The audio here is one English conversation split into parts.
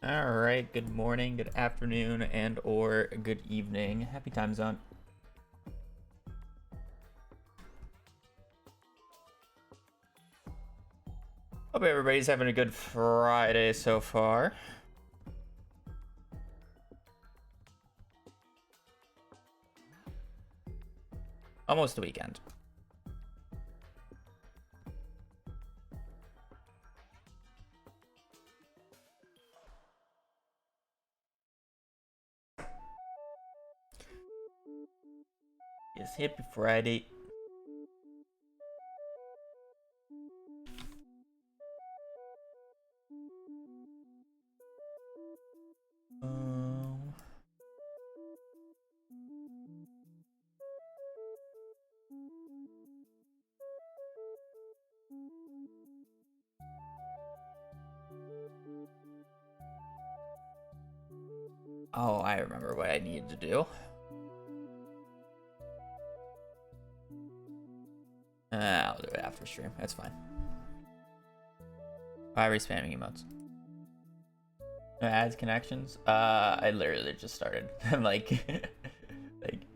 All right, good morning, good afternoon, and or good evening. Happy time zone. Hope everybody's having a good Friday so far. Almost the weekend. Yes, happy Friday. Oh, I remember what I needed to do. I'll do it after stream. That's fine. Why are we spamming emotes? No ads connections? I literally just started. I'm like, like,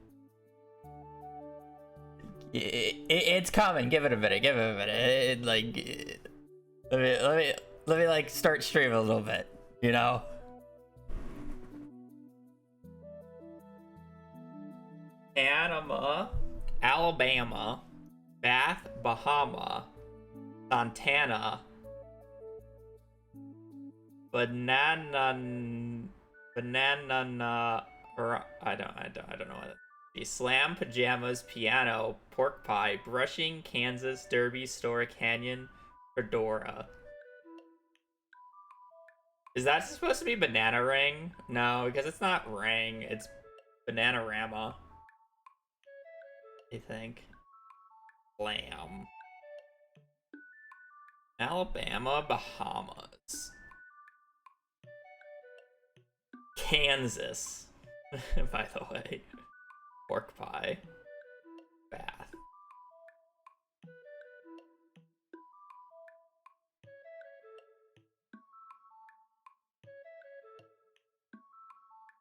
it's coming. Give it a minute. Give it a minute. Let me like start streaming a little bit. You know. Panama, Alabama, Bath, Bahama, Santana, banana, or I don't know what. Slam, pajamas, piano, pork pie, brushing, Kansas, Derby, Store, Canyon, fedora. Is that supposed to be banana ring? No, because it's not ring. It's Bananarama. I think. Lamb. Alabama, Bahamas. Kansas. By the way. Pork pie. Bath.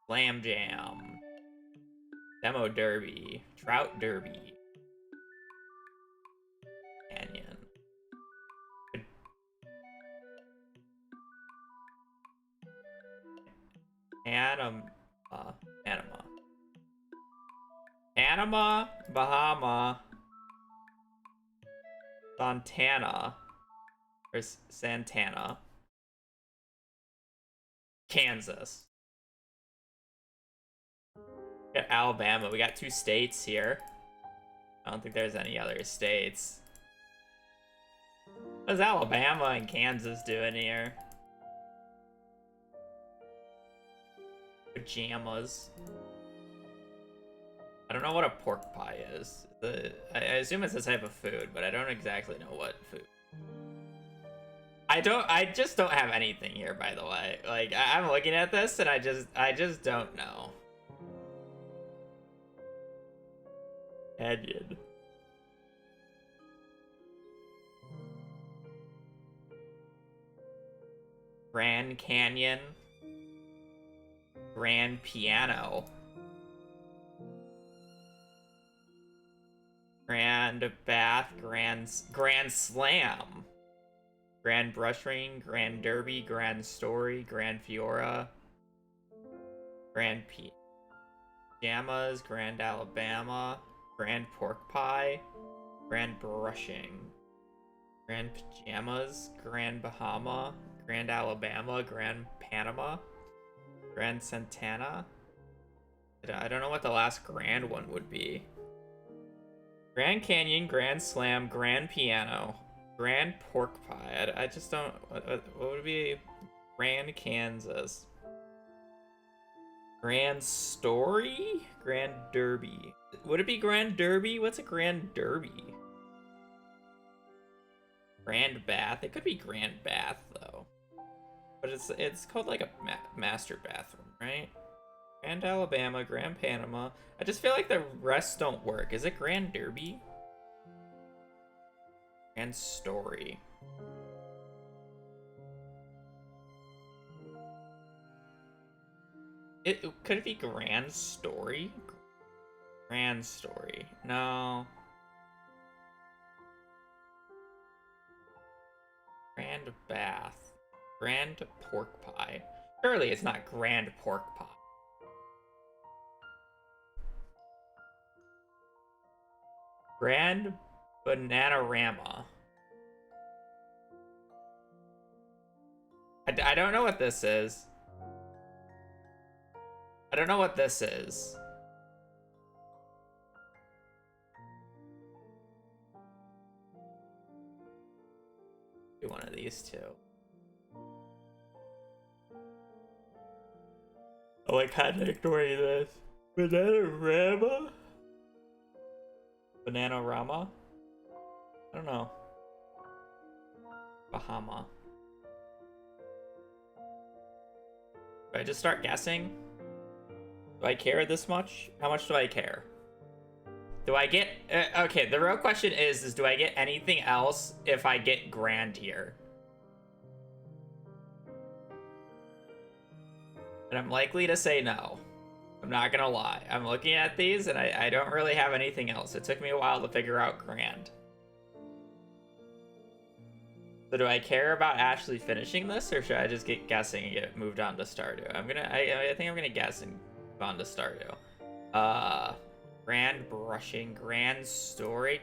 Lamb jam. Demo derby. Trout derby. Canyon. Panama. Panama. Panama, Bahama, Santana, or Santana, Kansas. We got Alabama. We got 2 states here. I don't think there's any other states. What's Alabama and Kansas doing here? Pajamas. I don't know what a pork pie is. I assume it's a type of food, but I don't exactly know what food. I just don't have anything here, by the way. Like, I'm looking at this and I just don't know. Canyon. Grand Canyon. Grand Piano. Grand Bath, Grand Slam. Grand Brush Ring, Grand Derby, Grand Story, Grand Fiora. Grand Pajamas, Grand Alabama, Grand Pork Pie, Grand Brushing. Grand Pajamas, Grand Bahama, Grand Alabama, Grand Panama, Grand Santana. I don't know what the last grand one would be. Grand Canyon, Grand Slam, Grand Piano, Grand Pork Pie. I just don't. What would it be? Grand Kansas. Grand Story? Grand Derby. Would it be Grand Derby? What's a Grand Derby? Grand Bath. It could be Grand Bath though, but it's called like a master bathroom, right? Grand Alabama, Grand Panama. I just feel like the rest don't work. Is it Grand Derby? Grand Story. Could it be Grand Story? Grand Story. No. Grand Bath. Grand Pork Pie. Surely it's not Grand Pork Pie. Grand Bananarama. I don't know what this is. I don't know what this is. Do one of these two. Oh, I kind of ignoring this. Bananarama? Bananarama? I don't know. Bahama. Do I just start guessing? Do I care this much? How much do I care? Do I get... okay, the real question is do I get anything else if I get grand here? And I'm likely to say no. I'm not gonna lie. I'm looking at these and I don't really have anything else. It took me a while to figure out grand. So do I care about actually finishing this, or should I just get guessing and get moved on to Stardew? I think I'm gonna guess and move on to Stardew. Grand brushing, grand story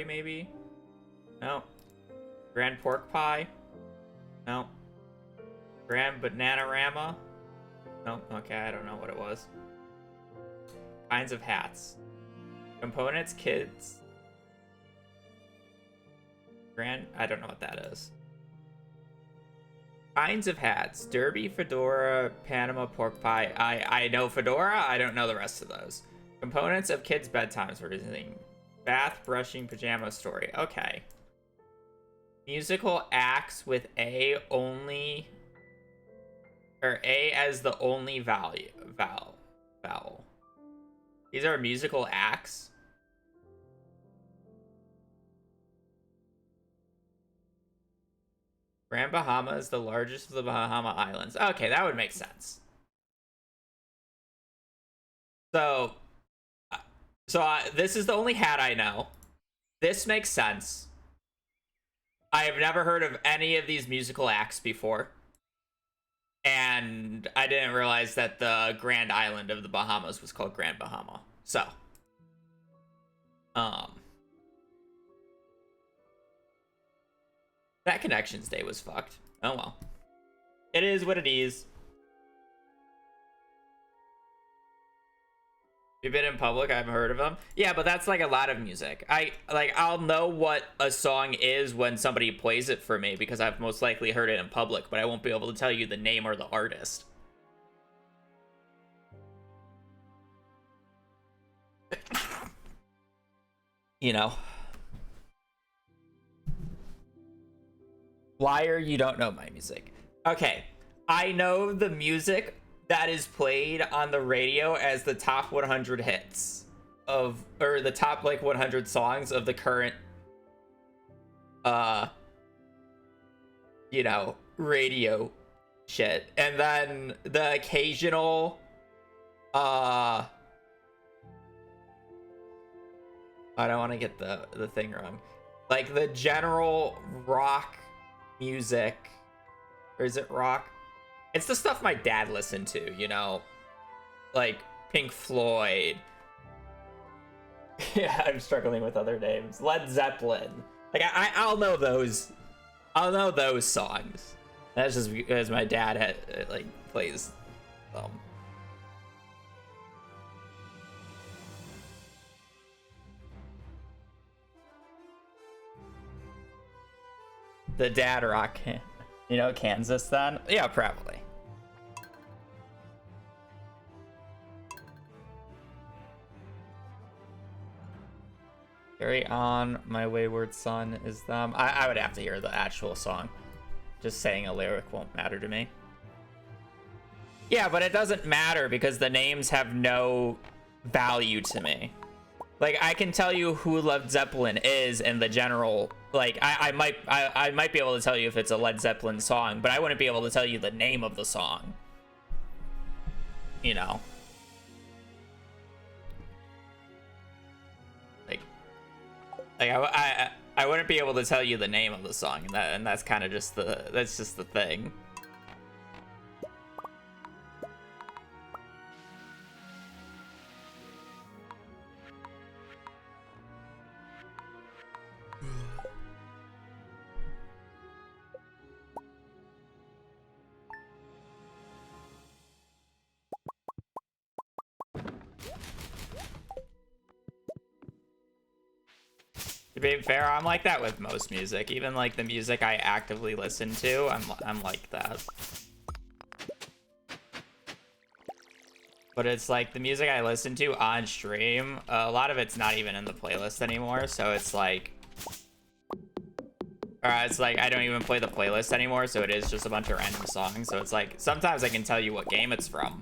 maybe? No. Grand pork pie? No. Grand bananarama? No, okay, I don't know what it was. Kinds of hats. Components, kids. Grand, I don't know what that is. Kinds of hats. Derby, fedora, Panama, pork pie. I know fedora, I don't know the rest of those. Components of kids' bedtimes. We're using bath, brushing, pajama story. Okay. Musical acts with A only... or A as the only vowel. These are musical acts. Grand Bahama is the largest of the Bahama Islands. Okay, that would make sense. So this is the only hat I know. This makes sense. I have never heard of any of these musical acts before. And I didn't realize that the Grand Island of the Bahamas was called Grand Bahama. So. That Connections Day was fucked. Oh well. It is what it is. You've been in public, I haven't heard of them. Yeah, but that's like a lot of music. I'll know what a song is when somebody plays it for me because I've most likely heard it in public, but I won't be able to tell you the name or the artist. You know. Liar, you don't know my music. Okay, I know the music that is played on the radio as the top 100 hits of, or the top like 100 songs of the current you know, radio shit. And then the occasional I don't want to get the thing wrong, like the general rock music, or is it rock? It's the stuff my dad listened to, you know, like Pink Floyd. Yeah, I'm struggling with other names. Led Zeppelin. Like I'll know those. I'll know those songs. That's just because my dad had like plays them. The dad rock, you know, Kansas then? Yeah, probably. Carry on, my wayward son is them. I would have to hear the actual song. Just saying a lyric won't matter to me. Yeah, but it doesn't matter because the names have no value to me. Like, I can tell you who Led Zeppelin is in the general, like, I might be able to tell you if it's a Led Zeppelin song, but I wouldn't be able to tell you the name of the song. you know. I wouldn't be able to tell you the name of the song, and that's kind of just the thing. To be fair, I'm like that with most music. Even like the music I actively listen to, I'm like that. But it's like the music I listen to on stream, a lot of it's not even in the playlist anymore, so it's like I don't even play the playlist anymore, so it is just a bunch of random songs. So it's like sometimes I can tell you what game it's from,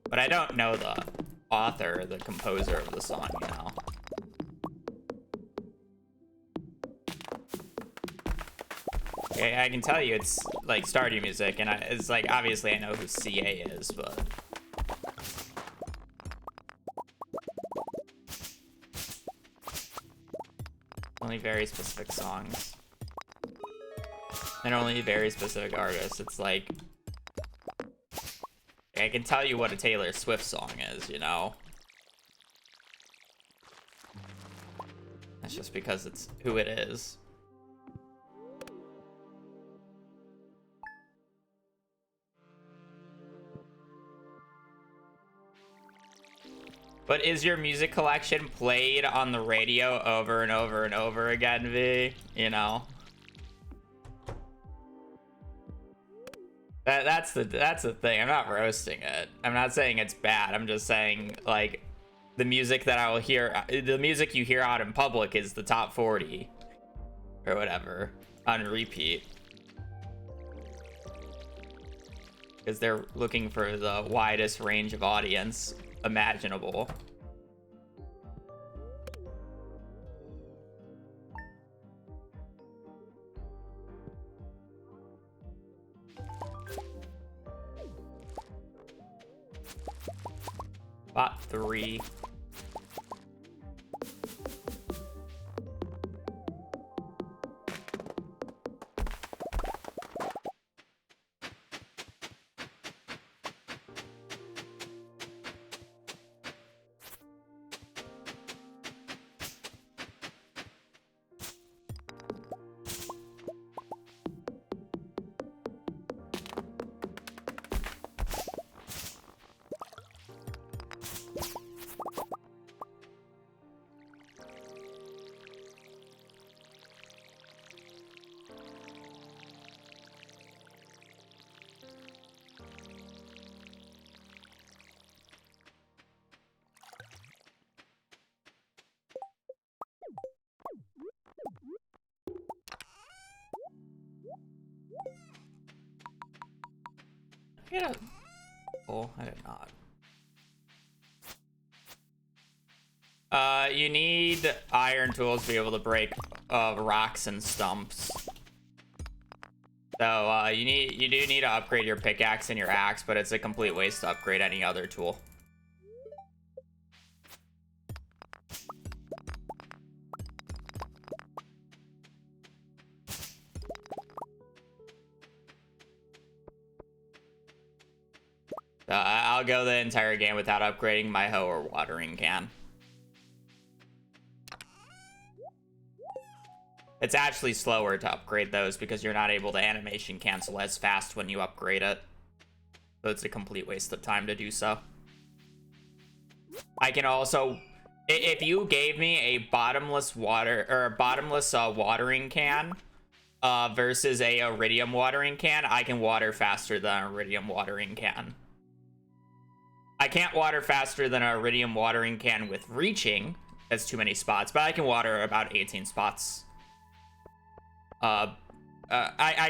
but I don't know the author, the composer of the song, you know. I can tell you it's like Stardew music, and it's like obviously I know who CA is, but only very specific songs and only very specific artists. It's like I can tell you what a Taylor Swift song is, you know. That's just because it's who it is. But is your music collection played on the radio over and over and over again, V? You know? That's the thing. I'm not roasting it. I'm not saying it's bad. I'm just saying, like, the music that I will hear, the music you hear out in public is the top 40 or whatever on repeat. Because they're looking for the widest range of audience imaginable. Bot 3. Oh, I did not. You need iron tools to be able to break rocks and stumps. So you do need to upgrade your pickaxe and your axe, but it's a complete waste to upgrade any other tool. I'll go the entire game without upgrading my hoe or watering can. It's actually slower to upgrade those because you're not able to animation cancel as fast when you upgrade it. So it's a complete waste of time to do so. I can also, if you gave me a bottomless water or a bottomless watering can versus a iridium watering can, I can water faster than an iridium watering can. I can't water faster than an iridium watering can with reaching. That's too many spots, but I can water about 18 spots. I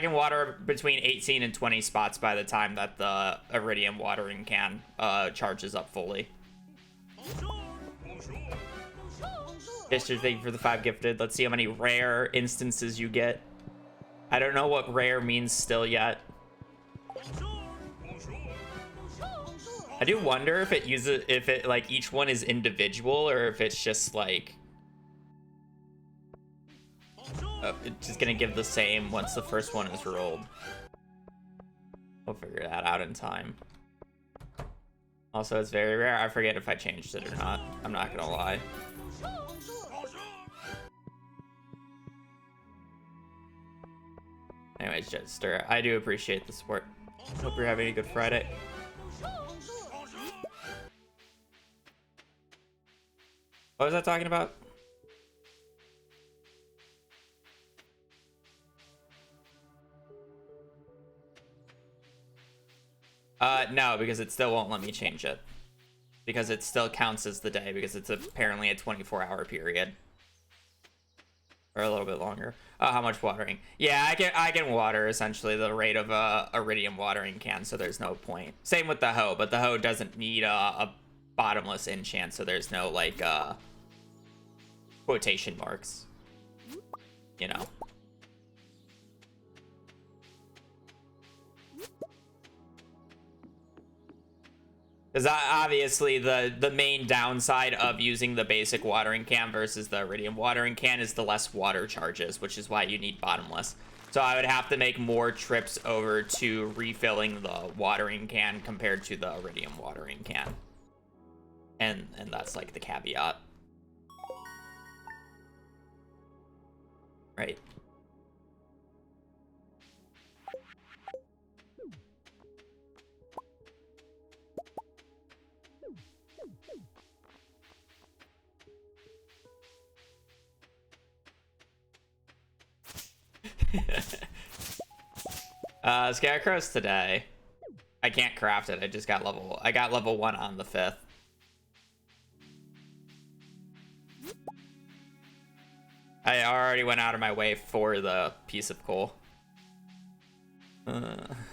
can water between 18 and 20 spots by the time that the iridium watering can charges up fully. Mister, thank you for the 5 gifted. Let's see how many rare instances you get. I don't know what rare means still yet. I do wonder if it like each one is individual or if it's just like it's just gonna give the same once the first one is rolled. We'll figure that out in time. Also, it's very rare. I forget if I changed it or not. I'm not gonna lie. Anyways, Jetster, I do appreciate the support. Hope you're having a good Friday. What was I talking about? No, because it still won't let me change it. Because it still counts as the day, because it's apparently a 24-hour period. Or a little bit longer. How much watering? Yeah, I can water essentially the rate of a iridium watering can, so there's no point. Same with the hoe, but the hoe doesn't need a bottomless enchant, so there's no like quotation marks. You know. Because obviously the main downside of using the basic watering can versus the iridium watering can is the less water charges, which is why you need bottomless. So I would have to make more trips over to refilling the watering can compared to the iridium watering can. And that's like the caveat. Right. Scarecrow's today. I can't craft it. I just got level 1 on the 5th. I already went out of my way for the piece of coal.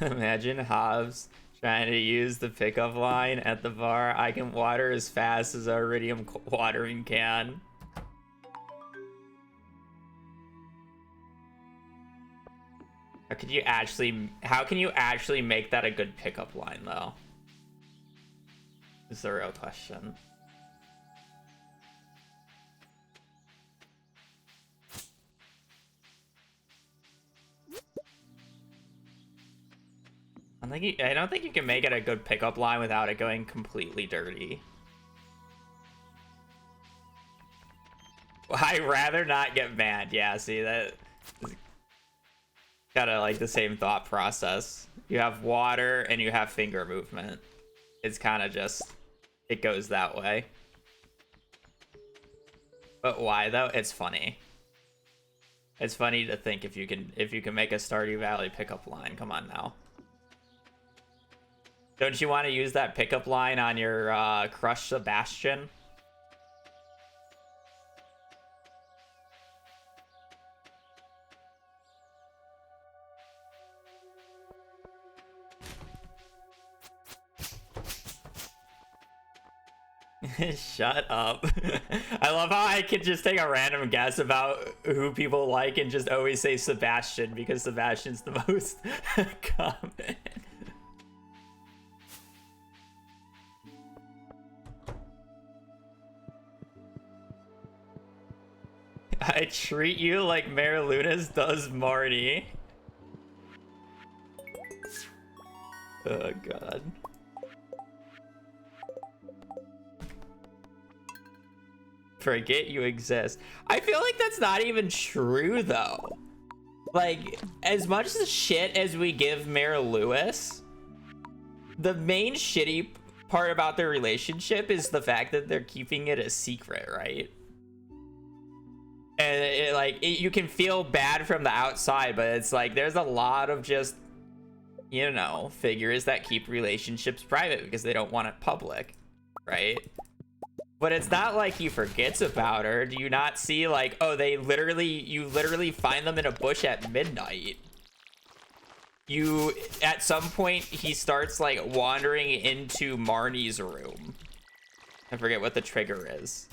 Imagine Hobbs trying to use the pickup line at the bar. I can water as fast as our iridium watering can. How can you actually make that a good pickup line though? Is the real question. I don't think you can make it a good pickup line without it going completely dirty. I'd rather not get banned. Yeah, see that. Kind of like the same thought process. You have water and you have finger movement. It's kind of just, it goes that way. But why though? It's funny. It's funny to think if you can make a Stardew Valley pickup line. Come on now. Don't you want to use that pickup line on your Crush Sebastian? Shut up. I love how I can just take a random guess about who people like and just always say Sebastian because Sebastian's the most common. I treat you like Mayor Lunas does Marty. Oh god. Forget you exist. I feel like that's not even true though. Like, as much as shit as we give Mayor Lewis, the main shitty part about their relationship is the fact that they're keeping it a secret, right? And you can feel bad from the outside, but it's like there's a lot of just, you know, figures that keep relationships private because they don't want it public, right? But it's not like he forgets about her. Do you not see, like, oh, you literally find them in a bush at midnight. At some point, he starts, like, wandering into Marnie's room. I forget what the trigger is.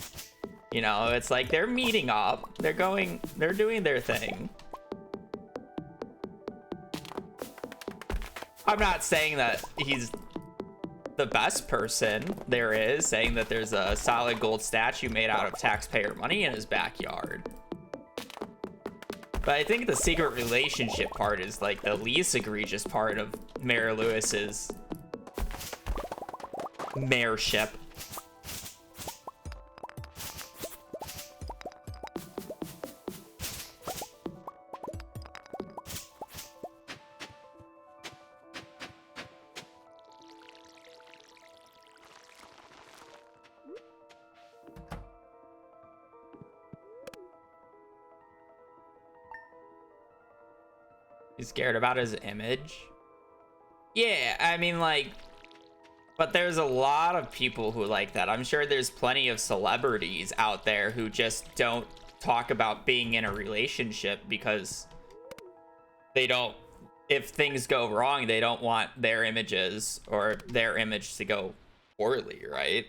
You know, it's like they're meeting up. They're doing their thing. I'm not saying that the best person there is, saying that there's a solid gold statue made out of taxpayer money in his backyard. But I think the secret relationship part is like the least egregious part of Mayor Lewis's mayorship. He's scared about his image. Yeah, I mean, like, but there's a lot of people who like that. I'm sure there's plenty of celebrities out there who just don't talk about being in a relationship because they don't, if things go wrong, they don't want their images or their image to go poorly, right?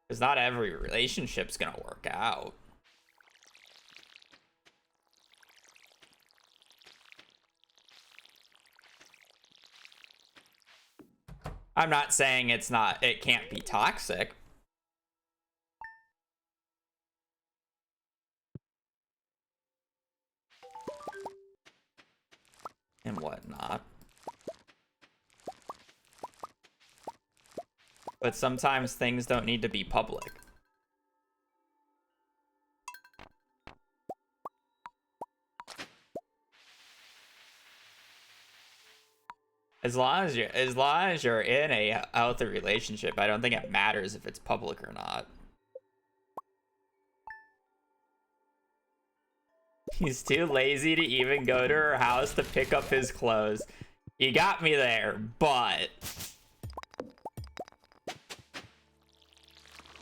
Because not every relationship's gonna work out. I'm not saying it can't be toxic. And whatnot. But sometimes things don't need to be public. As long as you're in a healthy relationship, I don't think it matters if it's public or not. He's too lazy to even go to her house to pick up his clothes. You got me there, but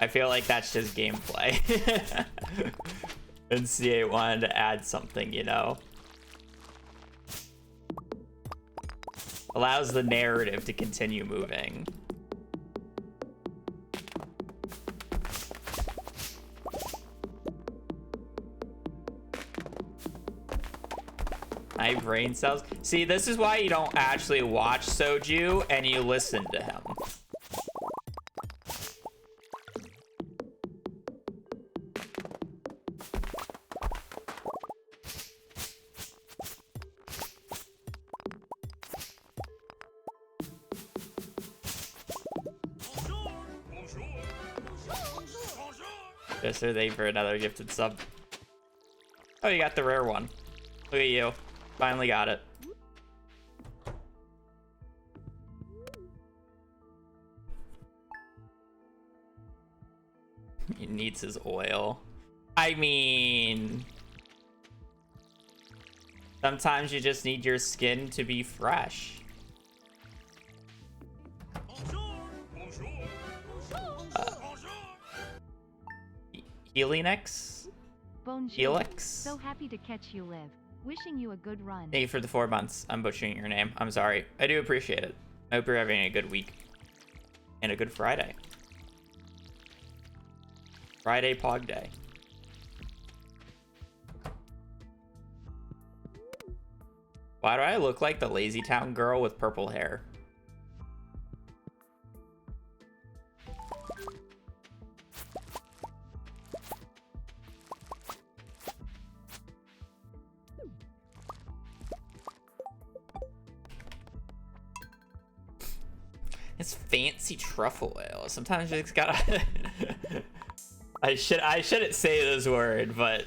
I feel like that's just gameplay. And CA wanted to add something, you know? Allows the narrative to continue moving. My brain cells. See, this is why you don't actually watch Soju and you listen to him. Just are they for another gifted sub. Oh, you got the rare one. Look at you. Finally got it. He needs his oil. I mean, sometimes you just need your skin to be fresh. Helix? Helix? So happy to catch you live. Wishing you a good run. Thank you for the 4 months. I'm butchering your name. I'm sorry. I do appreciate it. I hope you're having a good week. And a good Friday. Friday Pog Day. Why do I look like the Lazy Town girl with purple hair? It's fancy truffle oil. Sometimes you just gotta I shouldn't say this word, but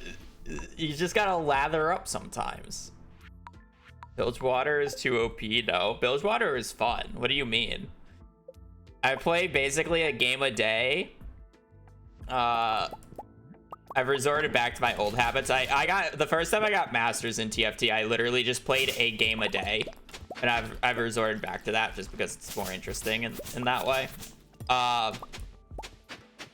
you just gotta lather up sometimes. Bilge water is too OP. No, bilge water is fun. What do you mean? I play basically a game a day. I've resorted back to my old habits. I got the first time I got masters in TFT, I literally just played a game a day. And I've resorted back to that just because it's more interesting in that way.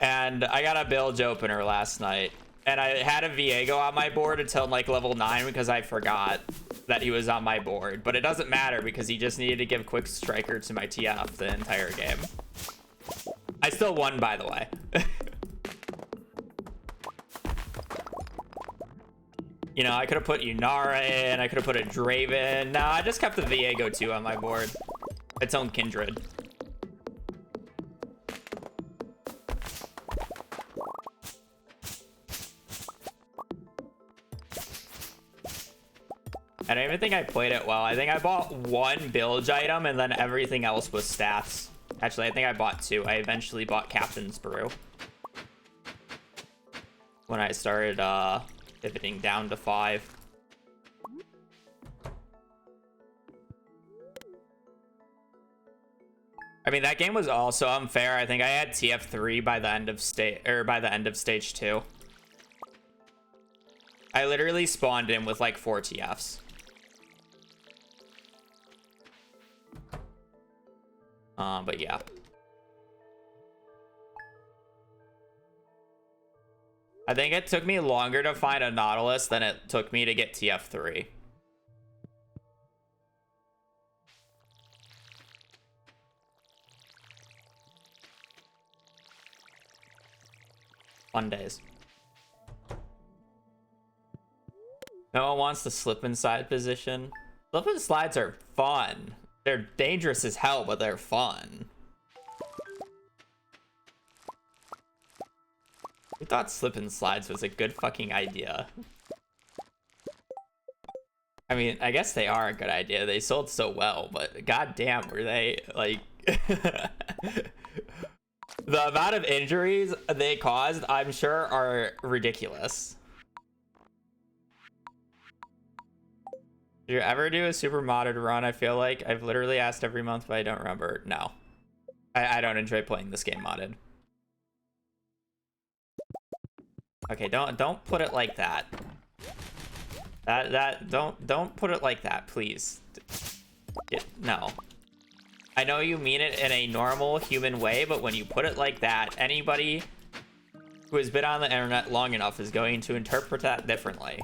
And I got a bilge opener last night. And I had a Viego on my board until like level 9 because I forgot that he was on my board. But it doesn't matter because he just needed to give quick striker to my TF the entire game. I still won, by the way. You know, I could have put Yunara in, I could have put a Draven. No, I just kept the Viego 2 on my board. Its own kindred. I don't even think I played it well. I think I bought one bilge item and then everything else was stats. Actually, I think I bought two. I eventually bought Captain's Brew when I started pivoting down to 5. I mean, that game was also unfair. I think I had TF3 by the end of stage 2. I literally spawned in with like 4 TFs. But yeah. I think it took me longer to find a Nautilus than it took me to get TF3. Fun days. No one wants to slip and slide position. Slip and slides are fun. They're dangerous as hell, but they're fun. We thought slip and slides was a good fucking idea. I mean, I guess they are a good idea. They sold so well, but goddamn, were they like... The amount of injuries they caused, I'm sure, are ridiculous. Did you ever do a super modded run? I feel like I've literally asked every month, but I don't remember. No. I don't enjoy playing this game modded. Okay, don't put it like that. Don't put it like that, please. No. I know you mean it in a normal human way, but when you put it like that, anybody who has been on the internet long enough is going to interpret that differently.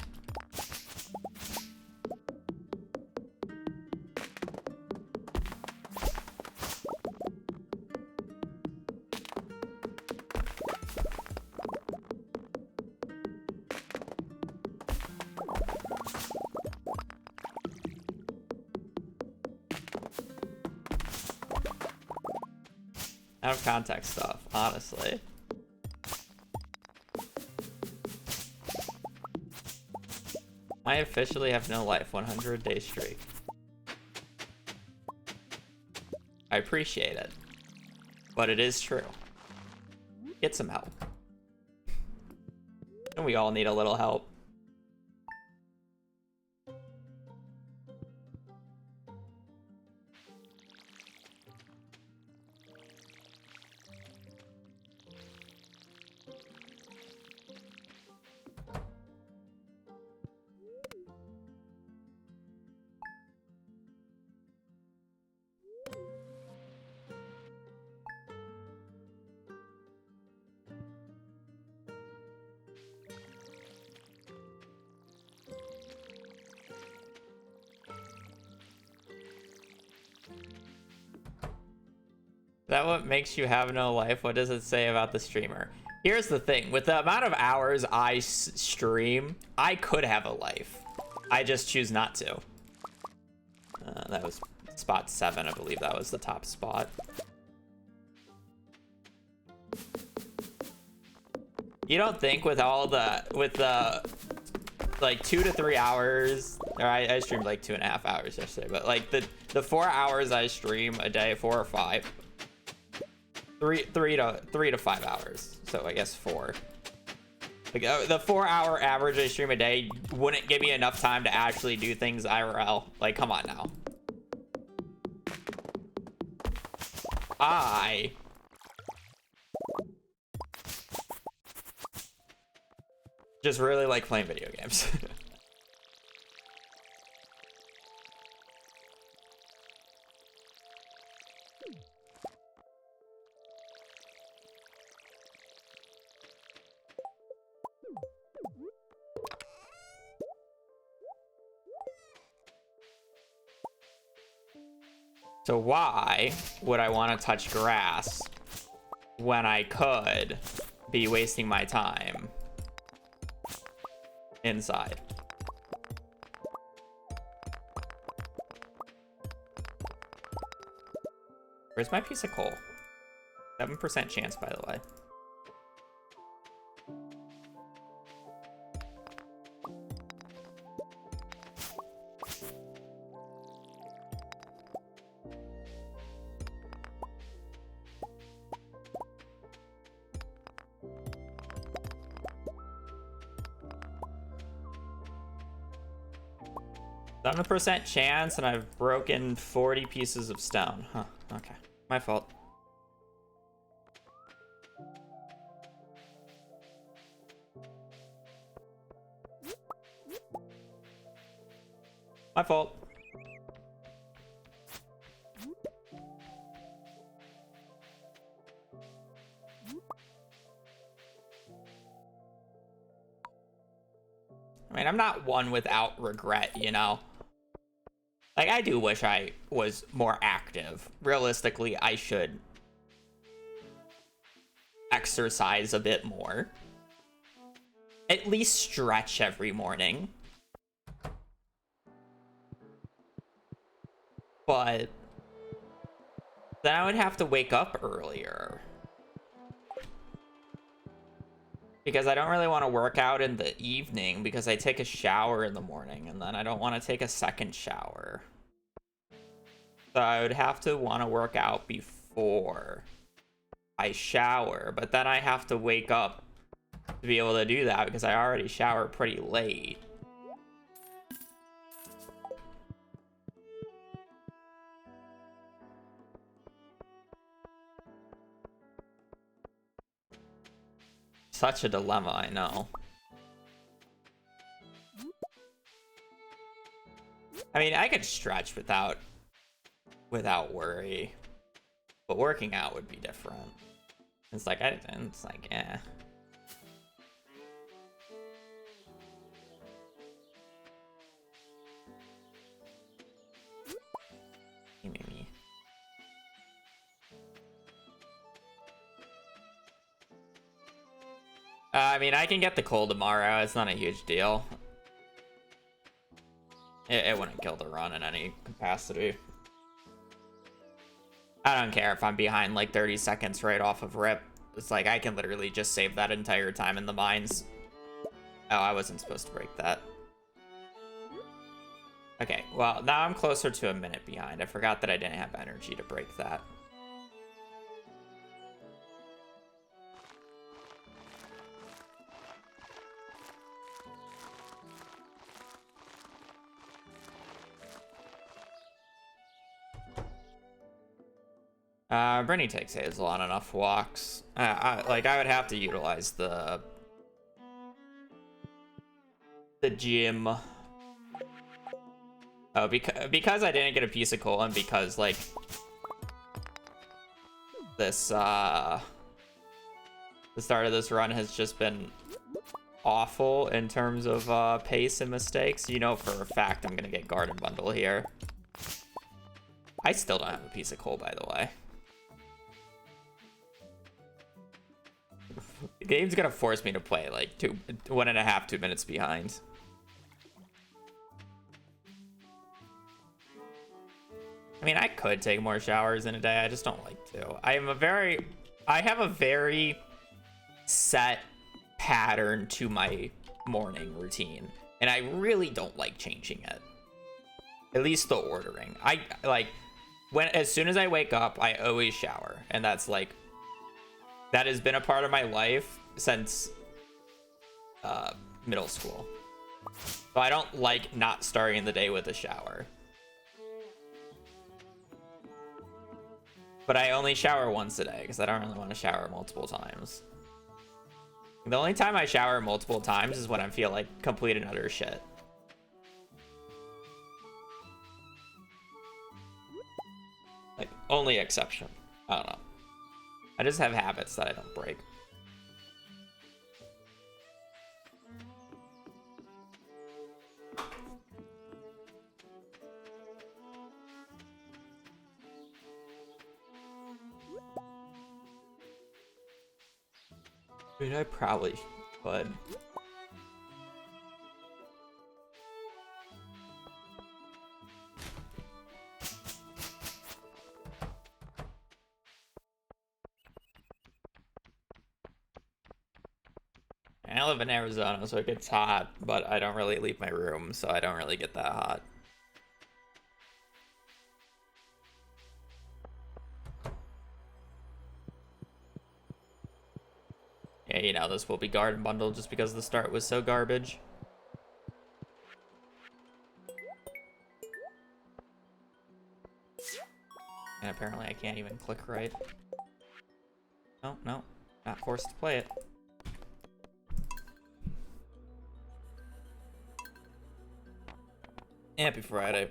Out of context stuff, honestly. I officially have no life. 100-day streak. I appreciate it, but it is true. Get some help. And we all need a little help. That what makes you have no life? What does it say about the streamer? Here's the thing. With the amount of hours I stream, I could have a life. I just choose not to. That was spot 7. I believe that was the top spot. You don't think with the like 2 to 3 hours, or I streamed like 2.5 hours yesterday, but like the 4 hours I stream a day, 4 or 5, 3 to 5 hours. So I guess 4. Like the 4-hour average I stream a day wouldn't give me enough time to actually do things IRL. Like, come on now. I just really like playing video games. So why would I want to touch grass when I could be wasting my time inside? Where's my piece of coal? 7% chance, by the way. 7% chance, and I've broken 40 pieces of stone. Huh, okay. My fault. My fault. I mean, I'm not one without regret, you know? Like, I do wish I was more active. Realistically, I should exercise a bit more. At least stretch every morning. But then I would have to wake up earlier. Because I don't really want to work out in the evening because I take a shower in the morning and then I don't want to take a second shower. So I would have to want to work out before I shower, but then I have to wake up to be able to do that because I already shower pretty late. Such a dilemma, I know. I mean, I could stretch without worry, but working out would be different. It's like, eh. Me. I mean, I can get the coal tomorrow. It's not a huge deal. It wouldn't kill the run in any capacity. I don't care if I'm behind like 30 seconds right off of rip. It's like I can literally just save that entire time in the mines. Oh, I wasn't supposed to break that. Okay, well, now I'm closer to a minute behind. I forgot that I didn't have energy to break that. Brittany takes Hazel on enough walks. I would have to utilize the gym. Oh, because I didn't get a piece of coal and because like this the start of this run has just been awful in terms of pace and mistakes. You know for a fact I'm gonna get garden bundle here. I still don't have a piece of coal, by the way. The game's gonna force me to play like 1.5, 2 minutes behind. I mean, I could take more showers in a day. I just don't like to. I have a very set pattern to my morning routine, and I really don't like changing it. At least the ordering. As soon as I wake up, I always shower, and that's like that has been a part of my life since middle school. So I don't like not starting the day with a shower. But I only shower once a day because I don't really want to shower multiple times. The only time I shower multiple times is when I feel like complete and utter shit. Like, only exception. I don't know. I just have habits that I don't break. I mean, I probably could. I live in Arizona, so it gets hot, but I don't really leave my room, so I don't really get that hot. Yeah, you know, this will be garden bundle just because the start was so garbage. And apparently I can't even click right. No, no, not forced to play it. Happy Friday.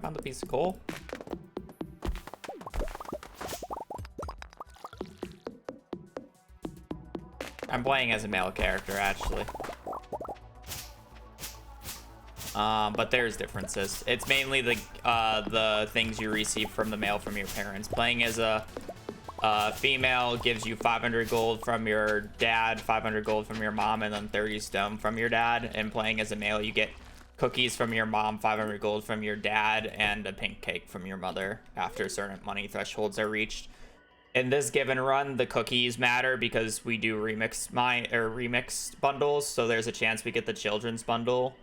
Found a piece of coal. I'm playing as a male character, actually. But there's differences. It's mainly the things you receive from the mail from your parents. Playing as a female gives you 500 gold from your dad, 500 gold from your mom, and then 30 stone from your dad. And playing as a male, you get cookies from your mom, 500 gold from your dad, and a pink cake from your mother after certain money thresholds are reached. In this given run, the cookies matter because we do remixed bundles, so there's a chance we get the children's bundle,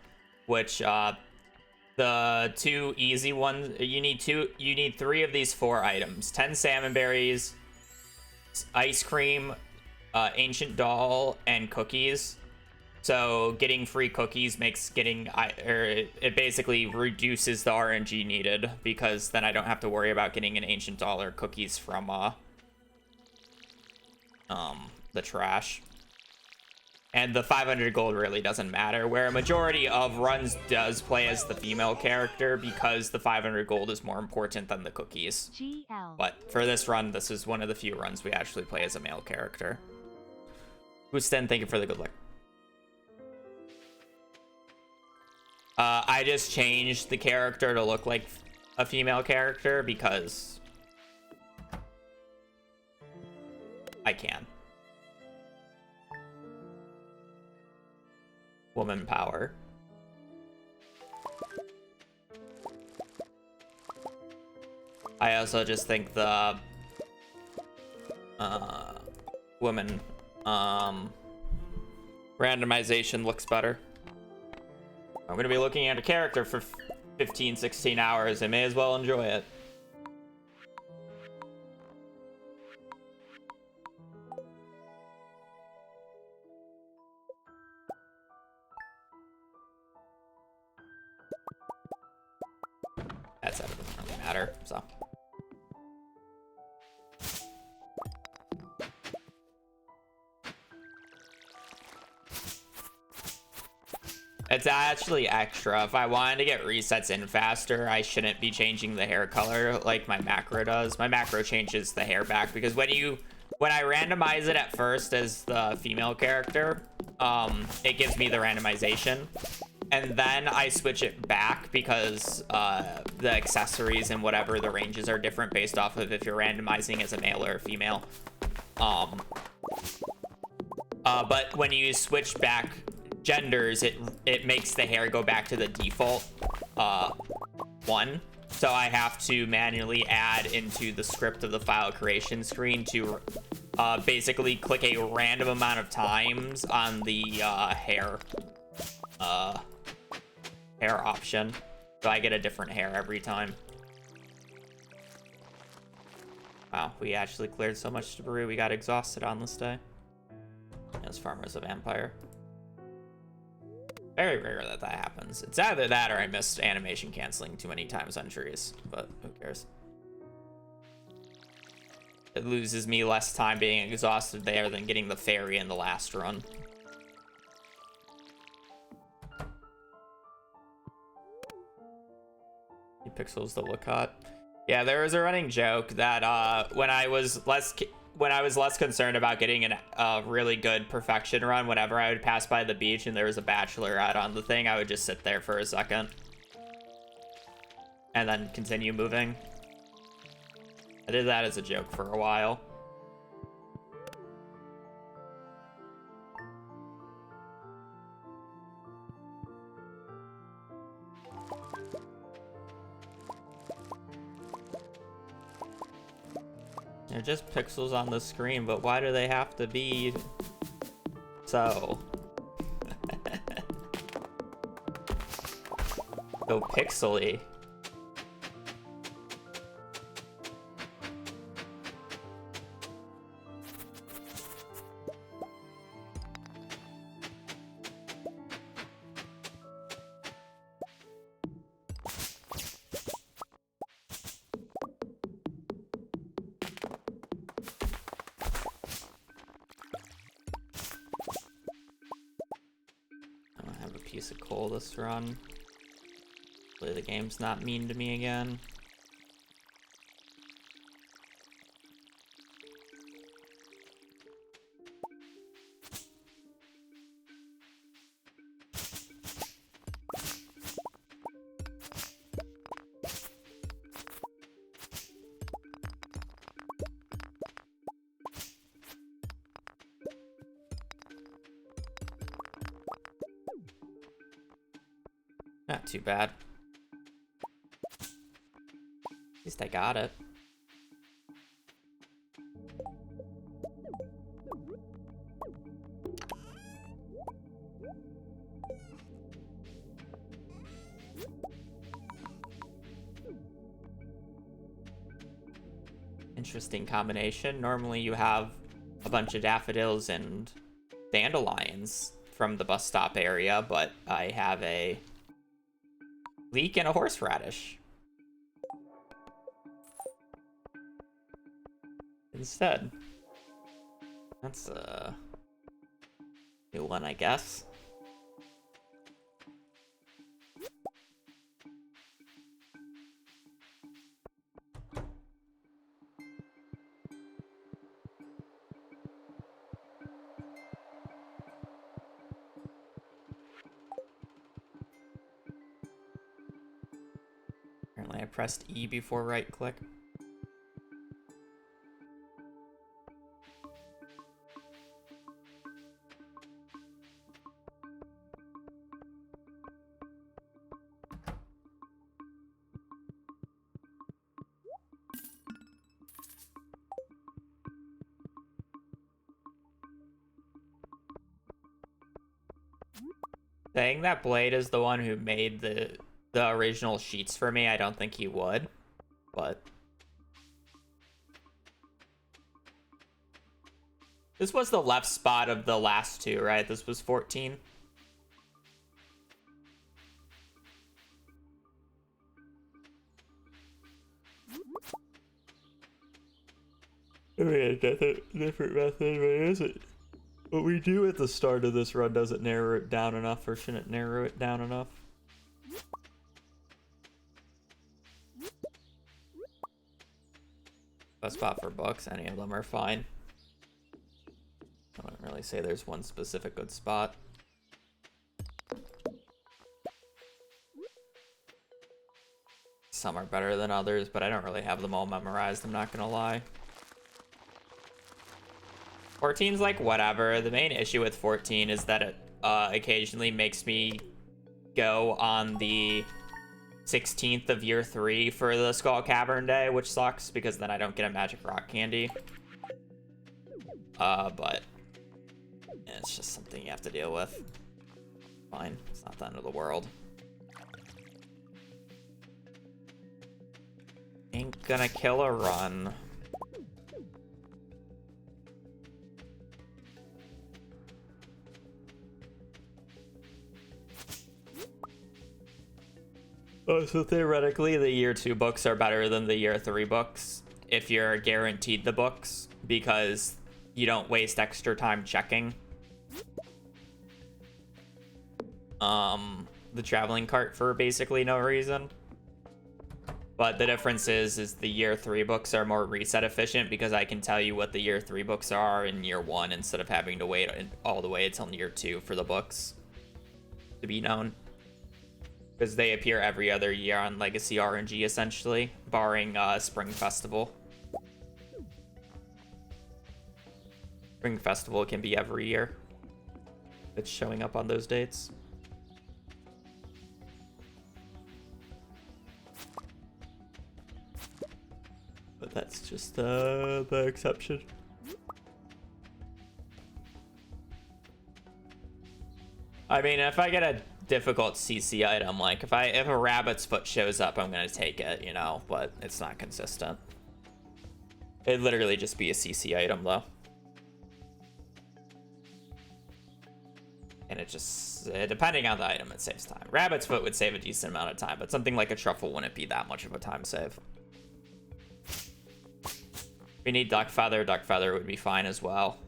which the two easy ones, you need 3 of these 4 items: 10 salmon berries, ice cream, ancient doll, and cookies. So getting free cookies makes it basically reduces the RNG needed, because then I don't have to worry about getting an ancient doll or cookies from the trash. And the 500 gold really doesn't matter, where a majority of runs does play as the female character because the 500 gold is more important than the cookies. GL. But for this run, this is one of the few runs we actually play as a male character. Gusten, thank you for the good luck. I just changed the character to look like a female character because I can. Woman power. I also just think the woman randomization looks better. I'm gonna be looking at a character for 15-16 hours. I may as well enjoy it. That doesn't really matter, so. It's actually extra. If I wanted to get resets in faster, I shouldn't be changing the hair color like my macro does. My macro changes the hair back because when I randomize it at first as the female character, it gives me the randomization. And then I switch it back because the accessories and whatever, the ranges are different based off of if you're randomizing as a male or a female. But when you switch back genders, it makes the hair go back to the default one. So I have to manually add into the script of the file creation screen to basically click a random amount of times on the hair option, so I get a different hair every time. Wow, we actually cleared so much debris we got exhausted on this day. As farmers of Empire. Very rare that happens. It's either that or I missed animation canceling too many times on trees, but who cares? It loses me less time being exhausted there than getting the fairy in the last run. Pixels that look hot. Yeah, there was a running joke that when I was less concerned about getting a really good perfection run, whenever I would pass by the beach and there was a bachelorette on the thing, I would just sit there for a second. and then continue moving. I did that as a joke for a while. They're just pixels on the screen, but why do they have to be so? So pixely. Piece of coal this run. Hopefully the game's not mean to me again. Not too bad. At least I got it. Interesting combination. Normally you have a bunch of daffodils and dandelions from the bus stop area, but I have a leek and a horseradish instead. That's a new one, I guess. Apparently I pressed E before right click. Saying that Blade is the one who made the original sheets for me, I don't think he would, but this was the left spot of the last two, right? This was 14. I mean, a different method, but is it? What we do at the start of this run doesn't narrow it down enough, or shouldn't narrow it down enough. Best spot for books, any of them are fine. I wouldn't really say there's one specific good spot. Some are better than others, but I don't really have them all memorized, I'm not gonna lie. 14's like whatever. The main issue with 14 is that it occasionally makes me go on the 16th of year 3 for the Skull Cavern day, which sucks because then I don't get a magic rock candy. But it's just something you have to deal with. Fine, it's not the end of the world. Ain't gonna kill a run. Oh, so theoretically, the year 2 books are better than the year 3 books if you're guaranteed the books, because you don't waste extra time checking the traveling cart for basically no reason. But the difference is the year 3 books are more reset efficient because I can tell you what the year 3 books are in year 1 instead of having to wait all the way until year 2 for the books to be known. Because they appear every other year on Legacy RNG, essentially, barring Spring Festival. Spring Festival can be every year. It's showing up on those dates. But that's just the exception. I mean, if I get a difficult CC item, like if a rabbit's foot shows up, I'm gonna take it, you know, but it's not consistent. It'd literally just be a CC item though. And it just, depending on the item, it saves time. Rabbit's foot would save a decent amount of time, but something like a truffle wouldn't be that much of a time save. If we need duck feather would be fine as well.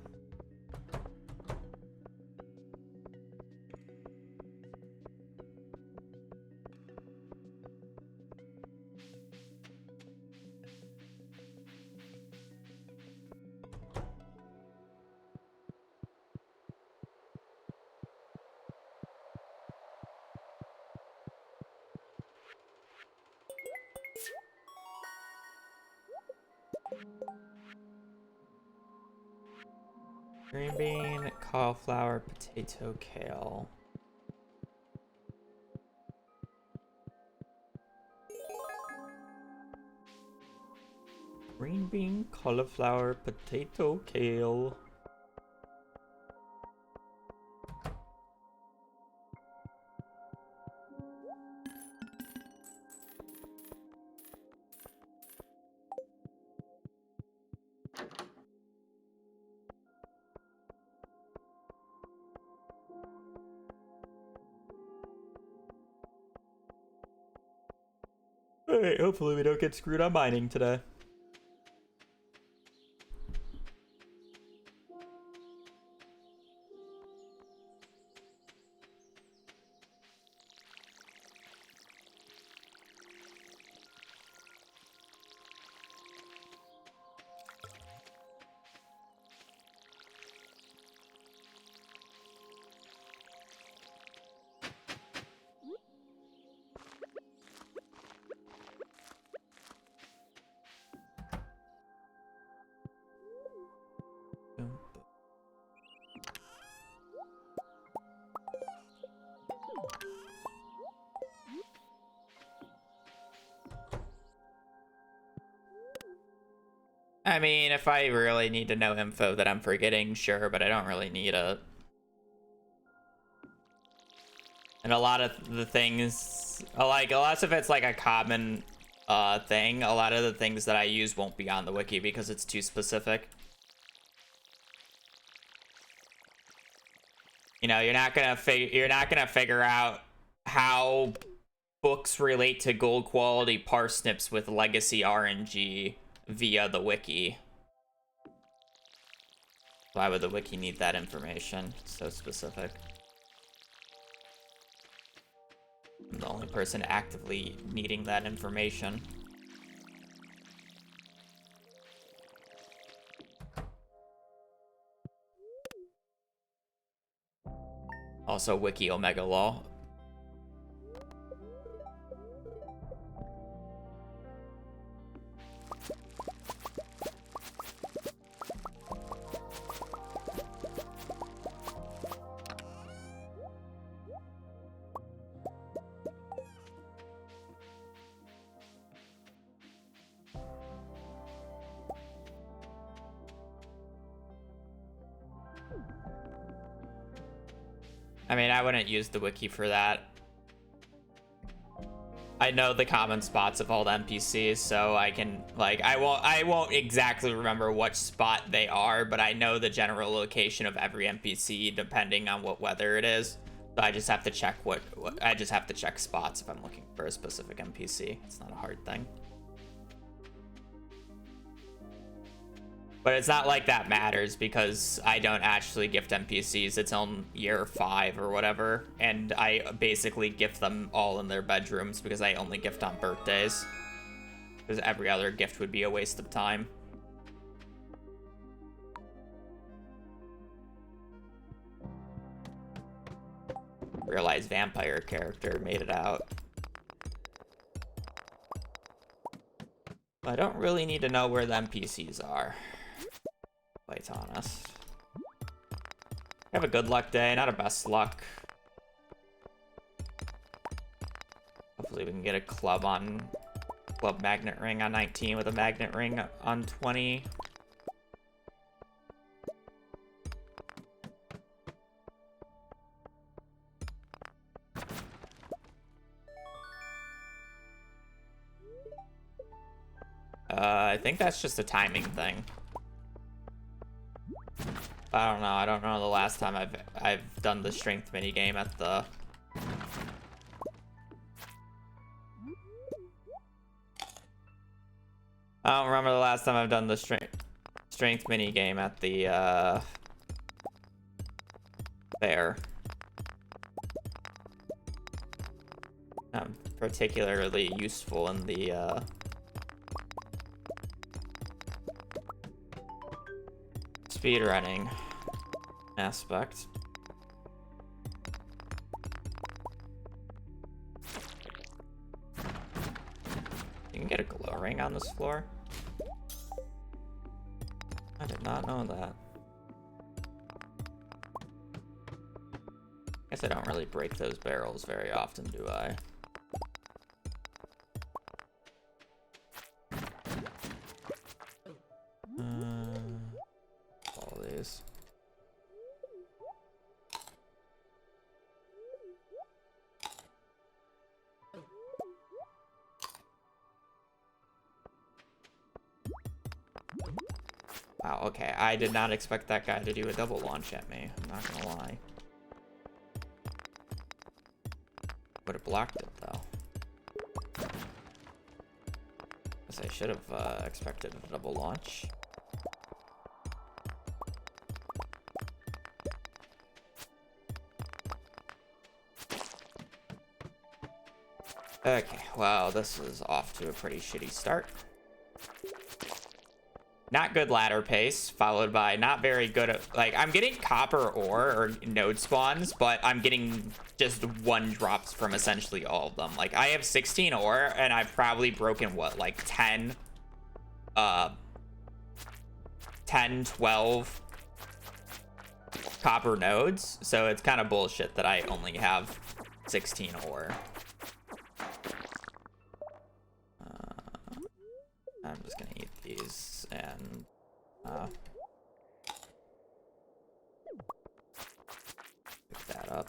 Green bean, cauliflower, potato, kale. Green bean, cauliflower, potato, kale. Alright, hopefully we don't get screwed on mining today. I mean, if I really need to know info that I'm forgetting, sure, but I don't really need it. And a lot of the things, like, unless if it's like a common thing, a lot of the things that I use won't be on the wiki because it's too specific. You know, you're not gonna figure out how books relate to gold quality parsnips with legacy RNG via the wiki. Why would the wiki need that information? It's so specific. I'm the only person actively needing that information. Also, wiki omega law. I mean, I wouldn't use the wiki for that. I know the common spots of all the NPCs, so I can, like, I won't exactly remember what spot they are, but I know the general location of every NPC depending on what weather it is. So I just have to check I just have to check spots if I'm looking for a specific NPC. It's not a hard thing. But it's not like that matters because I don't actually gift NPCs until year 5 or whatever. And I basically gift them all in their bedrooms because I only gift on birthdays. Because every other gift would be a waste of time. realize vampire character made it out. But I don't really need to know where the NPCs are, quite honest. Have a good luck day, not a best luck. Hopefully we can get a club magnet ring on 19 with a magnet ring on 20. I think that's just a timing thing. I don't know. I don't know the last time I've done the strength minigame at the. I don't remember the last time I've done the strength minigame at the fair. Not particularly useful in the speedrunning aspect. You can get a glow ring on this floor. I did not know that. Guess I don't really break those barrels very often, do I? All these. Wow, okay. I did not expect that guy to do a double launch at me. I'm not gonna lie. Would have blocked it, though. Guess I should have expected a double launch. Okay, wow, this is off to a pretty shitty start. Not good ladder pace, followed by not very good at, like, I'm getting copper ore or node spawns, but I'm getting just one drops from essentially all of them. Like, I have 16 ore, and I've probably broken, what, like 10, 12 copper nodes, so it's kind of bullshit that I only have 16 ore. I'm just gonna eat these and pick that up.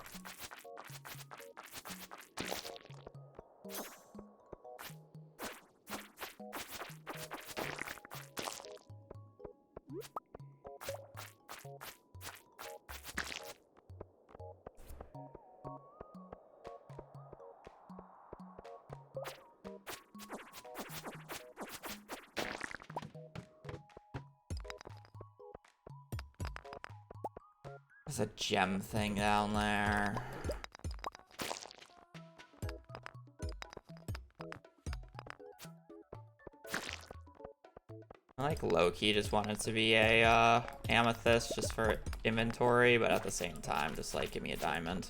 There's a gem thing down there. I like low-key just wanted to be a amethyst just for inventory, but at the same time, just like give me a diamond.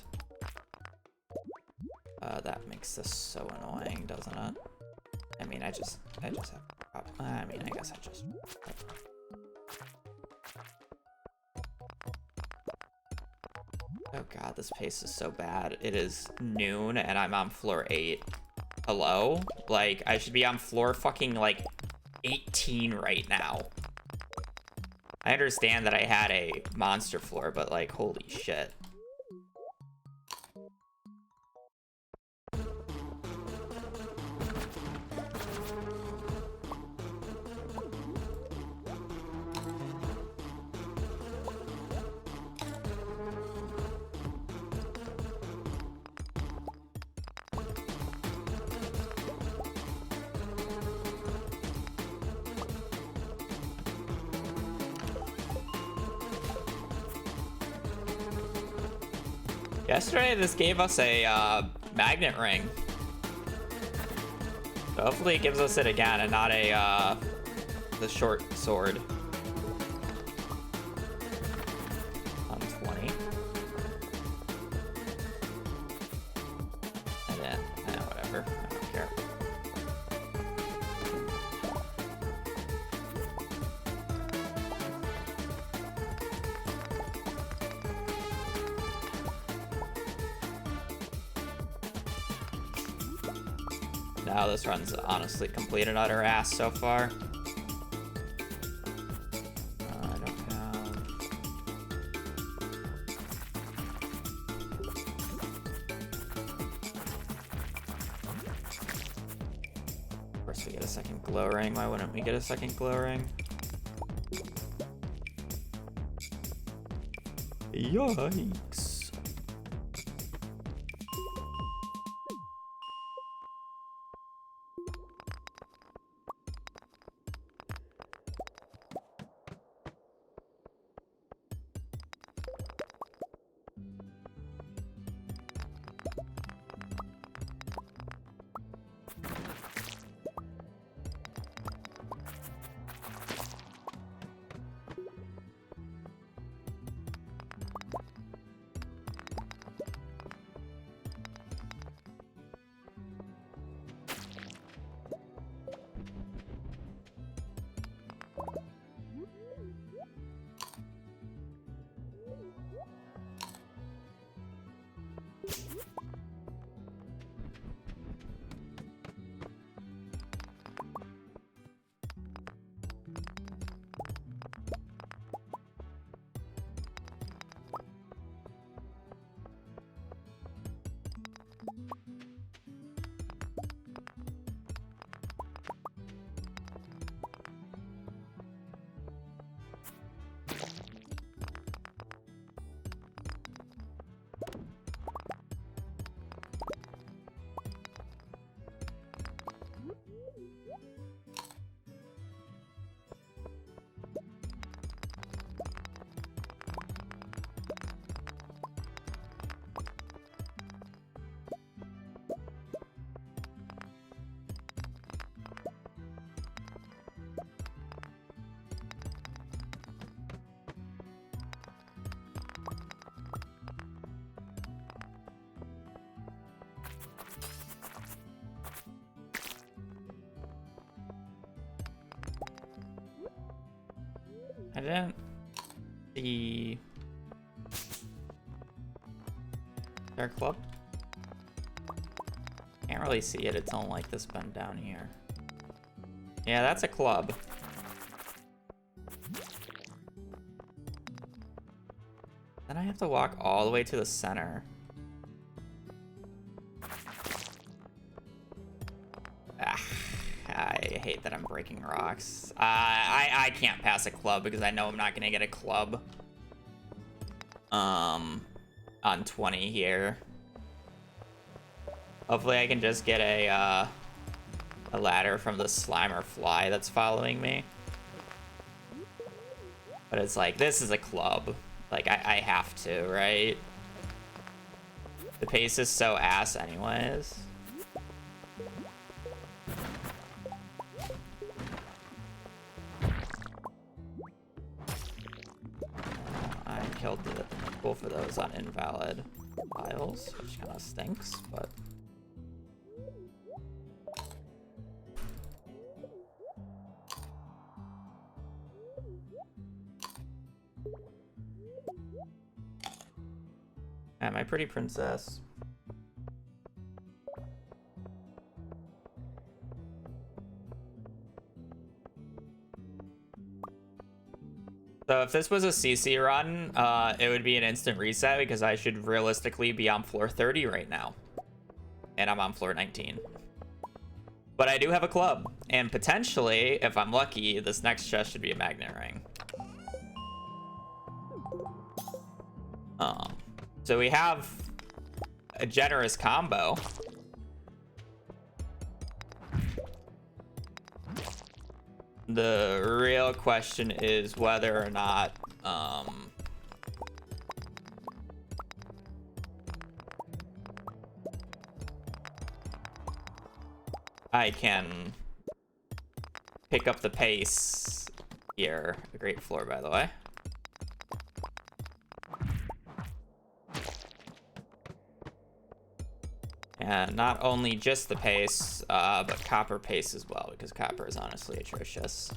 That makes this so annoying, doesn't it? I mean, I just have. I mean, I guess I just. Oh god, this pace is so bad. It is noon and I'm on floor 8. Hello? Like, I should be on floor fucking, like, 18 right now. I understand that I had a monster floor, but, like, holy shit. Yesterday, this gave us a magnet ring. So hopefully it gives us it again and not a the short sword. On 20. No, this run's honestly complete and utter ass so far. I don't have... Of course we get a second glow ring. Why wouldn't we get a second glow ring? Yikes. I didn't see their club. Can't really see it. It's all like this bend down here. Yeah, that's a club. Then I have to walk all the way to the center. I hate that I'm breaking rocks. I can't pass a club because I know I'm not gonna get a club. On 20 here. Hopefully I can just get a ladder from the Slimer fly that's following me. But it's like, this is a club. Like, I have to, right? The pace is so ass anyways. I killed both of those on invalid files, which kind of stinks, but... Yeah, my pretty princess. So if this was a CC run, it would be an instant reset because I should realistically be on floor 30 right now. And I'm on floor 19. But I do have a club. And potentially, if I'm lucky, this next chest should be a magnet ring. So we have a generous combo. The real question is whether or not I can pick up the pace here. A great floor, by the way. And not only just the pace, but copper pace as well, because copper is honestly atrocious.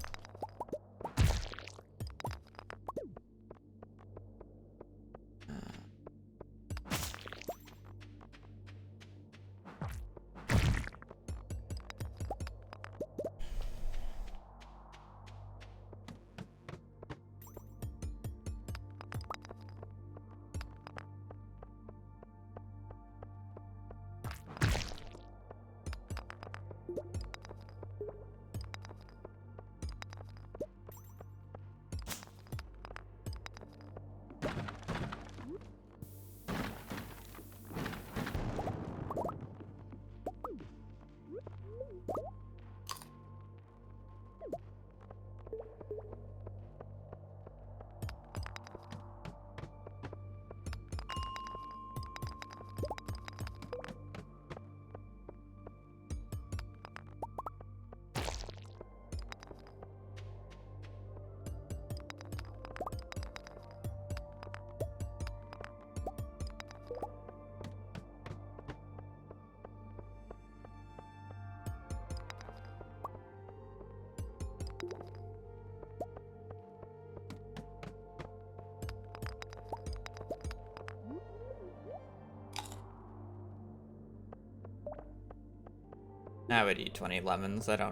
I would eat 20 lemons. I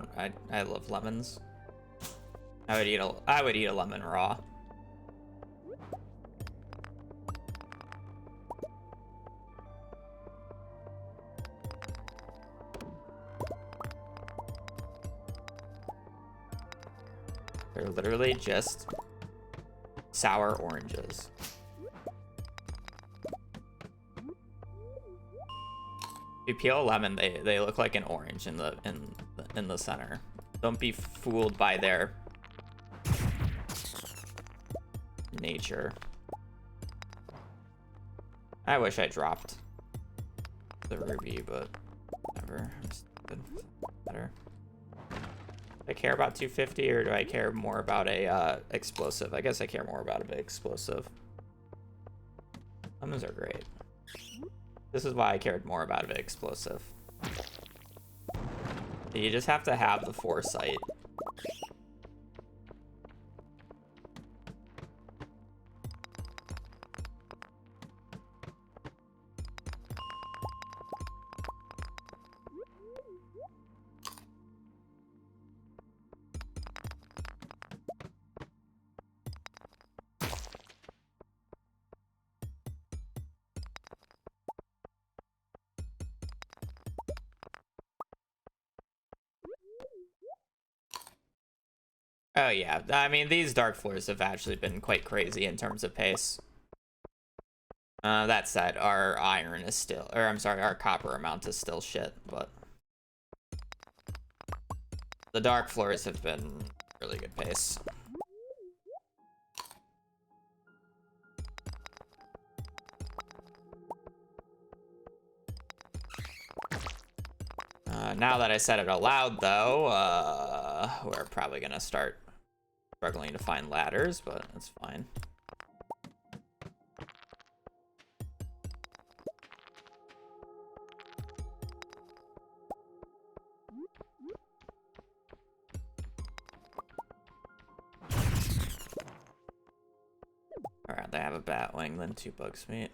love lemons. I would eat a lemon raw. They're literally just sour oranges. If you peel a lemon, they look like an orange in the center. Don't be fooled by their nature. I wish I dropped the ruby, but whatever. I'm stupid. Better. I care about 250, or do I care more about a explosive? I guess I care more about a big explosive. Lemons are great. This is why I cared more about a big explosive. You just have to have the foresight. Oh yeah, I mean, these dark floors have actually been quite crazy in terms of pace. That said, our iron is still, or I'm sorry, our copper amount is still shit, but the dark floors have been really good pace. Now that I said it aloud, though, we're probably gonna start struggling to find ladders, but that's fine. Alright, they have a bat wing, then 2 bugs meat.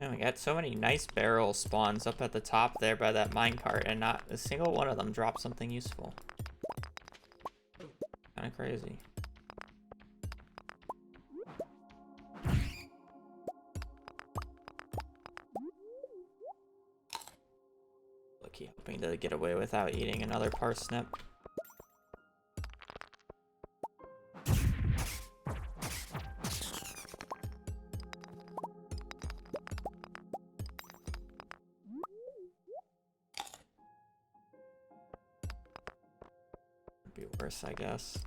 And we got so many nice barrel spawns up at the top there by that minecart, and not a single one of them dropped something useful. Kinda crazy. Lucky, hoping to get away without eating another parsnip. Be worse, I guess.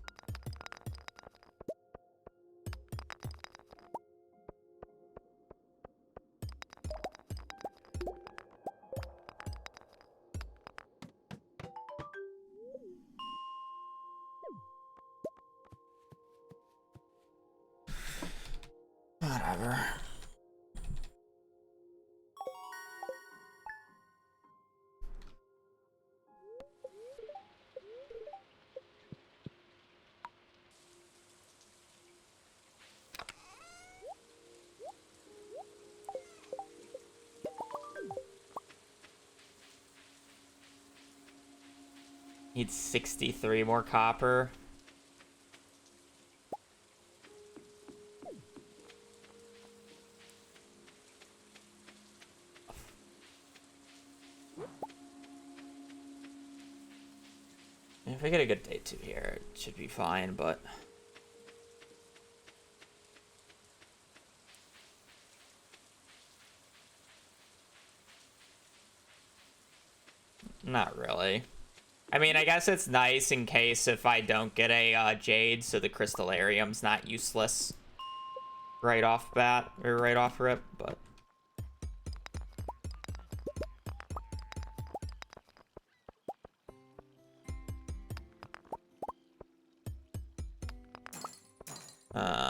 Whatever. Need 63 more copper. If I get a good day 2 here, it should be fine, but not really. I mean, I guess it's nice in case if I don't get a jade, so the crystallarium's not useless right off bat, or right off rip, but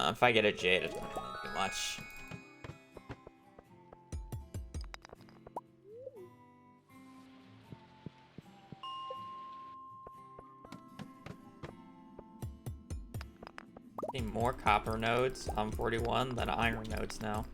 if I get a jade, it doesn't really do much. More copper nodes on 41 than iron nodes now.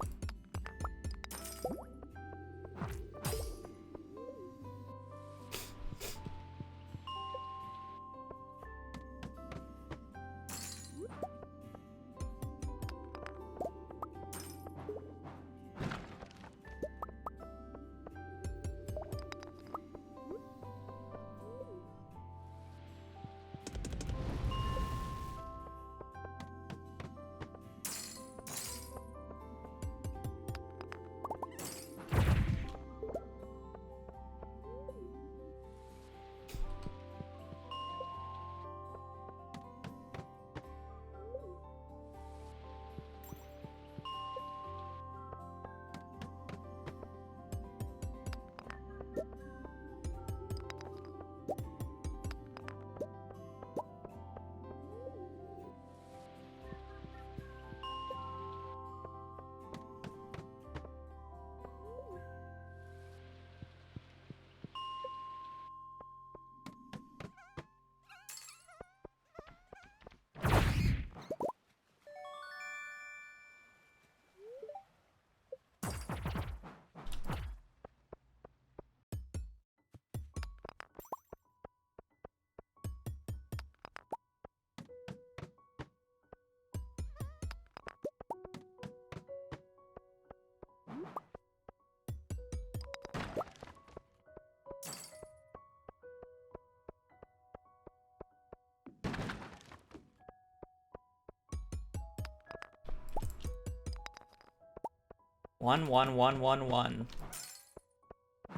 1, 1, 1, 1, 1.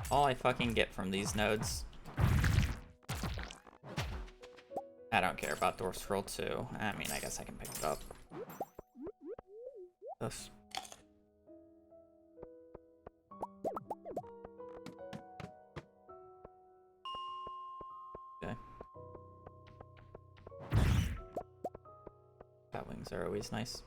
All I fucking get from these nodes. I don't care about door scroll 2. I mean, I guess I can pick it up. This. Okay. Bat wings are always nice.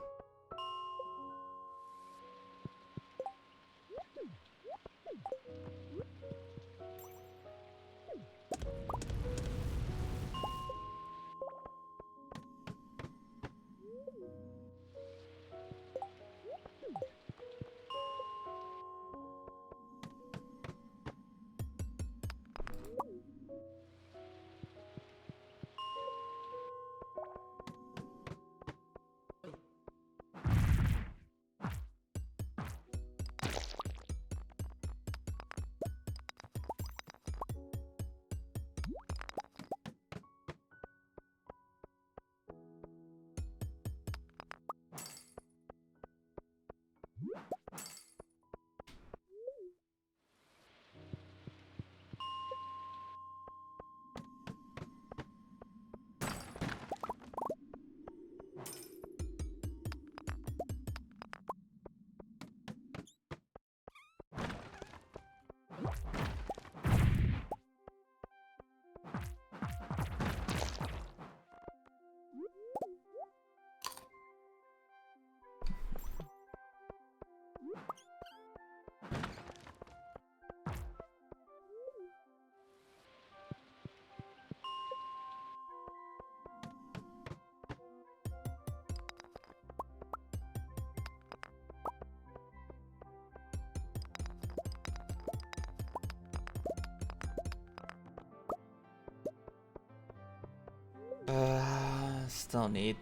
Still need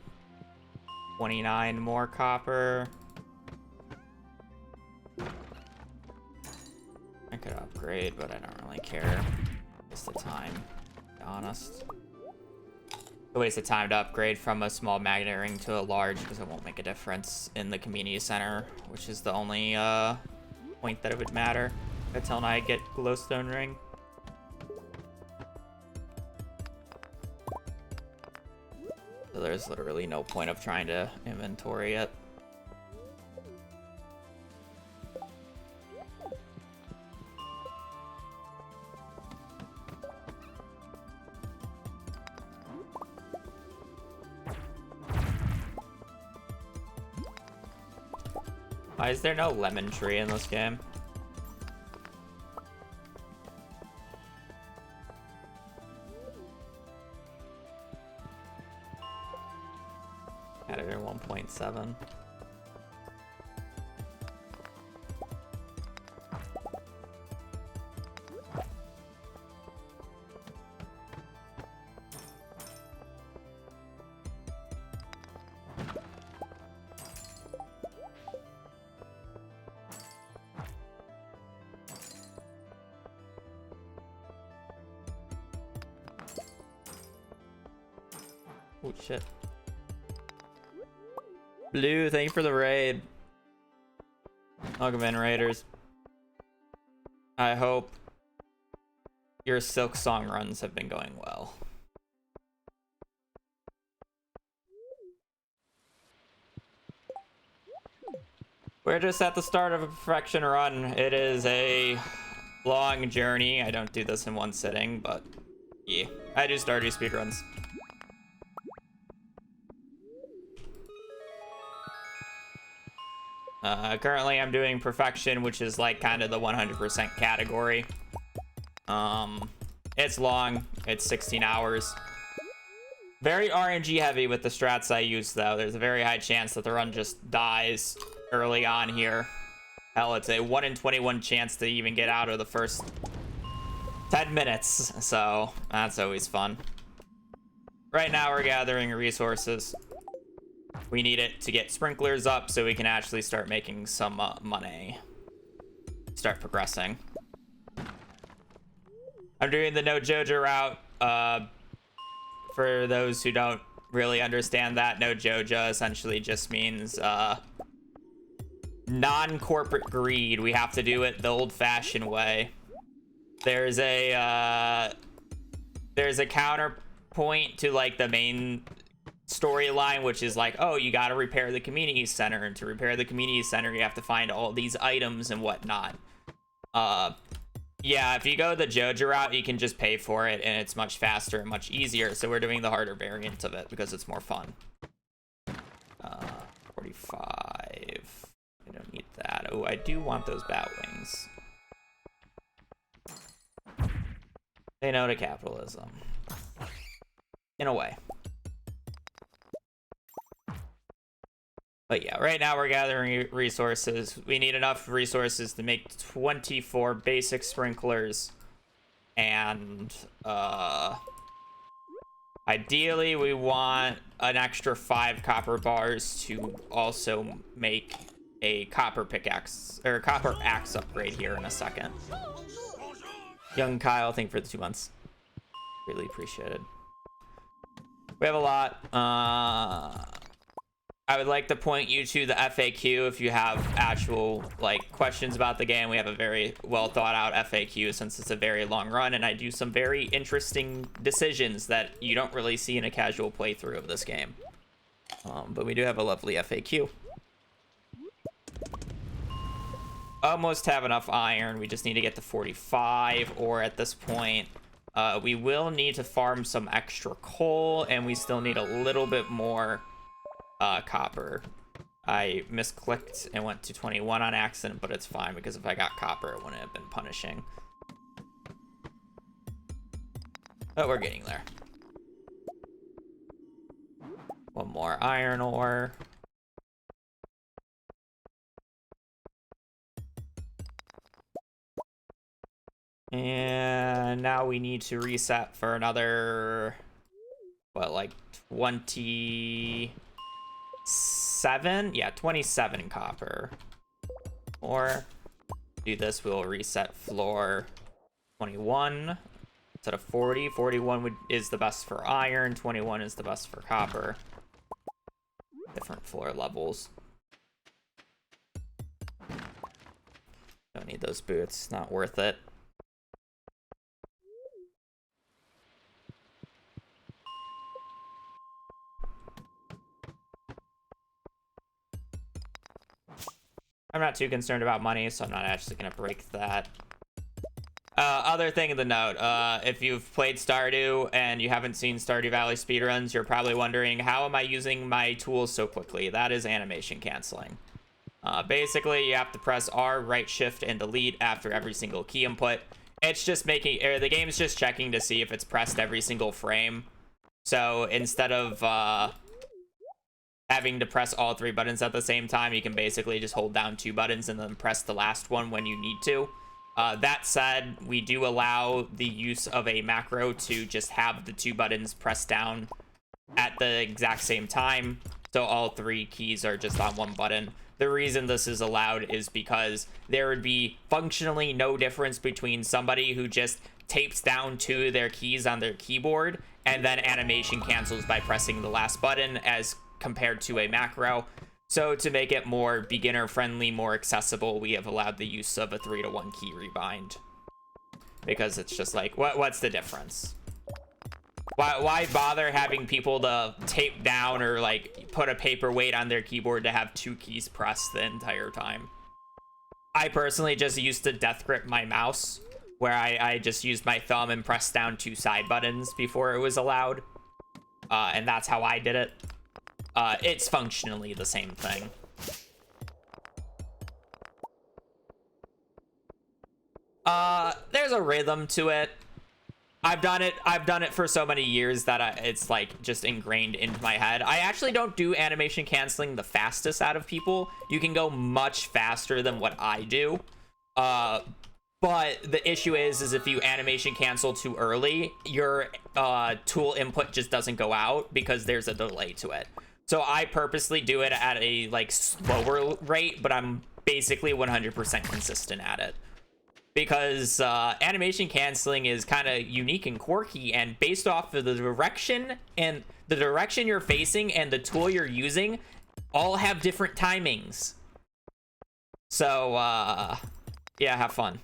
29 more copper. I could upgrade, but I don't really care. Waste of time, to be honest. A waste of time to upgrade from a small magnet ring to a large because it won't make a difference in the community center, which is the only point that it would matter until I get glowstone ring. So there's literally no point of trying to inventory it. Why is there no lemon tree in this game? Added in 1.7. Oh shit. Blue, thank you for the raid. Welcome in, raiders. I hope your Silk Song runs have been going well. We're just at the start of a perfection run. It is a long journey. I don't do this in one sitting, but yeah, I do Stardew speedruns. Currently I'm doing perfection, which is like kind of the 100% category. It's long, it's 16 hours. Very RNG heavy with the strats I use though. There's a very high chance that the run just dies early on here. Hell, it's a 1 in 21 chance to even get out of the first 10 minutes. So that's always fun. Right now we're gathering resources. We need it to get sprinklers up so we can actually start making some money. Start progressing. I'm doing the no Joja route. For those who don't really understand that, no Joja essentially just means non-corporate greed. We have to do it the old-fashioned way. There's a counterpoint to like the main storyline, which is like, oh, you got to repair the community center, and to repair the community center you have to find all these items and whatnot. Yeah, if you go the Joja route, you can just pay for it and it's much faster and much easier, so we're doing the harder variant of it because it's more fun. 45. I don't need that. Oh, I do want those bat wings. Say no to capitalism. In a way. But yeah, right now we're gathering resources. We need enough resources to make 24 basic sprinklers. And, ideally we want an extra 5 copper bars to also make a copper pickaxe, or copper axe upgrade here in a second. Young Kyle, thank you for the 2 months. Really appreciated. We have a lot. I would like to point you to the FAQ if you have actual like questions about the game. We have a very well thought out FAQ since it's a very long run, and I do some very interesting decisions that you don't really see in a casual playthrough of this game. But we do have a lovely FAQ. Almost have enough iron. We just need to get to 45, or at this point, we will need to farm some extra coal, and we still need a little bit more copper. I misclicked and went to 21 on accident, but it's fine because if I got copper, it wouldn't have been punishing. But we're getting there. One more iron ore. And now we need to reset for another, what, like 27? Yeah, 27 copper. Or do this, we'll reset floor 21 instead of 40. 41 is the best for iron, 21 is the best for copper. Different floor levels. Don't need those boots, not worth it. I'm not too concerned about money, so I'm not actually going to break that. Other thing to note, if you've played Stardew and you haven't seen Stardew Valley speedruns, you're probably wondering, how am I using my tools so quickly? That is animation canceling. Basically, you have to press R, right shift, and delete after every single key input. It's just making, or the game's just checking to see if it's pressed every single frame. So instead of having to press all 3 buttons at the same time, you can basically just hold down 2 buttons and then press the last one when you need to. That said, we do allow the use of a macro to just have the 2 buttons pressed down at the exact same time, so all 3 keys are just on 1 button. The reason this is allowed is because there would be functionally no difference between somebody who just tapes down 2 of their keys on their keyboard and then animation cancels by pressing the last button as compared to a macro. So to make it more beginner friendly, more accessible, we have allowed the use of a 3-to-1 key rebind, because it's just like, what's the difference? Why bother having people to tape down or like put a paperweight on their keyboard to have 2 keys pressed the entire time? I personally just used to death grip my mouse, where I just used my thumb and pressed down 2 side buttons before it was allowed, and that's how I did it. It's functionally the same thing. There's a rhythm to it. I've done it for so many years that it's like just ingrained into my head. I actually don't do animation canceling the fastest out of people. You can go much faster than what I do. But the issue is if you animation cancel too early, your tool input just doesn't go out because there's a delay to it. So I purposely do it at a like slower rate, but I'm basically 100% consistent at it. Because animation canceling is kind of unique and quirky, and based off of the direction you're facing and the tool you're using all have different timings. So, yeah, have fun.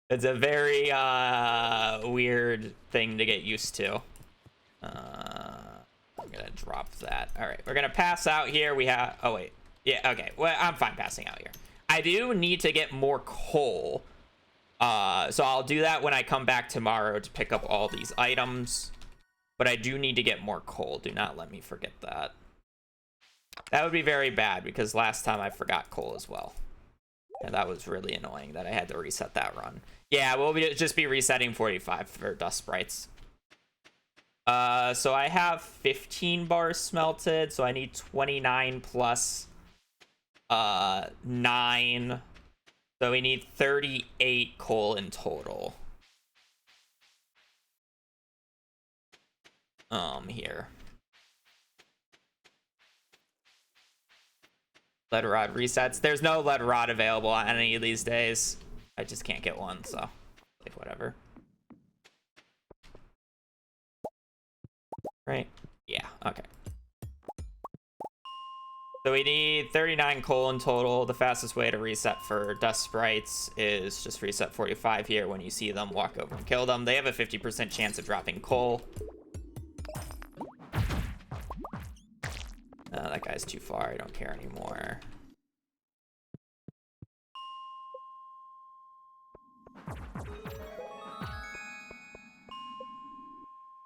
It's a very, weird thing to get used to. I'm gonna drop that. All right, we're gonna pass out here. We have, oh wait. Yeah, okay, well, I'm fine passing out here. I do need to get more coal. So I'll do that when I come back tomorrow to pick up all these items. But I do need to get more coal. Do not let me forget that. That would be very bad because last time I forgot coal as well. And that was really annoying that I had to reset that run. Yeah, we'll just be resetting 45 for dust sprites. So I have 15 bars smelted, so I need 29 plus 9. So we need 38 coal in total. Here. Lead rod resets. There's no lead rod available on any of these days. I just can't get one, so like whatever. Right? Yeah, okay. So we need 39 coal in total. The fastest way to reset for dust sprites is just reset 45 here. When you see them, walk over and kill them. They have a 50% chance of dropping coal. That guy's too far. I don't care anymore.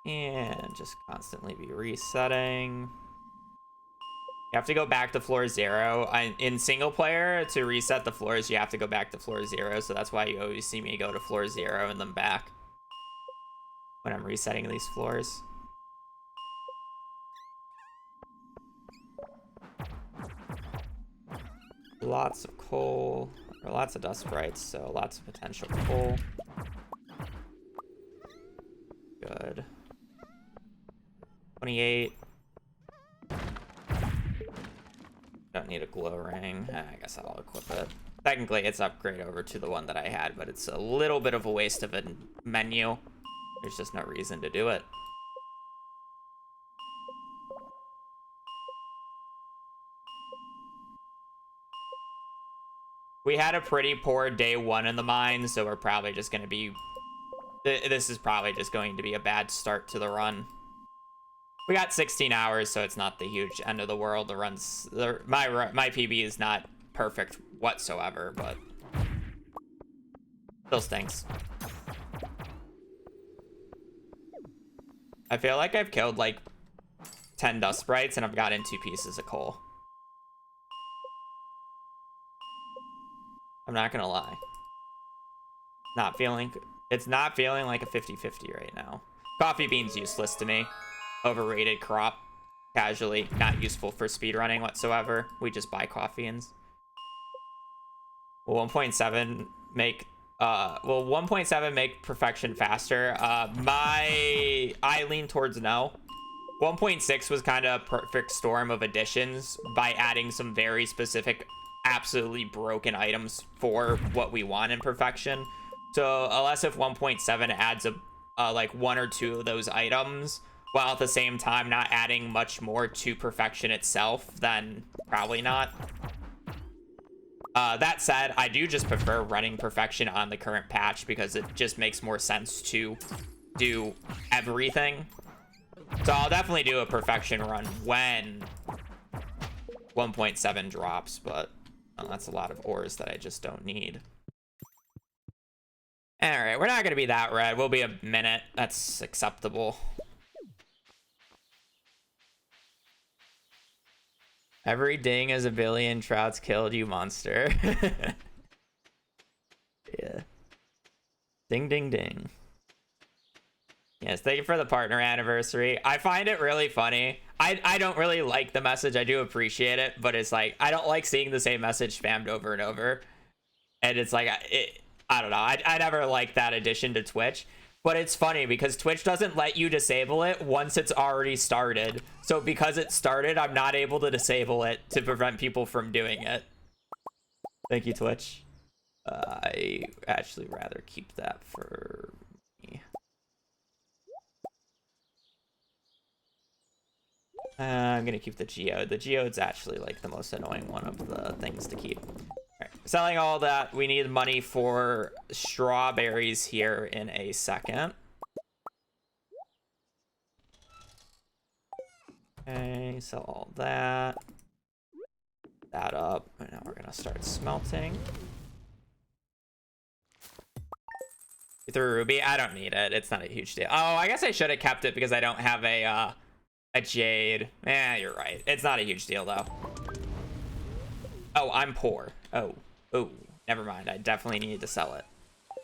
And just constantly be resetting. You have to go back to floor 0. In single player, to reset the floors, you have to go back to floor 0. So that's why you always see me go to floor 0 and then back when I'm resetting these floors. Lots of coal, or lots of dust sprites, so lots of potential coal. Good. 28. Don't need a glow ring. I guess I'll equip it. Technically, it's upgrade over to the one that I had, but it's a little bit of a waste of a menu. There's just no reason to do it. We had a pretty poor day 1 in the mine, so we're probably just going to be... This is probably just going to be a bad start to the run. We got 16 hours, so it's not the huge end of the world. The run's... My PB is not perfect whatsoever, but... Still stinks. I feel like I've killed, like, 10 dust sprites, and I've gotten 2 pieces of coal. I'm not gonna lie. It's not feeling like a 50-50 right now. Coffee bean's useless to me. Overrated crop. Casually. Not useful for speedrunning whatsoever. We just buy coffee beans. Will 1.7 make... will 1.7 make perfection faster? I lean towards no. 1.6 was kind of a perfect storm of additions by adding some very specific, absolutely broken items for what we want in perfection. So unless if 1.7 adds like 1 or 2 of those items, while at the same time not adding much more to perfection itself, then probably not. That said, I do just prefer running perfection on the current patch because it just makes more sense to do everything. So I'll definitely do a perfection run when 1.7 drops, but that's a lot of ores that I just don't need. All right, we're not going to be that red. We'll be a minute. That's acceptable. Every ding is a billion trouts killed, you monster. Yeah. Ding, ding, ding. Yes, thank you for the partner anniversary. I find it really funny. I don't really like the message. I do appreciate it, but it's like, I don't like seeing the same message spammed over and over. And it's like, I don't know. I never liked that addition to Twitch. But it's funny because Twitch doesn't let you disable it once it's already started. So because it started, I'm not able to disable it to prevent people from doing it. Thank you, Twitch. I actually rather keep that for me. I'm gonna keep the geode. The geode's actually like the most annoying one of the things to keep. Alright, selling all that. We need money for strawberries here in a second. Okay, sell all that. That up. And now we're gonna start smelting. Through ruby, I don't need it. It's not a huge deal. Oh, I guess I should have kept it because I don't have a jade. You're right. It's not a huge deal though. Oh, I'm poor. Oh, never mind. I definitely need to sell it.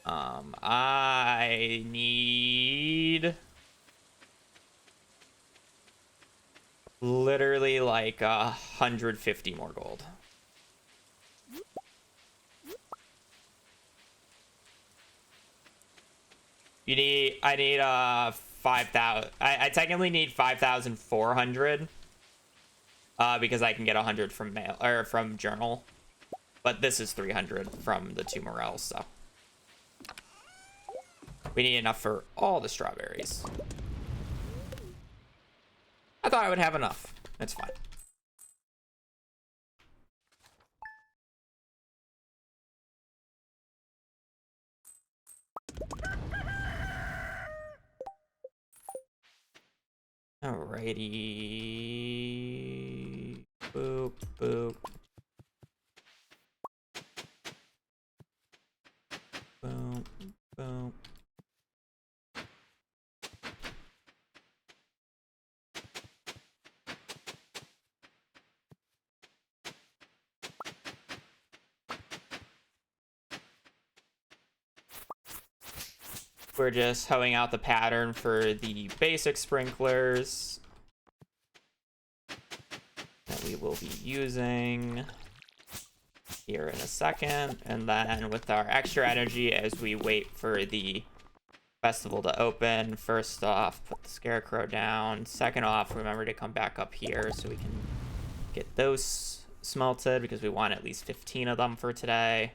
I need literally like 150 more gold. I need 5,000. I technically need 5,400 because I can get 100 from mail or from journal, but this is 300 from the 2 morels, so we need enough for all the strawberries. I thought I would have enough. That's fine. Alrighty. Boop, boop. Boom, boom. We're just hoeing out the pattern for the basic sprinklers that we will be using here in a second. And then with our extra energy as we wait for the festival to open, first off, put the scarecrow down. Second off, remember to come back up here so we can get those smelted because we want at least 15 of them for today.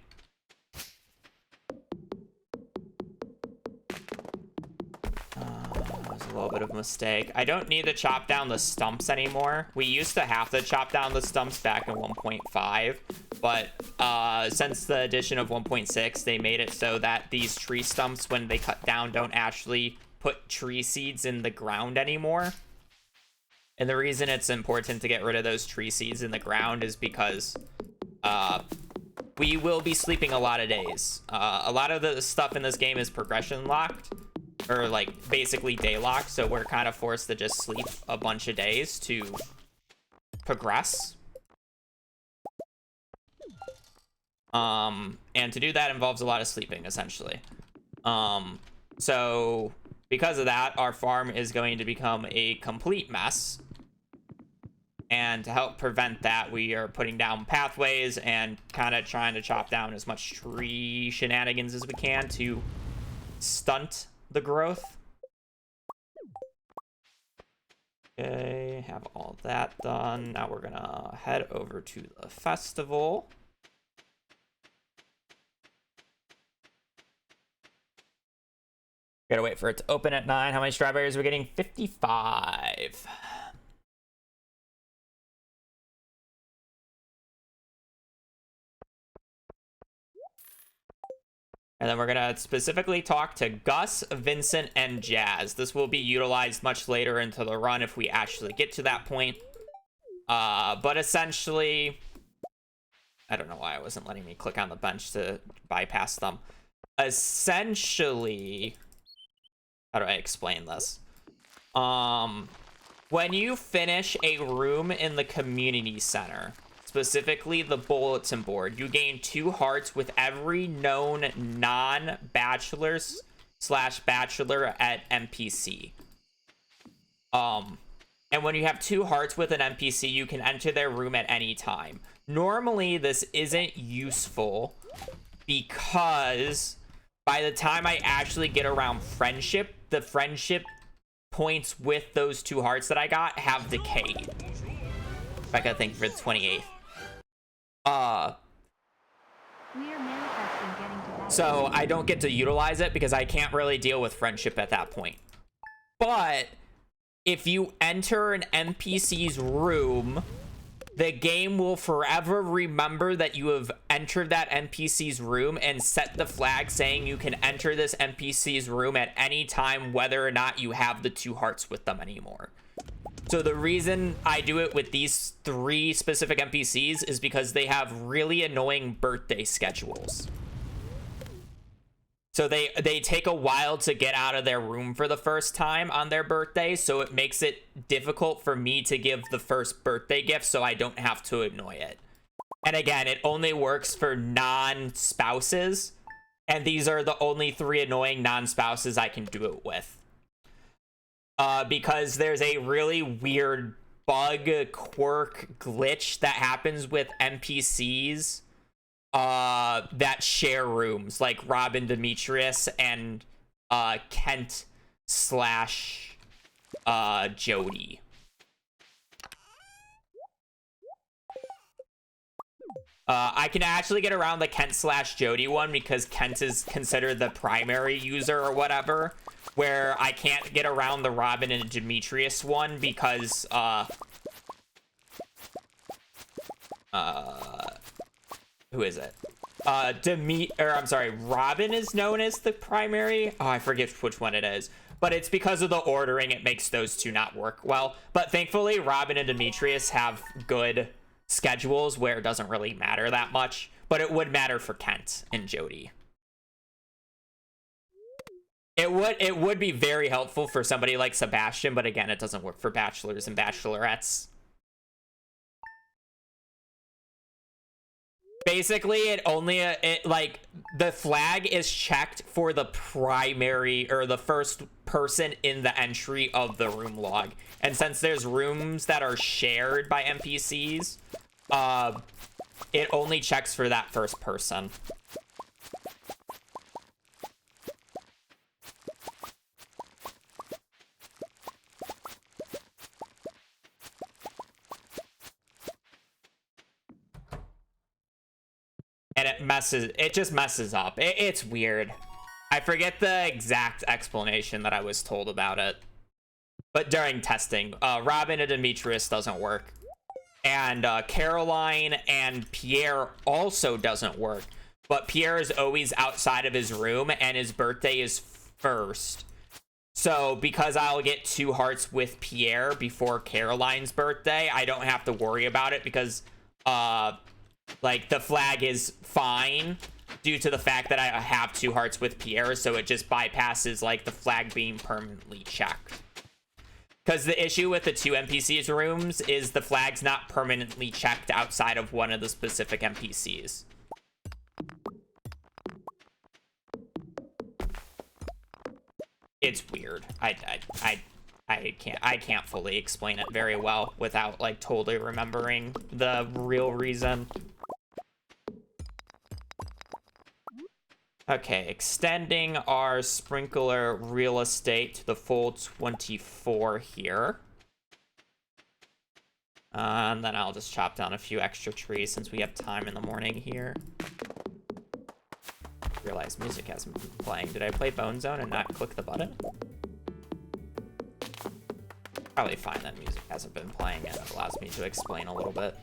A little bit of a mistake. I don't need to chop down the stumps anymore. We used to have to chop down the stumps back in 1.5, but since the addition of 1.6, they made it so that these tree stumps, when they cut down, don't actually put tree seeds in the ground anymore. And the reason it's important to get rid of those tree seeds in the ground is because we will be sleeping a lot of days. A lot of the stuff in this game is progression locked, or like basically day locked, so we're kind of forced to just sleep a bunch of days to progress. And to do that involves a lot of sleeping, essentially. So because of that, our farm is going to become a complete mess. And to help prevent that, we are putting down pathways and kind of trying to chop down as much tree shenanigans as we can to stunt the growth. Okay, have all that done. Now we're gonna head over to the festival. Gotta wait for it to open at 9. How many strawberries are we getting? 55. And then we're going to specifically talk to Gus, Vincent, and Jazz. This will be utilized much later into the run if we actually get to that point. But essentially, I don't know why it wasn't letting me click on the bench to bypass them. Essentially, how do I explain this? When you finish a room in the community center, specifically the bulletin board, you gain 2 hearts with every known non-bachelor's / bachelor at NPC. And when you have 2 hearts with an NPC, you can enter their room at any time. Normally, this isn't useful because by the time I actually get around friendship, the friendship points with those 2 hearts that I got have decayed. I gotta think for the 28th. We are manifesting getting to that. So I don't get to utilize it because I can't really deal with friendship at that point. But if you enter an NPC's room, the game will forever remember that you have entered that NPC's room and set the flag saying you can enter this NPC's room at any time, whether or not you have the 2 hearts with them anymore. So the reason I do it with these 3 specific NPCs is because they have really annoying birthday schedules. So they take a while to get out of their room for the first time on their birthday, so it makes it difficult for me to give the first birthday gift so I don't have to annoy it. And again, it only works for non-spouses, and these are the only 3 annoying non-spouses I can do it with. Because there's a really weird bug, quirk, glitch that happens with NPCs that share rooms, like Robin, Demetrius, and Kent slash Jody. I can actually get around the Kent slash Jody one because Kent is considered the primary user or whatever, where I can't get around the Robin and Demetrius one because who is it? Robin is known as the primary. Oh, I forget which one it is. But it's because of the ordering, it makes those 2 not work well. But thankfully, Robin and Demetrius have good schedules where it doesn't really matter that much. But it would matter for Kent and Jody. It would be very helpful for somebody like Sebastian, but again, it doesn't work for bachelors and bachelorettes. Basically, the flag is checked for the primary or the first person in the entry of the room log. And since there's rooms that are shared by NPCs, it only checks for that first person. And it just messes up. It's weird. I forget the exact explanation that I was told about it. But during testing, Robin and Demetrius doesn't work. And Caroline and Pierre also doesn't work. But Pierre is always outside of his room and his birthday is first. So because I'll get 2 hearts with Pierre before Caroline's birthday, I don't have to worry about it because like the flag is fine due to the fact that I have 2 hearts with Pierre, so it just bypasses like the flag being permanently checked. Because the issue with the 2 NPCs rooms is the flag's not permanently checked outside of one of the specific NPCs. It's weird. I can't fully explain it very well without like totally remembering the real reason. Okay, extending our sprinkler real estate to the full 24 here. And then I'll just chop down a few extra trees since we have time in the morning here. Realize music hasn't been playing. Did I play Bone Zone and not click the button? Probably fine that music hasn't been playing and it allows me to explain a little bit.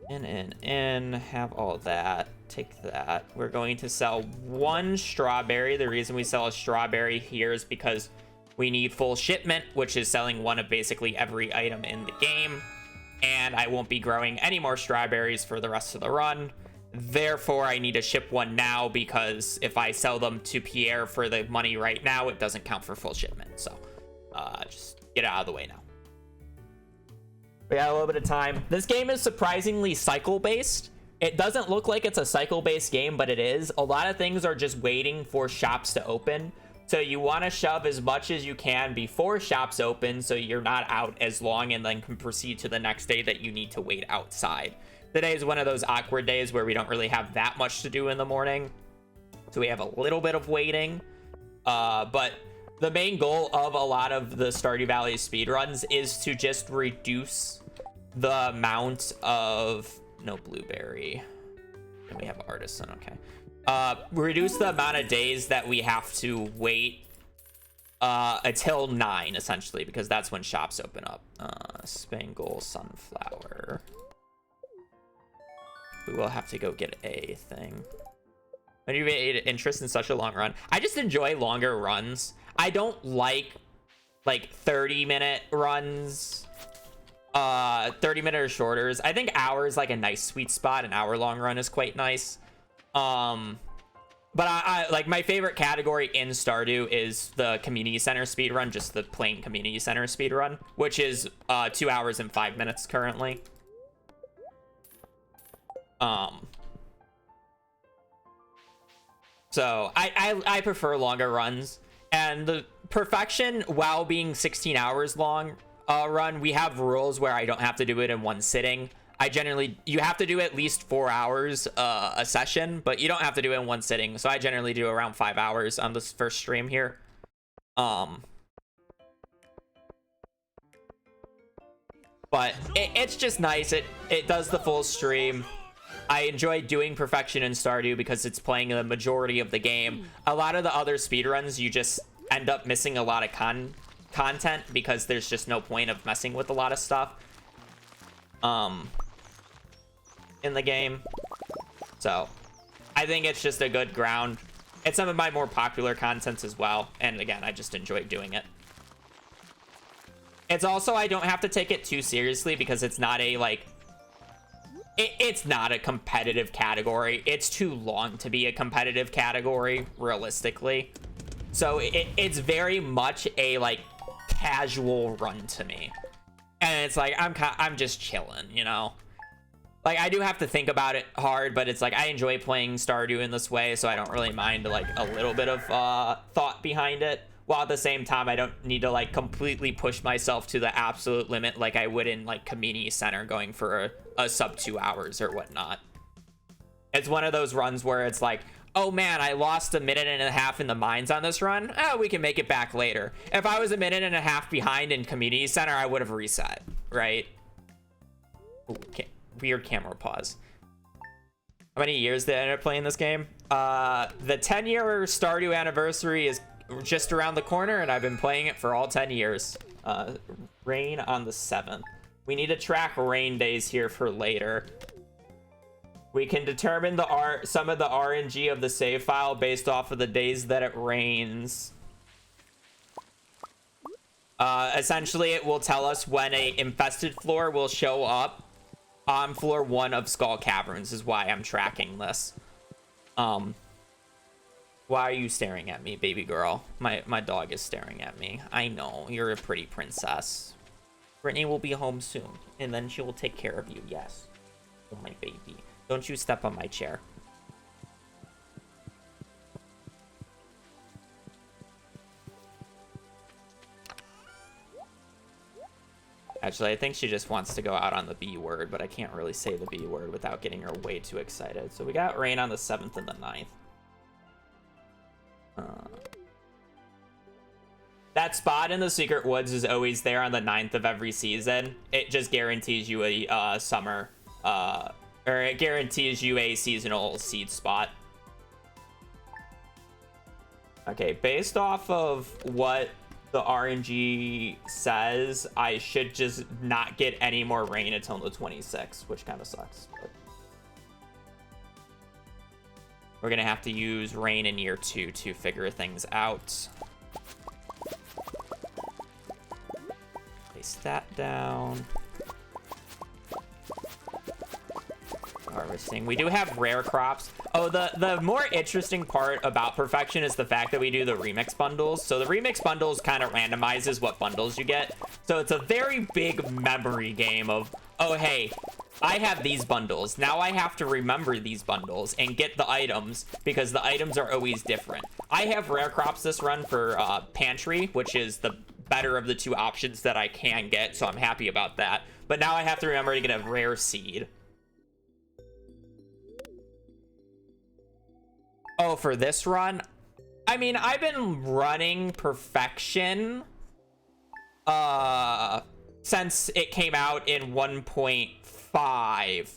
In, have all that, take that. We're going to sell 1 strawberry. The reason we sell a strawberry here is because we need full shipment, which is selling 1 of basically every item in the game. And I won't be growing any more strawberries for the rest of the run. Therefore, I need to ship 1 now because if I sell them to Pierre for the money right now, it doesn't count for full shipment. So just get it out of the way now. We got a little bit of time. This game is surprisingly cycle-based. It doesn't look like it's a cycle-based game, but it is. A lot of things are just waiting for shops to open. So you want to shove as much as you can before shops open so you're not out as long and then can proceed to the next day that you need to wait outside. Today is one of those awkward days where we don't really have that much to do in the morning. So we have a little bit of waiting. But the main goal of a lot of the Stardew Valley speedruns is to just reduce the amount of... No blueberry. And we have artisan, okay. reduce the amount of days that we have to wait until 9, essentially, because that's when shops open up. Spangle Sunflower. We will have to go get a thing. When you made interest in such a long run, I just enjoy longer runs. I don't like 30-minute runs, 30-minute or shorters. I think hour is like a nice sweet spot. An hour-long run is quite nice. But I like, my favorite category in Stardew is the community center speedrun, just the plain community center speedrun, which is 2 hours and 5 minutes currently. So I prefer longer runs, and the perfection, while being 16 hours long run, we have rules where I don't have to do it in one sitting. You have to do at least 4 hours a session, but you don't have to do it in one sitting. So I generally do around 5 hours on this first stream here. But it's just nice. It does the full stream. I enjoy doing perfection in Stardew because it's playing the majority of the game. A lot of the other speedruns, you just end up missing a lot of content because there's just no point of messing with a lot of stuff in the game. So I think it's just a good ground. It's some of my more popular contents as well, and again, I just enjoy doing it. It's also, I don't have to take it too seriously because it's not a it's not a competitive category. It's too long to be a competitive category, realistically. So it's very much a casual run to me, and it's like I'm just chilling, you know. Like, I do have to think about it hard, but it's like I enjoy playing Stardew in this way, so I don't really mind a little bit of thought behind it. While at the same time, I don't need to completely push myself to the absolute limit like I would in community center, going for a sub 2 hours or whatnot. It's one of those runs where it's like, oh man, I lost a minute and a half in the mines on this run. Oh, we can make it back later. If I was a minute and a half behind in community center, I would have reset, right? Ooh, weird camera pause. How many years did I end up playing this game? The 10-year Stardew anniversary is just around the corner, and I've been playing it for all 10 years. Rain on the 7th. We need to track rain days here for later. We can determine some of the RNG of the save file based off of the days that it rains. Essentially, it will tell us when a infested floor will show up on floor 1 of Skull Caverns, is why I'm tracking this. Why are you staring at me, baby girl? My dog is staring at me. I know, you're a pretty princess. Brittany will be home soon, and then she will take care of you, yes. Oh, my baby. Don't you step on my chair. Actually, I think she just wants to go out on the B word, but I can't really say the B word without getting her way too excited. So we got rain on the 7th and the 9th. That spot in the Secret Woods is always there on the 9th of every season. It just guarantees you a summer, or it guarantees you a seasonal seed spot. Okay, based off of what the RNG says, I should just not get any more rain until the 26th, which kind of sucks. But we're gonna have to use rain in year 2 to figure things out. Place that down. Harvesting. We do have rare crops. Oh, the more interesting part about perfection is the fact that we do the remix bundles. So the remix bundles kind of randomizes what bundles you get. So it's a very big memory game of, oh hey, I have these bundles. Now I have to remember these bundles and get the items because the items are always different. I have rare crops this run for Pantry, which is the better of the 2 options that I can get. So I'm happy about that. But now I have to remember to get a rare seed. Oh, for this run? I mean, I've been running perfection since it came out in 1.5.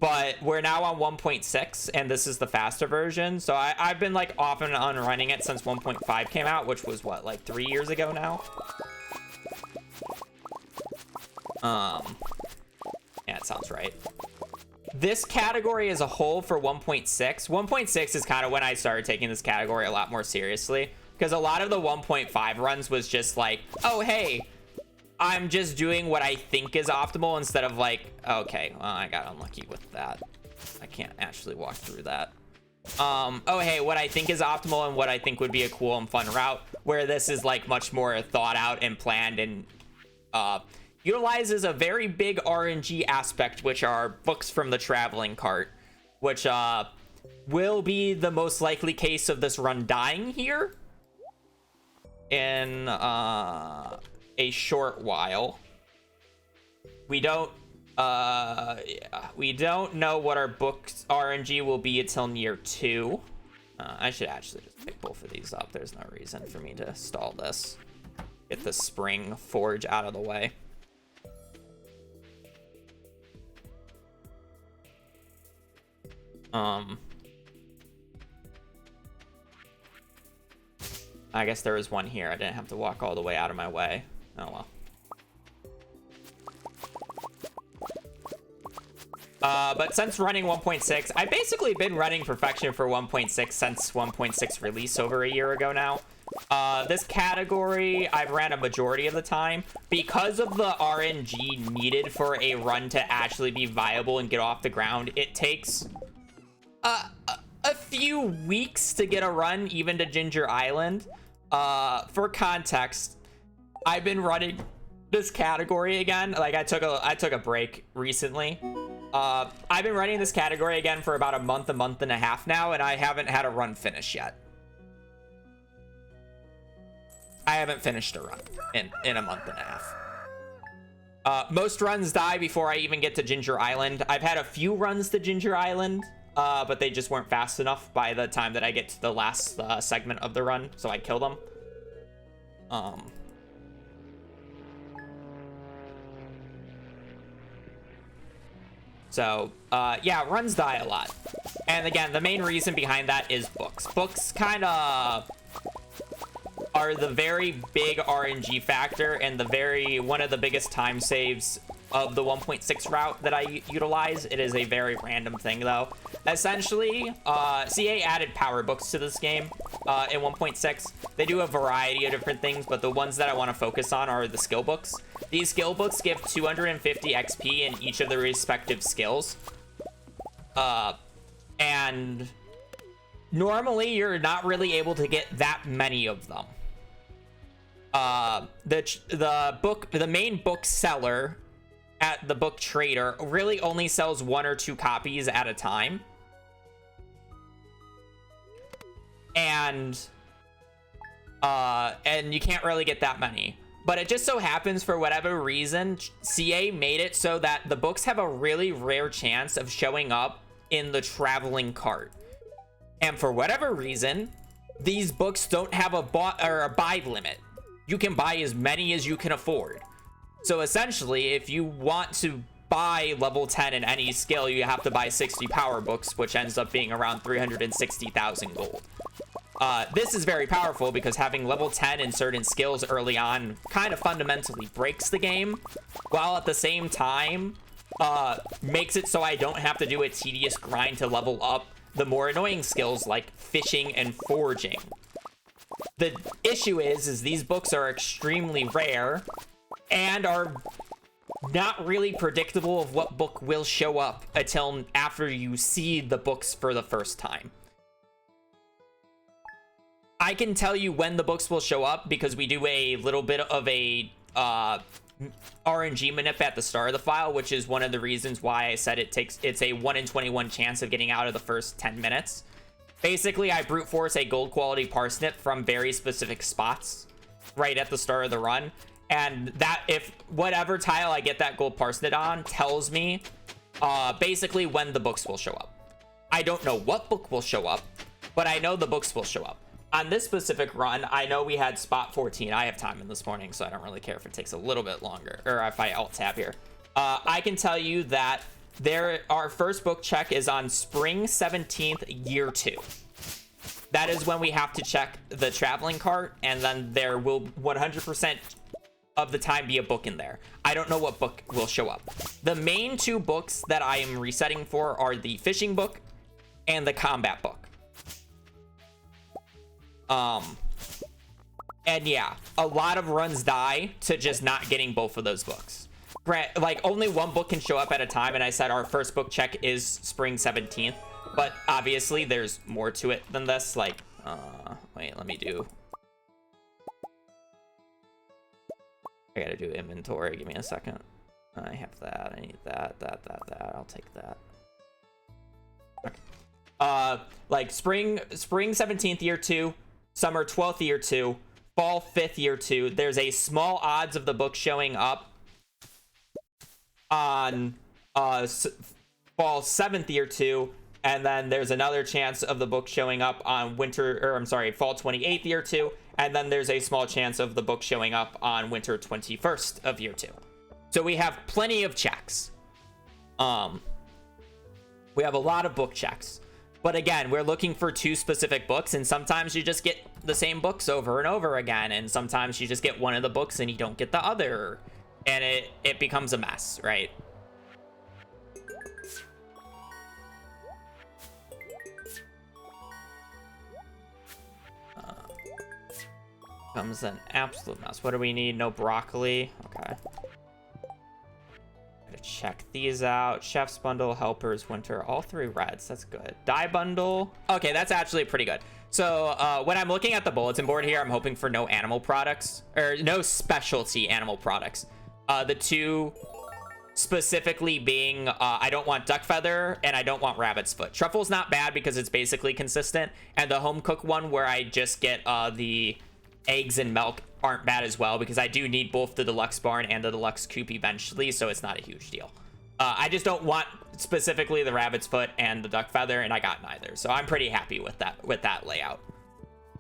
but we're now on 1.6, and this is the faster version. So I've been like off and on running it since 1.5 came out, which was what, like 3 years ago now. Yeah, it sounds right. This category as a whole for 1.6. 1.6 is kind of when I started taking this category a lot more seriously, because a lot of the 1.5 runs was just like, oh, hey, I'm just doing what I think is optimal instead of like, okay, well, I got unlucky with that. I can't actually walk through that. Oh, hey, what I think is optimal and what I think would be a cool and fun route, where this is like much more thought out and planned and utilizes a very big RNG aspect, which are books from the traveling cart, which will be the most likely case of this run dying here in a short while. We don't know what our books RNG will be until near 2. I should actually just pick both of these up. There's no reason for me to stall this. Get the spring forge out of the way. I guess there was one here. I didn't have to walk all the way out of my way. Oh well. But since running 1.6, I've basically been running Perfection for 1.6 since 1.6 release over a year ago now. This category I've ran a majority of the time because of the RNG needed for a run to actually be viable and get off the ground. It takes a few weeks to get a run even to Ginger Island. For context, I've been running this category again. Like I took a break recently. I've been running this category again for about a month and a half now, and I haven't had a run finish yet. I haven't finished a run in a month and a half. Most runs die before I even get to Ginger Island. I've had a few runs to Ginger Island, but they just weren't fast enough by the time that I get to the last segment of the run, so I kill them. So, yeah, runs die a lot. And again, the main reason behind that is books. Books kind of are the very big RNG factor and one of the biggest time saves of the 1.6 route that I utilize. It is a very random thing though. Essentially, CA added power books to this game in 1.6. They do a variety of different things, but the ones that I want to focus on are the skill books. These skill books give 250 XP in each of the respective skills. And normally you're not really able to get that many of them. The main book seller at the book trader really only sells 1 or 2 copies at a time. And you can't really get that many. But it just so happens, for whatever reason, CA made it so that the books have a really rare chance of showing up in the traveling cart. And for whatever reason, these books don't have a buy limit. You can buy as many as you can afford. So essentially, if you want to buy level 10 in any skill, you have to buy 60 power books, which ends up being around 360,000 gold. This is very powerful because having level 10 in certain skills early on kind of fundamentally breaks the game, while at the same time makes it so I don't have to do a tedious grind to level up the more annoying skills like fishing and foraging. The issue is these books are extremely rare and are not really predictable of what book will show up until after you see the books for the first time. I can tell you when the books will show up because we do a little bit of a RNG manip at the start of the file, which is one of the reasons why I said it's a 1 in 21 chance of getting out of the first 10 minutes. Basically, I brute force a gold quality parsnip from very specific spots right at the start of the run. And that, if whatever tile I get that gold parsnip on tells me basically when the books will show up. I don't know what book will show up, but I know the books will show up. On this specific run, I know we had spot 14. I have time in this morning, so I don't really care if it takes a little bit longer, or if I alt tab here. I can tell you that our first book check is on spring 17th, year 2. That is when we have to check the traveling cart, and then there will 100% of the time be a book in there. I don't know what book will show up. The main 2 books that I am resetting for are the fishing book and the combat book. And yeah, a lot of runs die to just not getting both of those books. Like, only one book can show up at a time, and I said our first book check is spring 17th, but obviously there's more to it than this. Like, wait, let me do... I gotta do inventory. Give me a second. I have that. I need that. I'll take that. Okay. Like spring 17th, year 2, summer 12th, year 2, fall 5th, year 2. There's a small odds of the book showing up on fall 7th, year 2, and then there's another chance of the book showing up on fall 28th, year 2, and then there's a small chance of the book showing up on winter 21st of year 2. So we have plenty of checks. We have a lot of book checks. But again, we're looking for 2 specific books, and sometimes you just get the same books over and over again, and sometimes you just get one of the books and you don't get the other, and it becomes a mess, right? Becomes an absolute mess. What do we need? No broccoli. Okay. Gotta check these out. Chef's bundle, helpers, winter, all 3 reds. That's good. Dye bundle. Okay, that's actually pretty good. So when I'm looking at the bulletin board here, I'm hoping for no animal products, or no specialty animal products. The 2 specifically being I don't want duck feather and I don't want rabbit's foot. Truffle's not bad because it's basically consistent, and the home cook one where I just get the eggs and milk aren't bad as well, because I do need both the deluxe barn and the deluxe coop eventually, so it's not a huge deal. I just don't want specifically the rabbit's foot and the duck feather, and I got neither, so I'm pretty happy with that layout.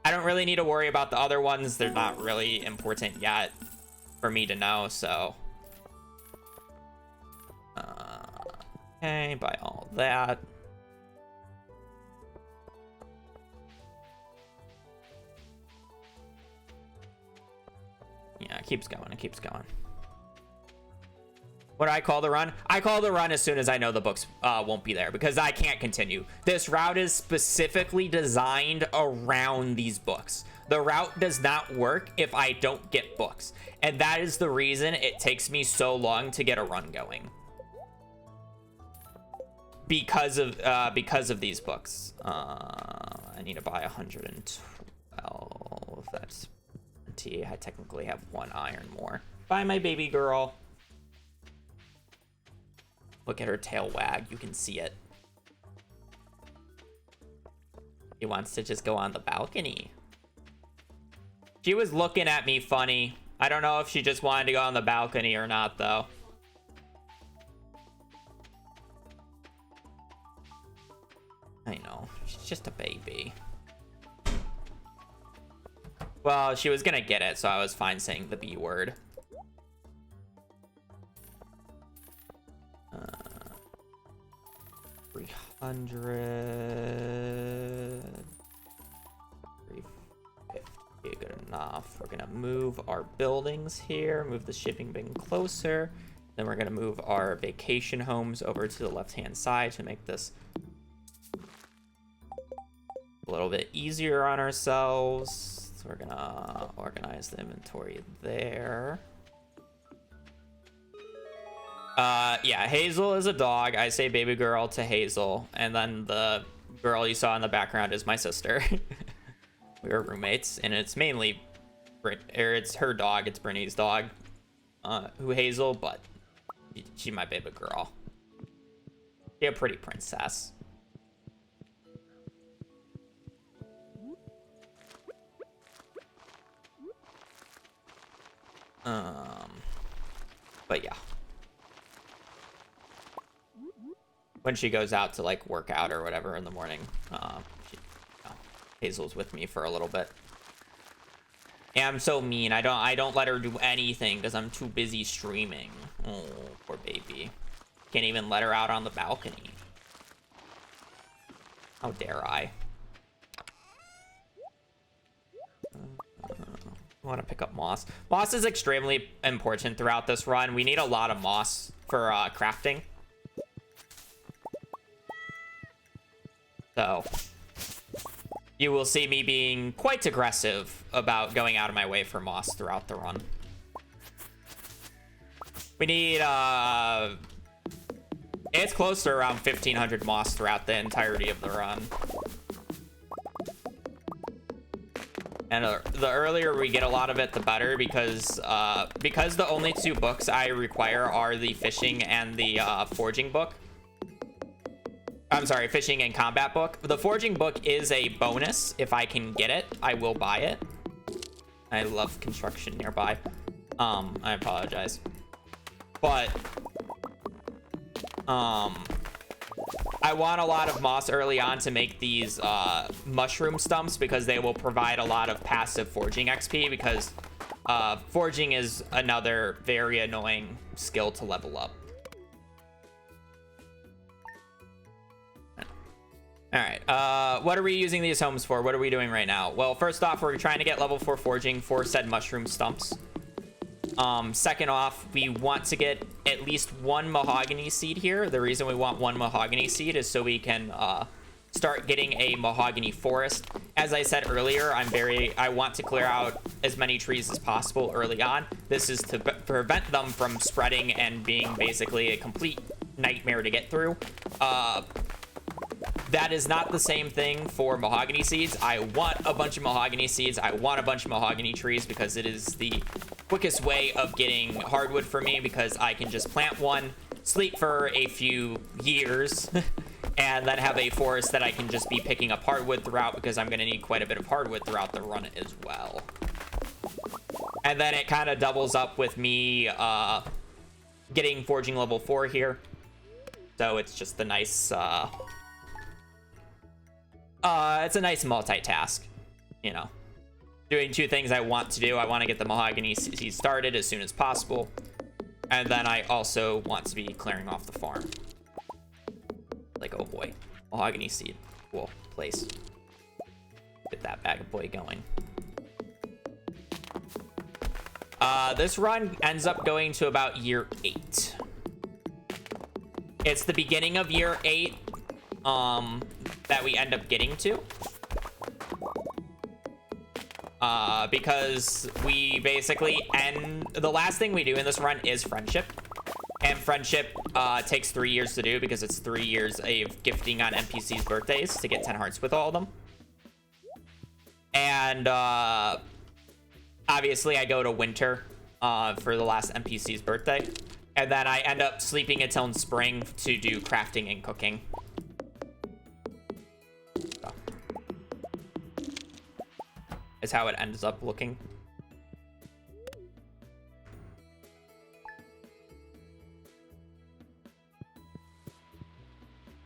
I don't really need to worry about the other ones. They're not really important yet for me to know, so okay, buy all that. Yeah, it keeps going. It keeps going. What do I call the run? I call the run as soon as I know the books won't be there, because I can't continue. This route is specifically designed around these books. The route does not work if I don't get books. And that is the reason it takes me so long to get a run going. Because of these books. I need to buy 112. That's plenty. I technically have 1 iron more. Bye, my baby girl. Look at her tail wag. You can see it. He wants to just go on the balcony. She was looking at me funny. I don't know if she just wanted to go on the balcony or not, though. I know. She's just a baby. Well, she was gonna get it, so I was fine saying the B word. 300. 350, good enough. We're gonna move our buildings here, move the shipping bin closer. Then we're gonna move our vacation homes over to the left-hand side to make this a little bit easier on ourselves. So we're gonna organize the inventory there. Yeah, Hazel is a dog. I say baby girl to Hazel, and then the girl you saw in the background is my sister. We were roommates, and it's mainly it's her dog. It's Brittany's dog, who Hazel, but she's my baby girl. She's a pretty princess. But yeah. When she goes out to like work out or whatever in the morning, Hazel's with me for a little bit. Yeah, I'm so mean. I don't let her do anything because I'm too busy streaming. Oh, poor baby. Can't even let her out on the balcony. How dare I? I want to pick up moss. Moss is extremely important throughout this run. We need a lot of moss for crafting. So you will see me being quite aggressive about going out of my way for moss throughout the run. We need it's close to around 1,500 moss throughout the entirety of the run. And the earlier we get a lot of it, the better, because the only 2 books I require are the fishing and the forging book. I'm sorry, fishing and combat book. The forging book is a bonus. If I can get it, I will buy it. I love construction nearby. I apologize. But I want a lot of moss early on to make these mushroom stumps, because they will provide a lot of passive forging XP, because forging is another very annoying skill to level up. All right, what are we using these homes for? What are we doing right now? Well, first off, we're trying to get level 4 forging for said mushroom stumps. Second off, we want to get at least 1 mahogany seed here. The reason we want 1 mahogany seed is so we can start getting a mahogany forest. As I said earlier, I want to clear out as many trees as possible early on. This is to prevent them from spreading and being basically a complete nightmare to get through. That is not the same thing for mahogany seeds. I want a bunch of mahogany seeds. I want a bunch of mahogany trees, because it is the quickest way of getting hardwood for me, because I can just plant one, sleep for a few years, and then have a forest that I can just be picking up hardwood throughout, because I'm going to need quite a bit of hardwood throughout the run as well. And then it kind of doubles up with me getting forging level 4 here. So it's just a nice... it's a nice multitask, you know. Doing 2 things I want to do. I want to get the mahogany seed started as soon as possible. And then I also want to be clearing off the farm. Like, oh boy. Mahogany seed. Cool. Place. Get that bag of boy going. This run ends up going to about year 8. It's the beginning of year 8. That we end up getting to. Because we basically end... The last thing we do in this run is friendship. And friendship takes 3 years to do, because it's 3 years of gifting on NPCs' birthdays to get 10 hearts with all of them. And obviously I go to winter for the last NPC's birthday. And then I end up sleeping until spring to do crafting and cooking. Is how it ends up looking.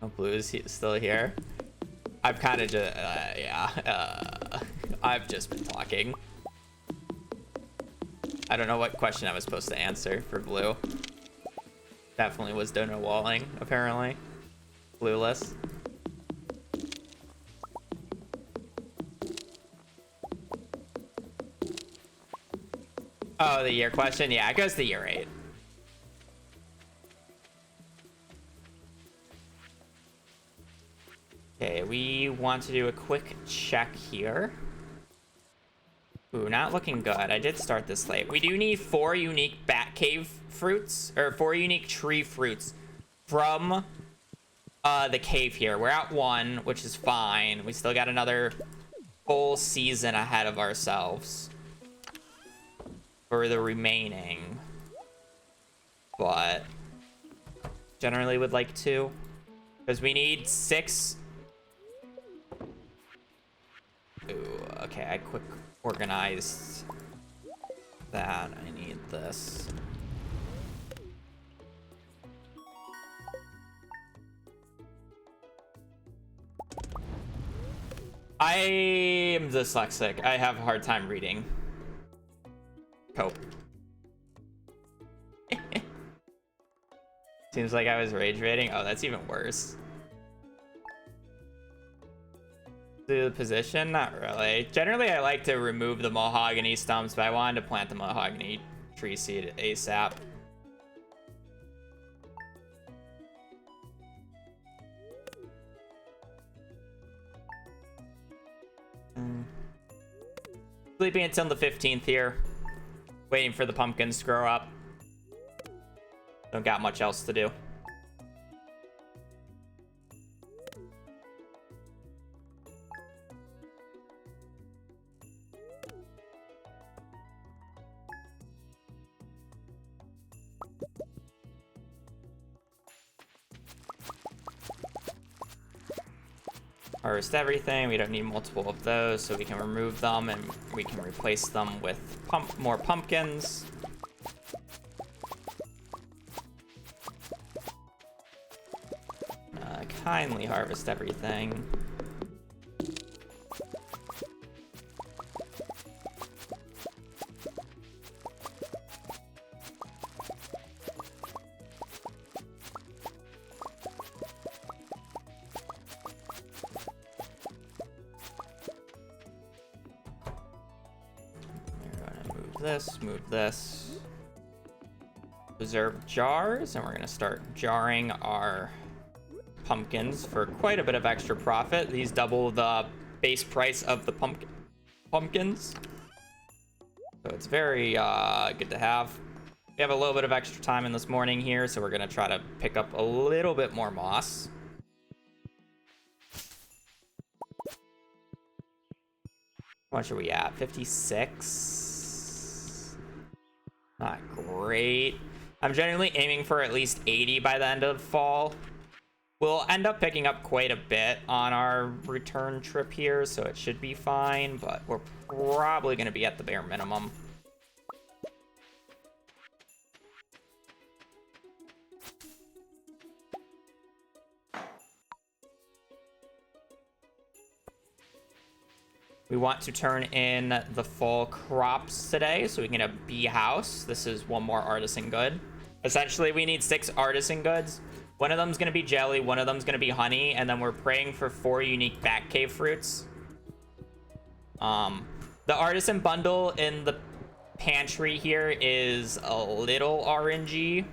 Oh, Blue is still here. I've kind of just, I've just been talking. I don't know what question I was supposed to answer for Blue. Definitely was donut walling, apparently. Blueless. Oh, the year question? Yeah, it goes to year 8. Okay, we want to do a quick check here. Ooh, not looking good. I did start this late. We do need 4 unique bat cave fruits, or 4 unique tree fruits from the cave here. We're at 1, which is fine. We still got another full season ahead of ourselves for the remaining, but generally would like to, because we need 6. Ooh, okay, I quick organized that. I need this. I am dyslexic. I have a hard time reading. Cope. Seems Seems like I was rage baiting. Oh, that's even worse. The position? Not really. Generally, I like to remove the mahogany stumps, but I wanted to plant the mahogany tree seed ASAP. Sleeping until the 15th here. Waiting for the pumpkins to grow up. Don't got much else to do. Harvest everything. We don't need multiple of those, so we can remove them and we can replace them with more pumpkins. Kindly harvest everything. Move this. Preserve jars, and we're gonna start jarring our pumpkins for quite a bit of extra profit. These double the base price of the pumpkins. So it's very good to have. We have a little bit of extra time in this morning here, so we're gonna try to pick up a little bit more moss. How much are we at? 56? Not great. I'm generally aiming for at least 80 by the end of fall. We'll end up picking up quite a bit on our return trip here, so it should be fine, but we're probably going to be at the bare minimum. We want to turn in the fall crops today so we can get a bee house. This is one more artisan good. Essentially, we need 6 artisan goods. One of them's going to be jelly, one of them's going to be honey, and then we're praying for 4 unique bat cave fruits. The artisan bundle in the pantry here is a little RNG.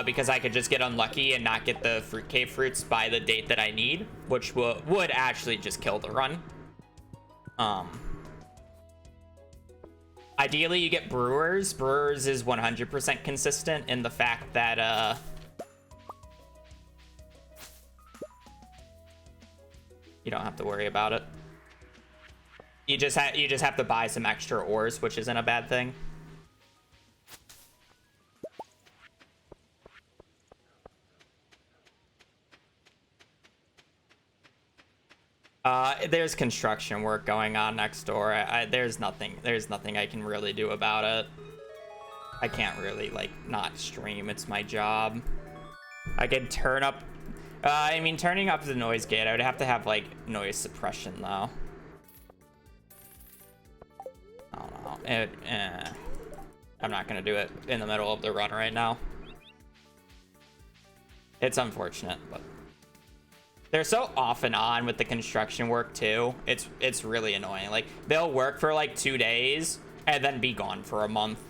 Because I could just get unlucky and not get the fruit cave fruits by the date that I need, which would actually just kill the run. Ideally, you get brewers. Brewers is 100% consistent in the fact that you don't have to worry about it. You just have to buy some extra ores, which isn't a bad thing. There's construction work going on next door. There's nothing I can really do about it. I can't really, like, not stream. It's my job. I could turn up... I mean, turning up the noise gate, I would have to have, like, noise suppression, though. I don't know. I'm not gonna do it in the middle of the run right now. It's unfortunate, but... They're so off and on with the construction work too. It's really annoying. Like, they'll work for like 2 days and then be gone for a month.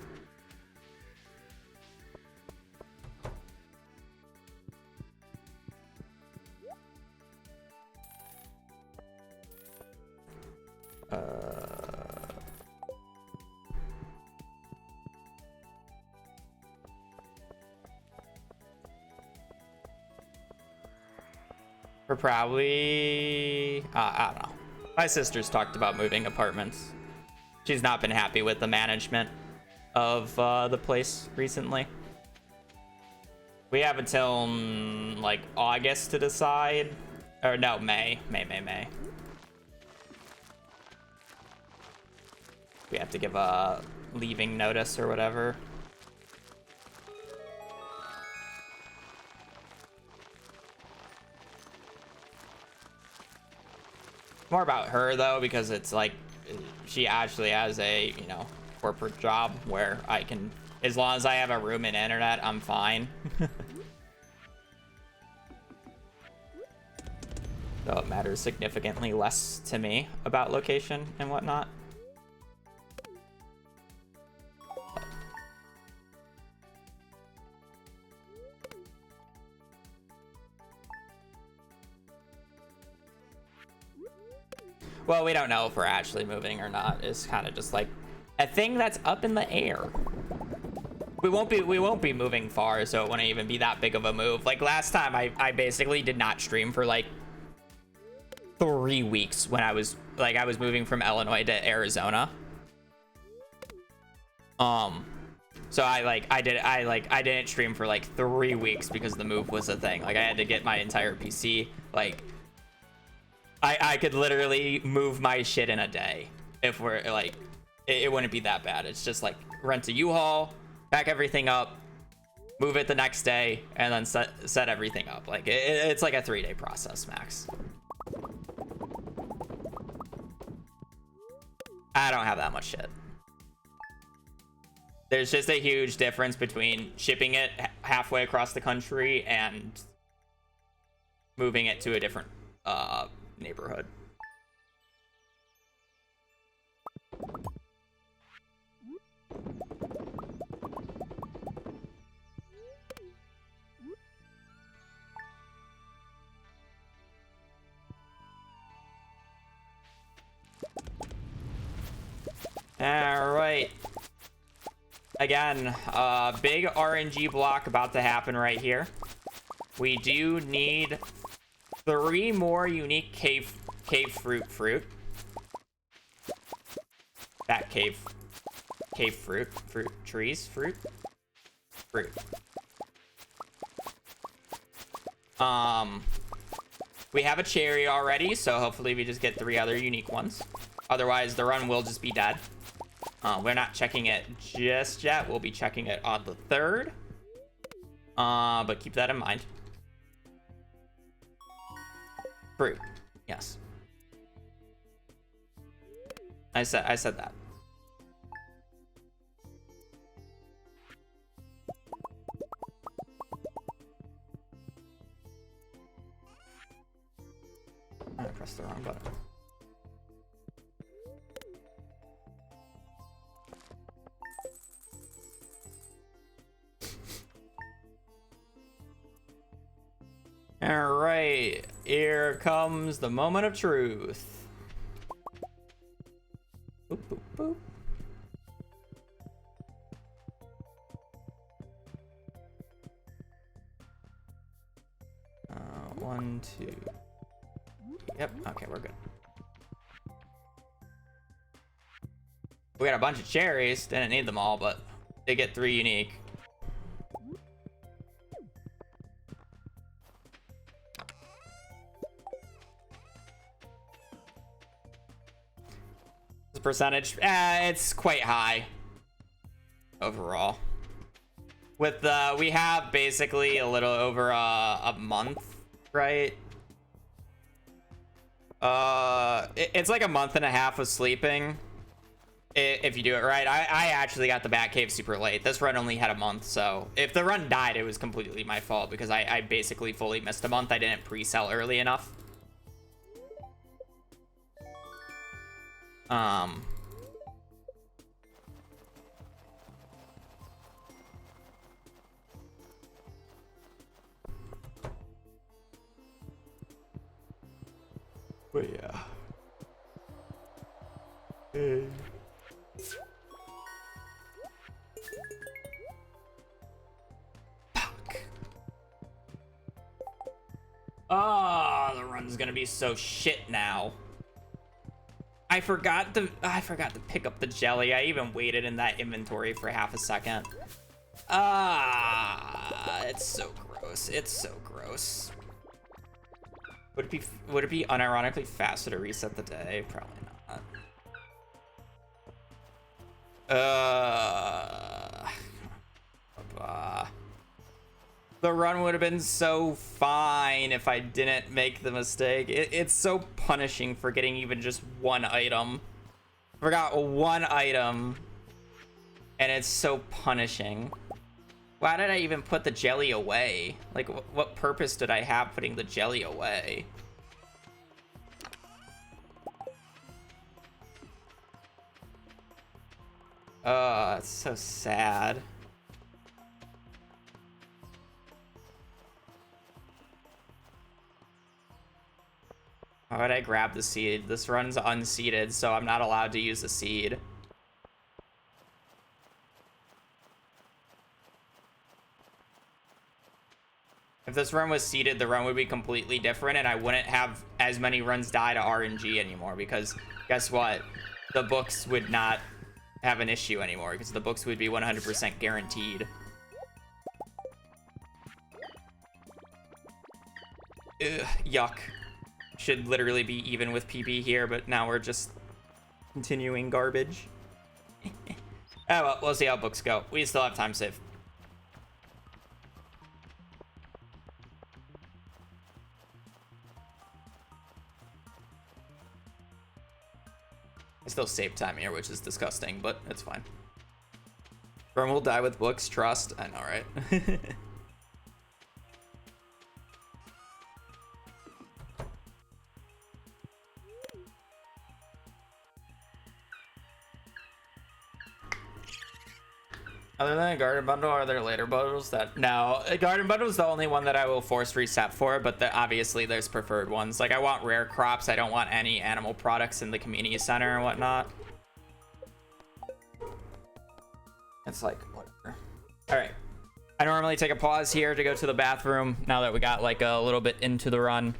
We're probably... I don't know. My sister's talked about moving apartments. She's not been happy with the management of the place recently. We have until, like, August to decide. Or, no, May. May. We have to give a leaving notice or whatever. More about her though, because it's like she actually has a, you know, corporate job where As long as I have a room and internet, I'm fine. So it matters significantly less to me about location and whatnot. Well, we don't know if we're actually moving or not. It's kind of just like a thing that's up in the air. We won't be moving far, so it wouldn't even be that big of a move. Like last time, I basically did not stream for like 3 weeks when I was moving from Illinois to Arizona. So I didn't stream for like 3 weeks because the move was a thing. Like I had to get my entire PC. Like I could literally move my shit in a day if we're like, it wouldn't be that bad. It's just like rent a U-Haul, pack everything up, move it the next day, and then set everything up. Like it's like a 3-day process max. I don't have that much shit. There's just a huge difference between shipping it halfway across the country and moving it to a different neighborhood. All right. Again, big RNG block about to happen right here. We do need 3 more unique cave fruit. That cave fruit trees. We have a cherry already, so hopefully we just get 3 other unique ones. Otherwise, the run will just be dead. We're not checking it just yet. We'll be checking it on the 3rd. But keep that in mind. Fruit. Yes. I said that. I pressed the wrong button. All right, here comes the moment of truth. Boop, boop, boop. 1, 2. Yep, okay, we're good. We got a bunch of cherries, didn't need them all, but they get 3 unique. The percentage, it's quite high overall. With we have basically a little over a month, right? It's like a month and a half of sleeping if you do it right. I actually got the Batcave super late. This run only had a month, so if the run died, it was completely my fault because I basically fully missed a month. I didn't pre-sell early enough. But yeah. Hey. Fuck. Oh, the run's gonna be so shit now. I forgot to pick up the jelly. I even waited in that inventory for half a second. It's so gross. It's so gross. Would it be unironically faster to reset the day? Probably not. The run would have been so fine if I didn't make the mistake. It's so punishing for getting even just 1 item. Forgot 1 item. And it's so punishing. Why did I even put the jelly away? Like, what purpose did I have putting the jelly away? Oh, it's so sad. Why would I grab the seed? This run's unseeded, so I'm not allowed to use the seed. If this run was seeded, the run would be completely different, and I wouldn't have as many runs die to RNG anymore, because guess what? The books would not have an issue anymore, because the books would be 100% guaranteed. Ugh, yuck. Should literally be even with PB here, but now we're just continuing garbage. Oh well, we'll see how books go. We still have time save. I still save time here, which is disgusting, but it's fine. Run will die with books, trust. I know, right? Other than a garden bundle, are there later bundles that... No, a garden bundle is the only one that I will force reset for, but obviously there's preferred ones. Like, I want rare crops. I don't want any animal products in the community center and whatnot. It's like, whatever. All right. I normally take a pause here to go to the bathroom now that we got like a little bit into the run.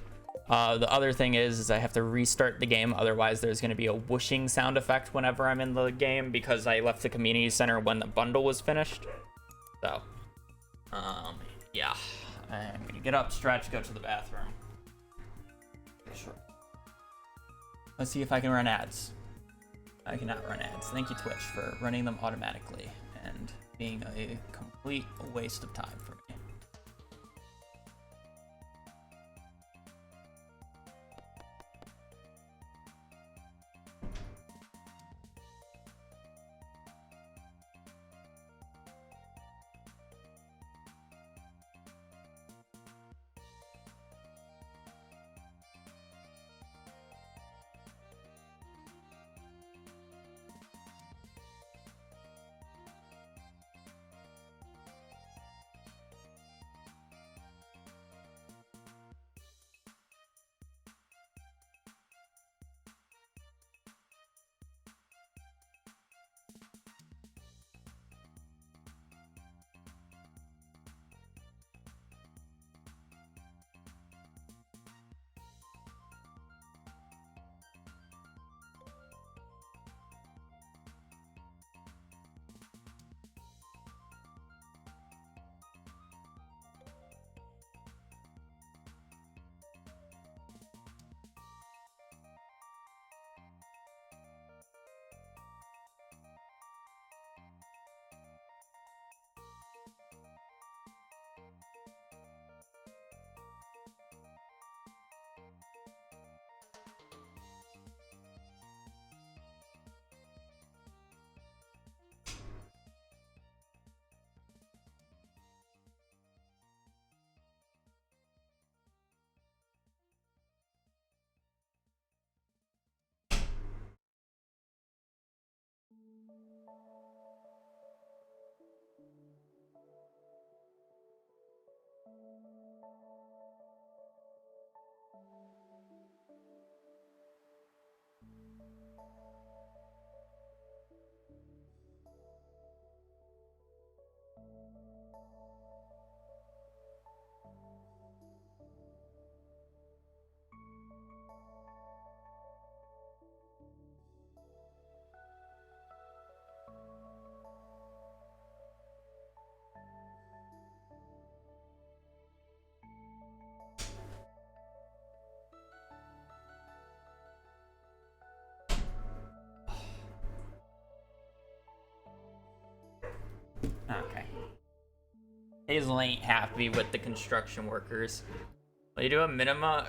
The other thing is I have to restart the game. Otherwise, there's going to be a whooshing sound effect whenever I'm in the game because I left the community center when the bundle was finished. So, yeah. I'm going to get up, stretch, go to the bathroom. Sure. Let's see if I can run ads. I cannot run ads. Thank you, Twitch, for running them automatically and being a complete waste of time for me. Okay. Hazel ain't happy with the construction workers. Will you do a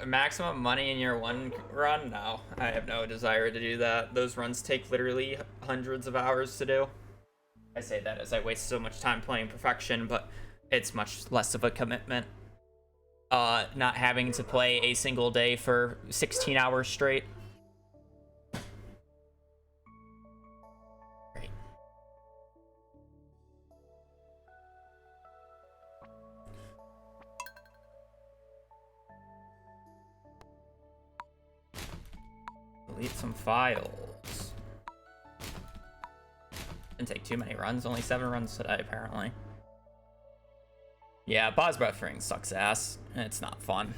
maximum money in your one run? No, I have no desire to do that. Those runs take literally hundreds of hours to do. I say that as I waste so much time playing Perfection, but it's much less of a commitment. Not having to play a single day for 16 hours straight. Great. Delete some files. Didn't take too many runs, only 7 runs today, apparently. Yeah, pause buffering sucks ass. It's not fun.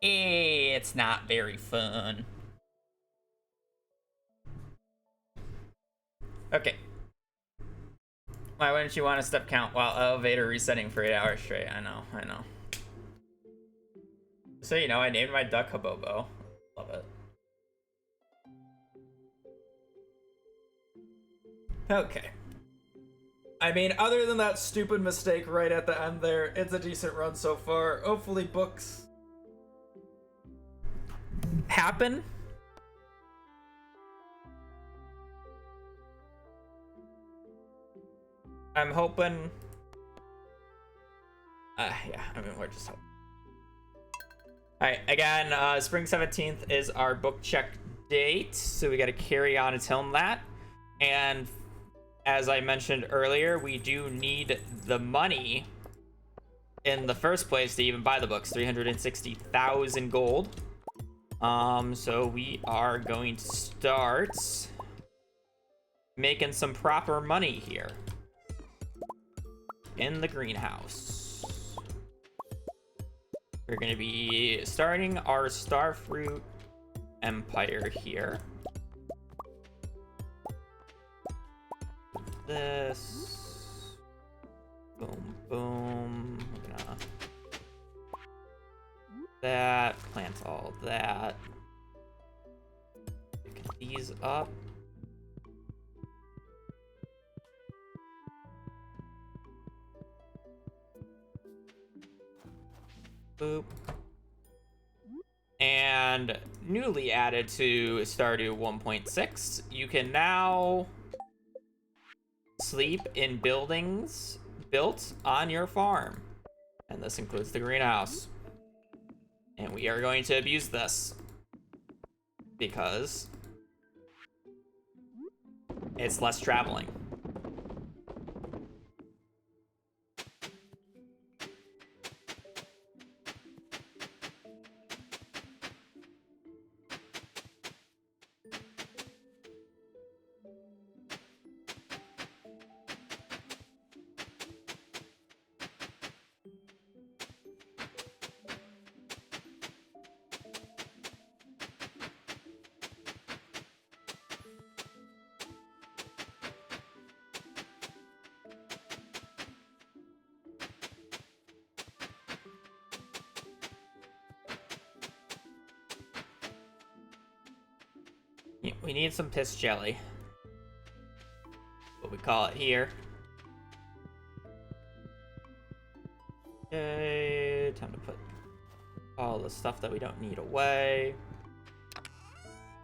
It's not very fun. Okay. Why wouldn't you want a step count while elevator resetting for 8 hours straight? I know. So you know, I named my duck Habobo. Love it. Okay. I mean, other than that stupid mistake right at the end there, it's a decent run so far. Hopefully books happen. I'm hoping... yeah, I mean, we're just hoping. Alright, again, spring 17th is our book check date, so we gotta carry on until that. And as I mentioned earlier, we do need the money in the first place to even buy the books, 360,000 gold. So we are going to start making some proper money here in the greenhouse. We're going to be starting our Starfruit Empire here. This. Boom, boom. We're gonna that. Plant all that. Pick these up. Boop. And newly added to Stardew 1.6, you can now sleep in buildings built on your farm. And this includes the greenhouse. And we are going to abuse this because it's less traveling. We need some piss jelly. What we call it here. Okay, time to put all the stuff that we don't need away.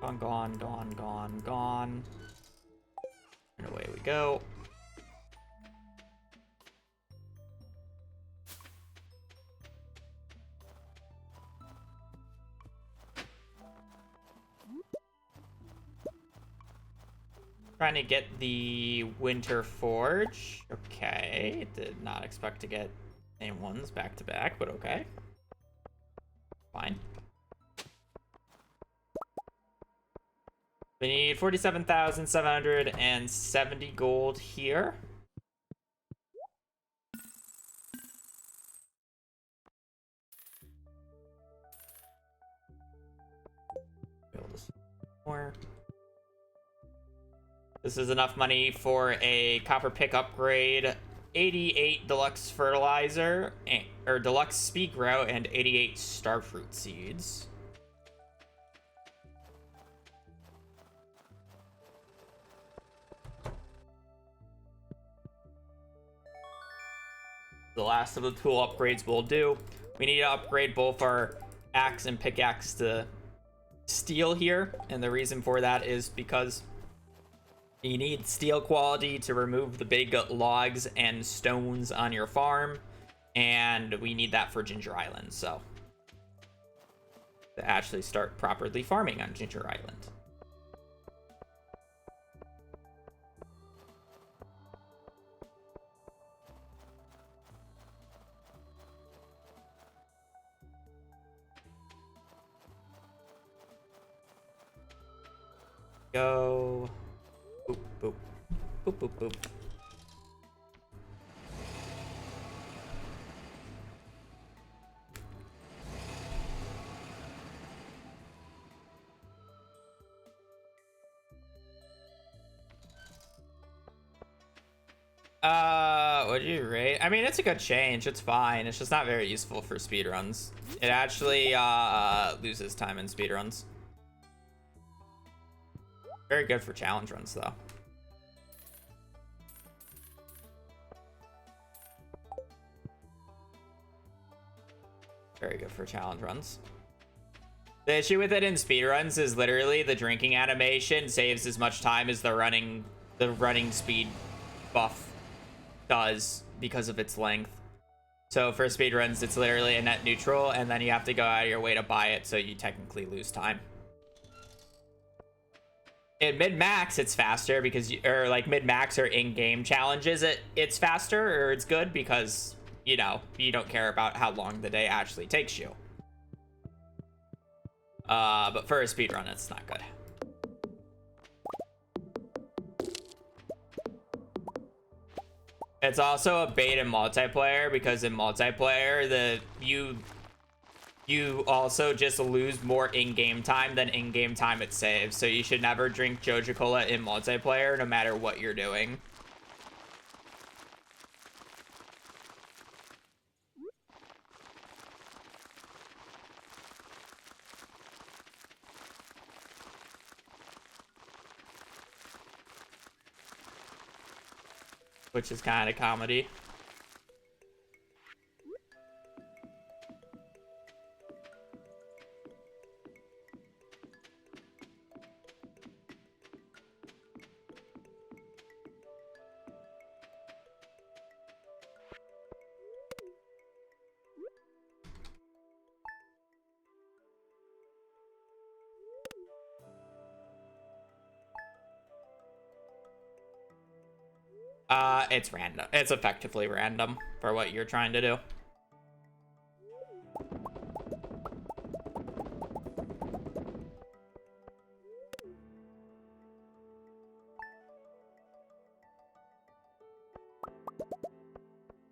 Gone, gone, gone, gone, gone. And away we go. Trying to get the Winter Forge. Okay, did not expect to get same ones back to back, but okay. Fine. We need 47,770 gold here. Build this more. This is enough money for a copper pick upgrade, 88 deluxe fertilizer, or deluxe speed grow, and 88 starfruit seeds. The last of the tool upgrades we'll do. We need to upgrade both our axe and pickaxe to steel here, and the reason for that is because You need steel quality to remove the big logs and stones on your farm, and we need that for Ginger Island, so to actually start properly farming on Ginger Island. Go. Boop, boop. Boop, boop, boop. What'd you rate? I mean, it's a good change. It's fine. It's just not very useful for speedruns. It actually, loses time in speedruns. Very good for challenge runs, though. Very good for challenge runs. The issue with it in speedruns is literally the drinking animation saves as much time as the running speed buff does because of its length. So for speedruns, it's literally a net neutral, and then you have to go out of your way to buy it, so you technically lose time. In mid-max, it's faster because or like mid-max or in-game challenges, it's faster or it's good because, you know, you don't care about how long the day actually takes you. But for a speedrun, it's not good. It's also a bait in multiplayer because in multiplayer, you also just lose more in-game time than in-game time it saves. So you should never drink Joja Cola in multiplayer, no matter what you're doing. Which is kind of comedy. It's random. It's effectively random for what you're trying to do.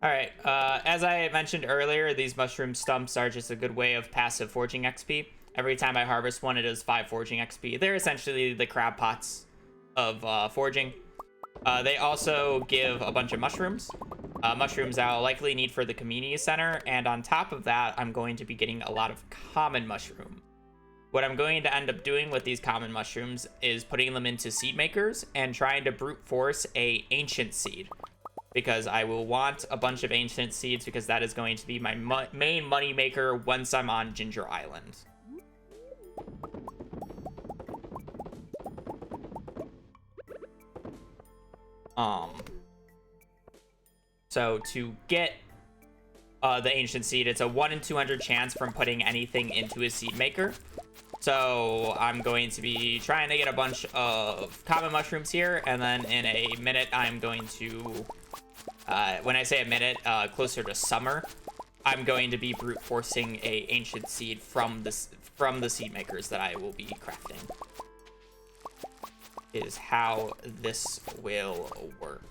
All right, as I mentioned earlier, these mushroom stumps are just a good way of passive forging XP. Every time I harvest one, it is 5 forging XP. They're essentially the crab pots of forging. They also give a bunch of mushrooms. Mushrooms I'll likely need for the community center, and on top of that, I'm going to be getting a lot of common mushroom. What I'm going to end up doing with these common mushrooms is putting them into seed makers and trying to brute force a ancient seed, because I will want a bunch of ancient seeds because that is going to be my main money maker once I'm on Ginger Island. So to get the ancient seed, it's a 1 in 200 chance from putting anything into a seed maker. So I'm going to be trying to get a bunch of common mushrooms here, and then in a minute I'm going to, when I say a minute, closer to summer, I'm going to be brute forcing a ancient seed from the seed makers that I will be crafting. Is how this will work.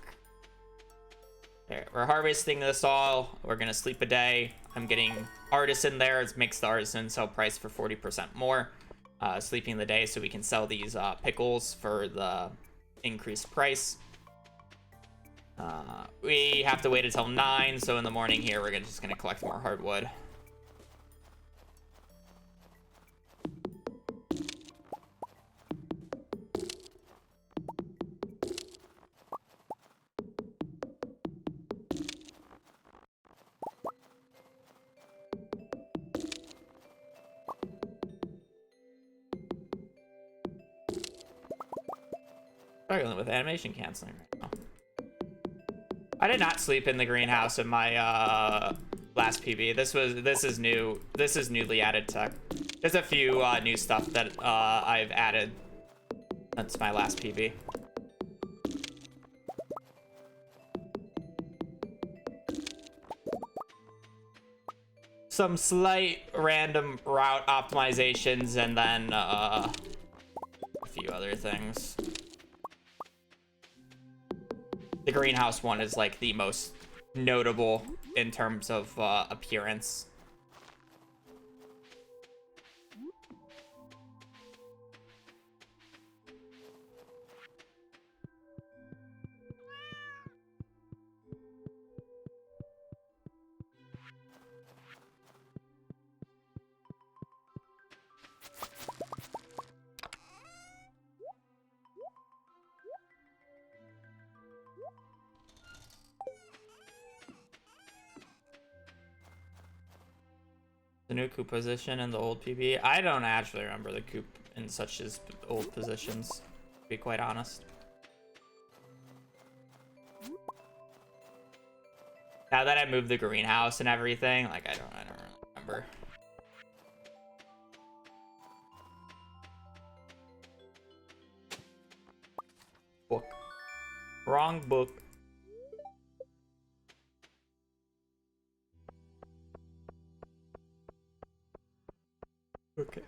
There, we're harvesting this all. We're gonna sleep a day. I'm getting artisan there. It makes the artisan sell price for 40% more. Sleeping the day so we can sell these pickles for the increased price. We have to wait until 9, so in the morning here we're just gonna collect more hardwood. Struggling with animation canceling right now. I did not sleep in the greenhouse in my last PB. This is new. This is newly added tech. There's a few new stuff that I've added. That's my last PB. Some slight random route optimizations and then a few other things. The greenhouse one is like the most notable in terms of appearance. The new coop position in the old PB. I don't actually remember the coop in such as old positions, to be quite honest. Now that I moved the greenhouse and everything, like I don't really remember. Book. Wrong book. Okay.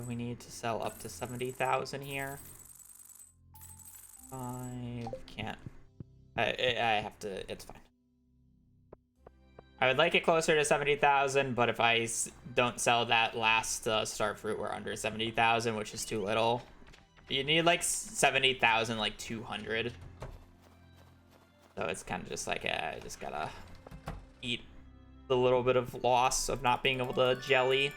We need to sell up to 70,000 here. 5 can't. I have to. It's fine. I would like it closer to 70,000, but if I don't sell that last star fruit, we're under 70,000, which is too little. You need like 70,000, like 200. So it's kind of just like I just gotta eat the little bit of loss of not being able to jelly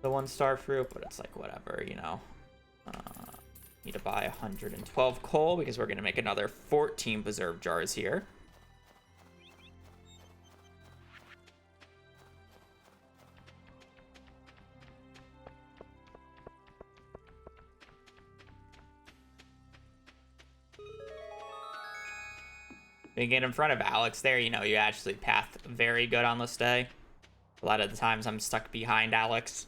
the 1 star fruit, but it's like whatever, you know. Need to buy 112 coal because we're gonna make another 14 preserve jars here. When you get in front of Alex there, you know, you actually path very good on this day. A lot of the times I'm stuck behind Alex.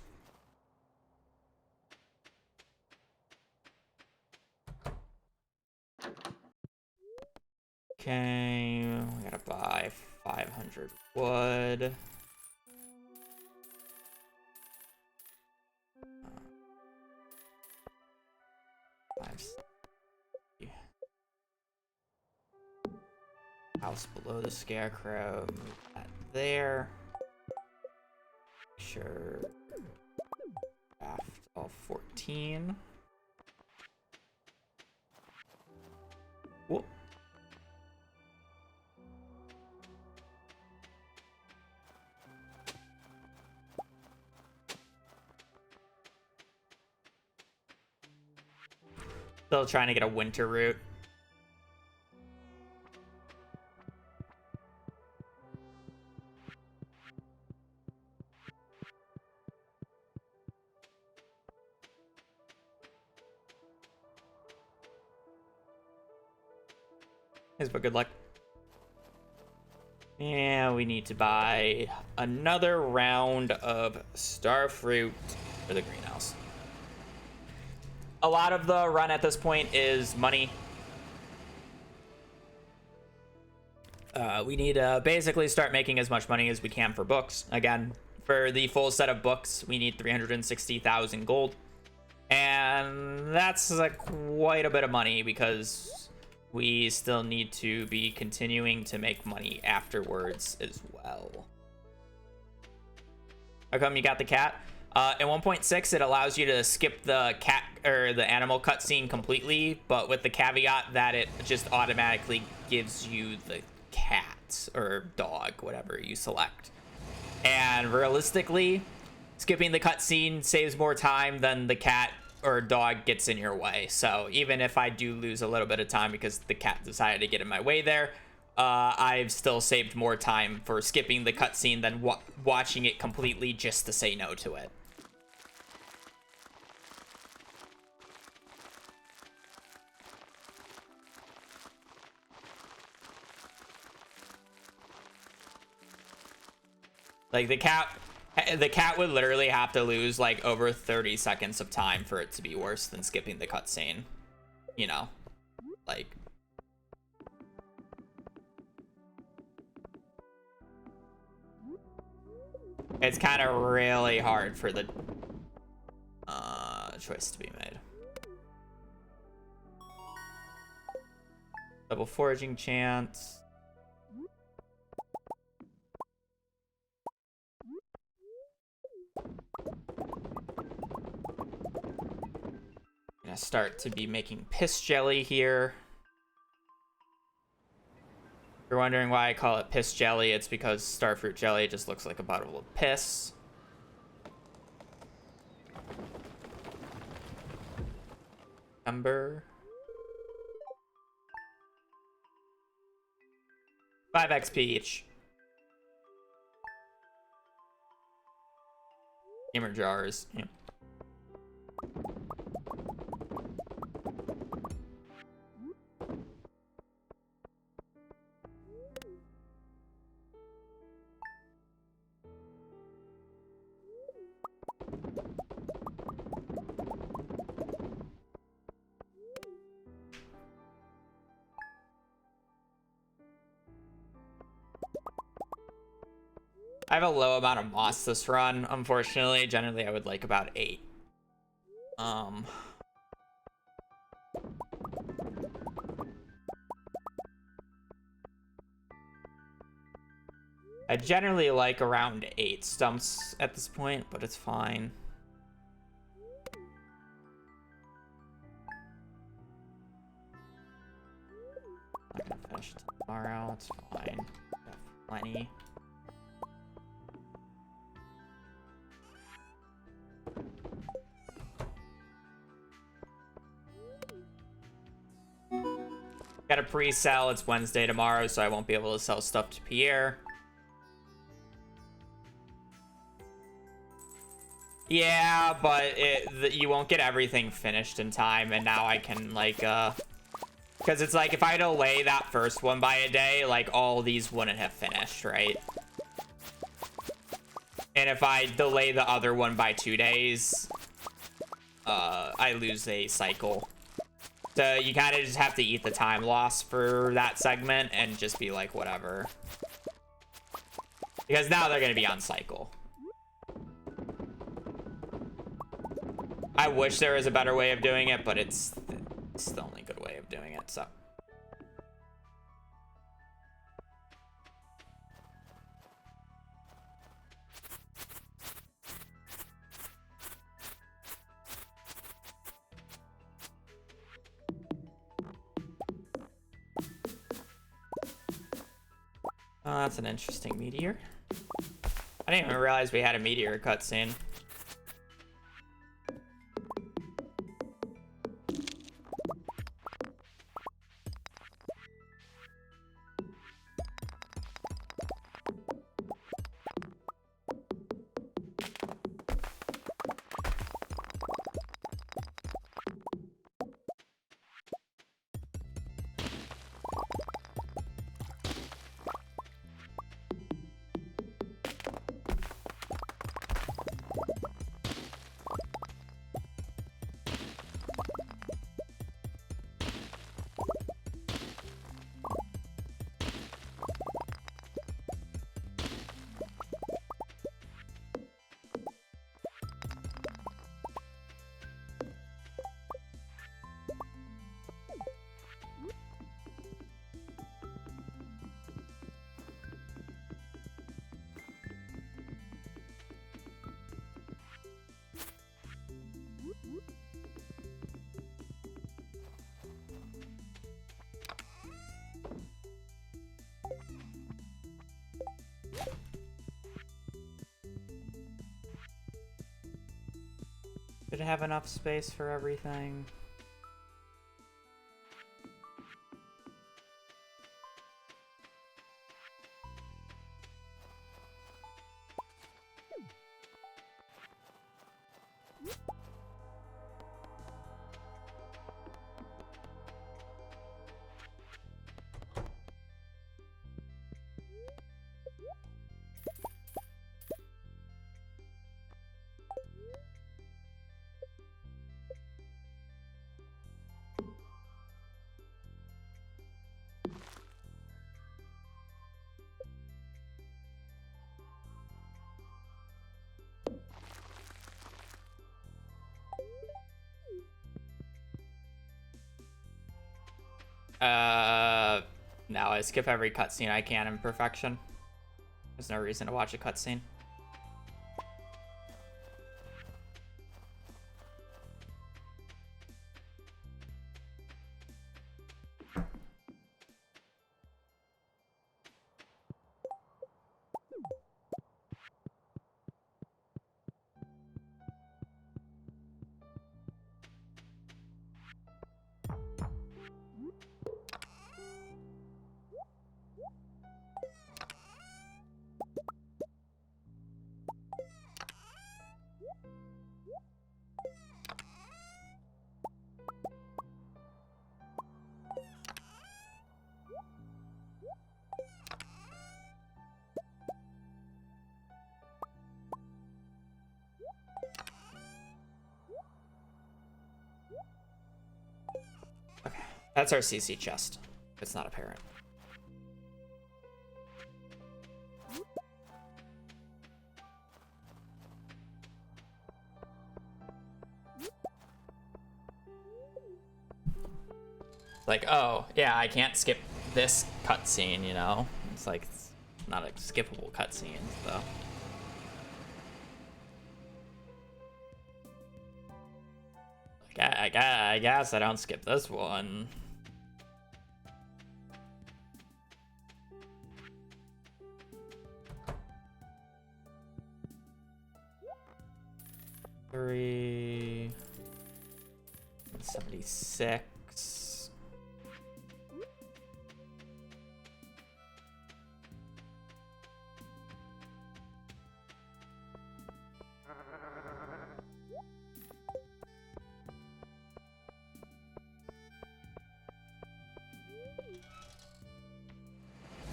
Okay, we gotta buy 500 wood. House below the scarecrow, move that there. Sure. Craft all 14. Whoop. Still trying to get a winter route. But good luck. Yeah, we need to buy another round of star fruit for the greenhouse. A lot of the run at this point is money. We need to basically start making as much money as we can for books. Again, for the full set of books, we need 360,000 gold. And that's like quite a bit of money because we still need to be continuing to make money afterwards as well. How come you got the cat? In 1.6, it allows you to skip the cat or the animal cutscene completely, but with the caveat that it just automatically gives you the cat or dog, whatever you select. And realistically, skipping the cutscene saves more time than the cat or dog gets in your way. So even if I do lose a little bit of time because the cat decided to get in my way there, I've still saved more time for skipping the cutscene than watching it completely just to say no to it. Like the cat would literally have to lose like over 30 seconds of time for it to be worse than skipping the cutscene. You know, like. It's kind of really hard for the choice to be made. Double foraging chance. Gonna start to be making piss jelly here. If you're wondering why I call it piss jelly, it's because starfruit jelly just looks like a bottle of piss. Ember. 5 XP each. Gamer jars. Yeah. I have a low amount of moss this run, unfortunately. Generally, I would like about 8. I generally like around 8 stumps at this point, but it's fine. I'm not gonna finish tomorrow, it's fine. Got plenty. Got a pre-sell. It's Wednesday tomorrow, so I won't be able to sell stuff to Pierre. Yeah, but you won't get everything finished in time, and now I can, like, because it's like, if I delay that first one by a day, like, all these wouldn't have finished, right? And if I delay the other one by 2 days, I lose a cycle. So you kind of just have to eat the time loss for that segment and just be like, whatever. Because now they're going to be on cycle. I wish there was a better way of doing it, but it's the only good way of doing it, so. Oh, that's an interesting meteor. I didn't even realize we had a meteor cutscene. Should have enough space for everything. No, I skip every cutscene I can in perfection. There's no reason to watch a cutscene. Okay, that's our CC chest. It's not apparent. Like, oh, yeah, I can't skip this cutscene, you know? It's like, it's not a skippable cutscene, though. Like, I guess I don't skip this one. Three... 76...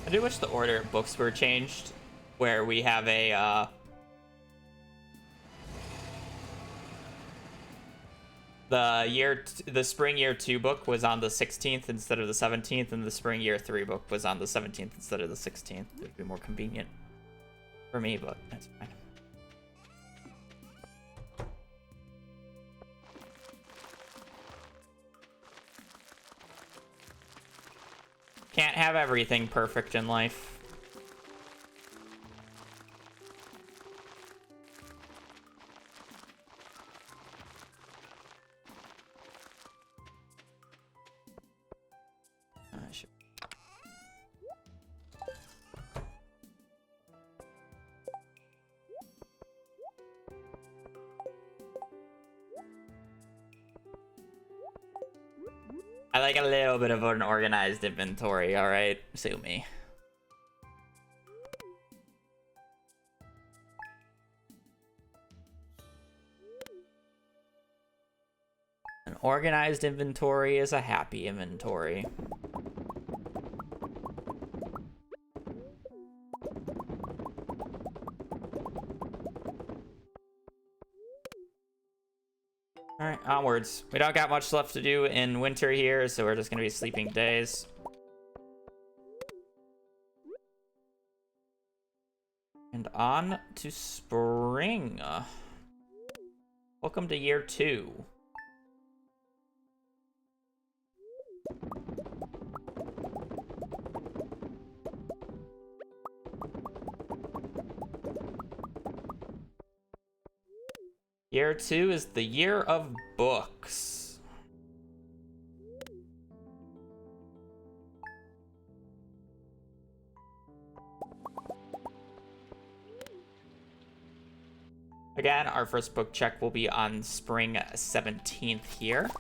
I do wish the order of books were changed, where we have a, the spring year 2 book was on the 16th instead of the 17th, and the spring year 3 book was on the 17th instead of the 16th. It would be more convenient for me, but that's fine. Can't have everything perfect in life. I like a little bit of an organized inventory, alright? Sue me. An organized inventory is a happy inventory. Alright, onwards. We don't got much left to do in winter here, so we're just gonna be sleeping days. And on to spring. Welcome to year 2. Year 2 is the year of books. Again, our first book check will be on spring 17th here.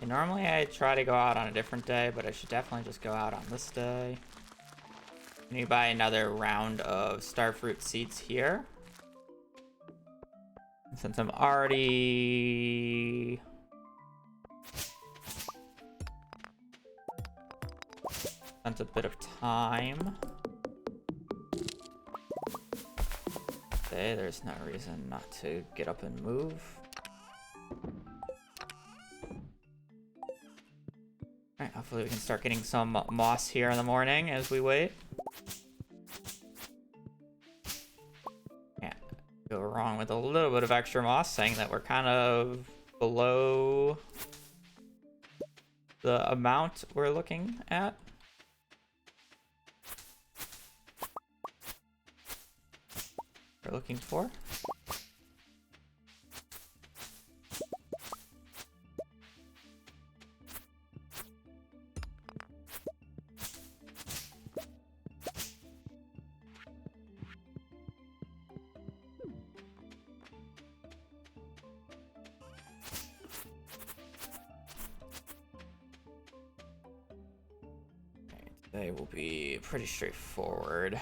Normally I try to go out on a different day, but I should definitely just go out on this day. Let me buy another round of starfruit seeds here. Since I'm already... spent a bit of time. Okay, there's no reason not to get up and move. Alright, hopefully we can start getting some moss here in the morning as we wait. Can't go wrong with a little bit of extra moss, saying that we're kind of below the amount we're looking at. We're looking for. They will be pretty straightforward.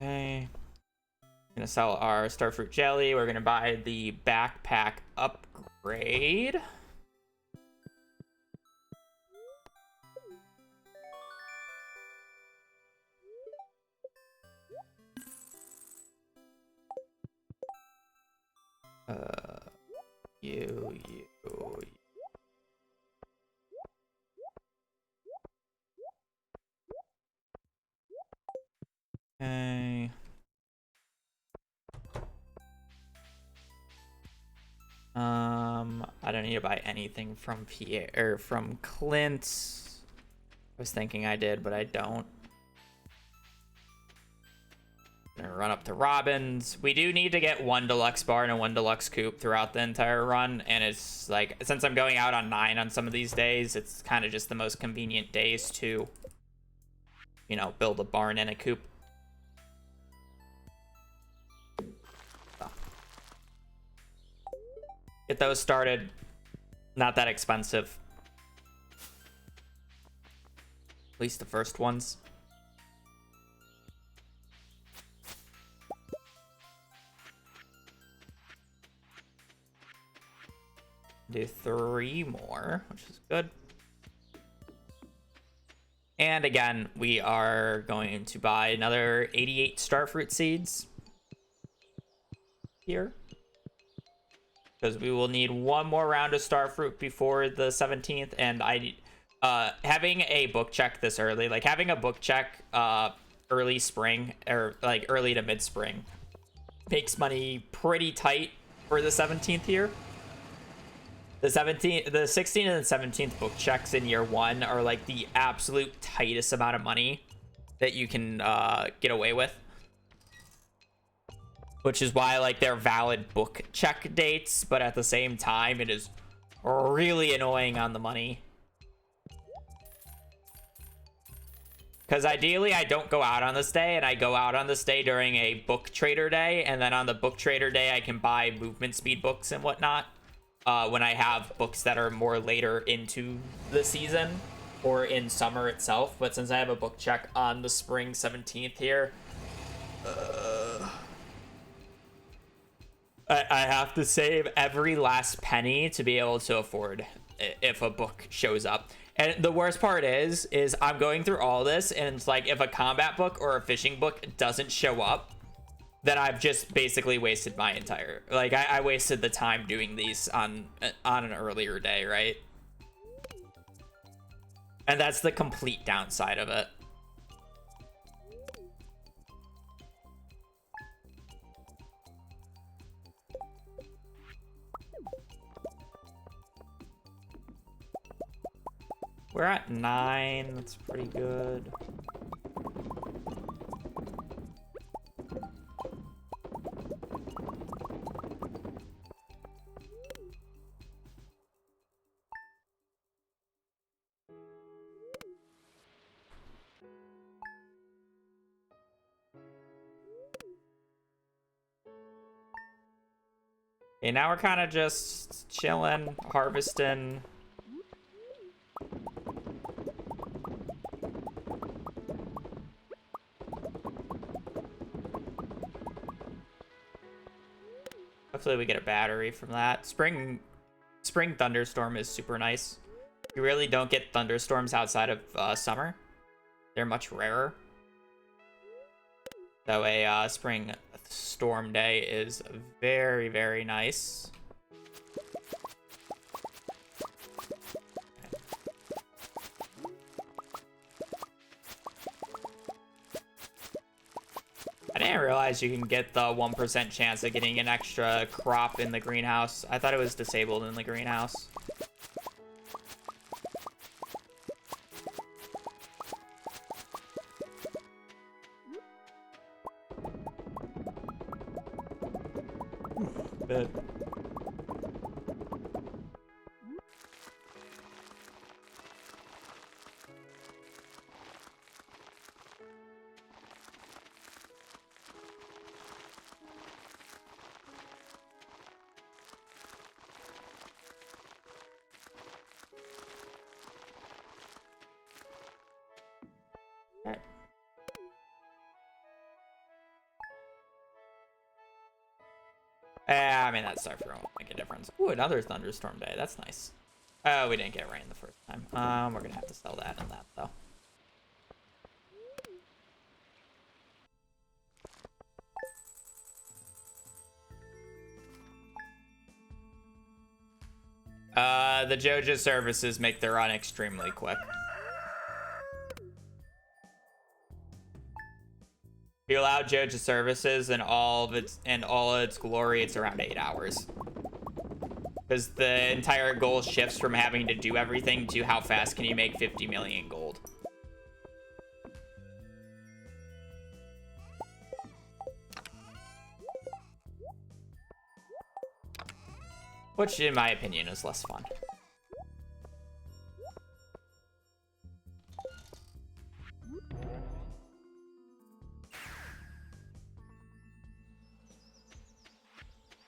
Okay. Gonna sell our starfruit jelly. We're gonna buy the backpack upgrade. You. Okay. I don't need to buy anything from Pierre or from Clint. I was thinking I did, but I don't. Gonna run up to Robin's. We do need to get one deluxe bar and one deluxe coupe throughout the entire run, and it's like, since I'm going out on 9 on some of these days, it's kind of just the most convenient days to, you know, build a barn and a coupe. Get those started. Not that expensive. At least the first ones. Do 3 more, which is good. And again, we are going to buy another 88 starfruit seeds here, because we will need one more round of starfruit before the 17th. And having a book check this early, like having a book check early spring or like early to mid spring, makes money pretty tight for the 17th here. The 16th and the 17th book checks in year 1 are like the absolute tightest amount of money that you can get away with. Which is why, like, they're valid book check dates, but at the same time, it is really annoying on the money. Because ideally, I don't go out on this day, and I go out on this day during a book trader day, and then on the book trader day, I can buy movement speed books and whatnot when I have books that are more later into the season or in summer itself. But since I have a book check on the spring 17th here, I have to save every last penny to be able to afford if a book shows up. And the worst part is I'm going through all this, and it's like if a combat book or a fishing book doesn't show up, then I've just basically wasted my entire, like I wasted the time doing these on an earlier day, right? And that's the complete downside of it. We're at 9. That's pretty good. Okay, now we're kind of just chilling, harvesting. Hopefully we get a battery from that. Spring thunderstorm is super nice. You really don't get thunderstorms outside of summer. They're much rarer. So a spring storm day is very, very nice. I didn't realize you can get the 1% chance of getting an extra crop in the greenhouse. I thought it was disabled in the greenhouse. Bed. I mean, that stuff won't make a difference. Ooh, another thunderstorm day. That's nice. Oh, we didn't get rain the first time. We're gonna have to sell that and that, though. The Joja services make their run extremely quick. If you allow Joja services and all of its glory, it's around 8 hours. Because the entire goal shifts from having to do everything to how fast can you make 50 million gold. Which, in my opinion, is less fun.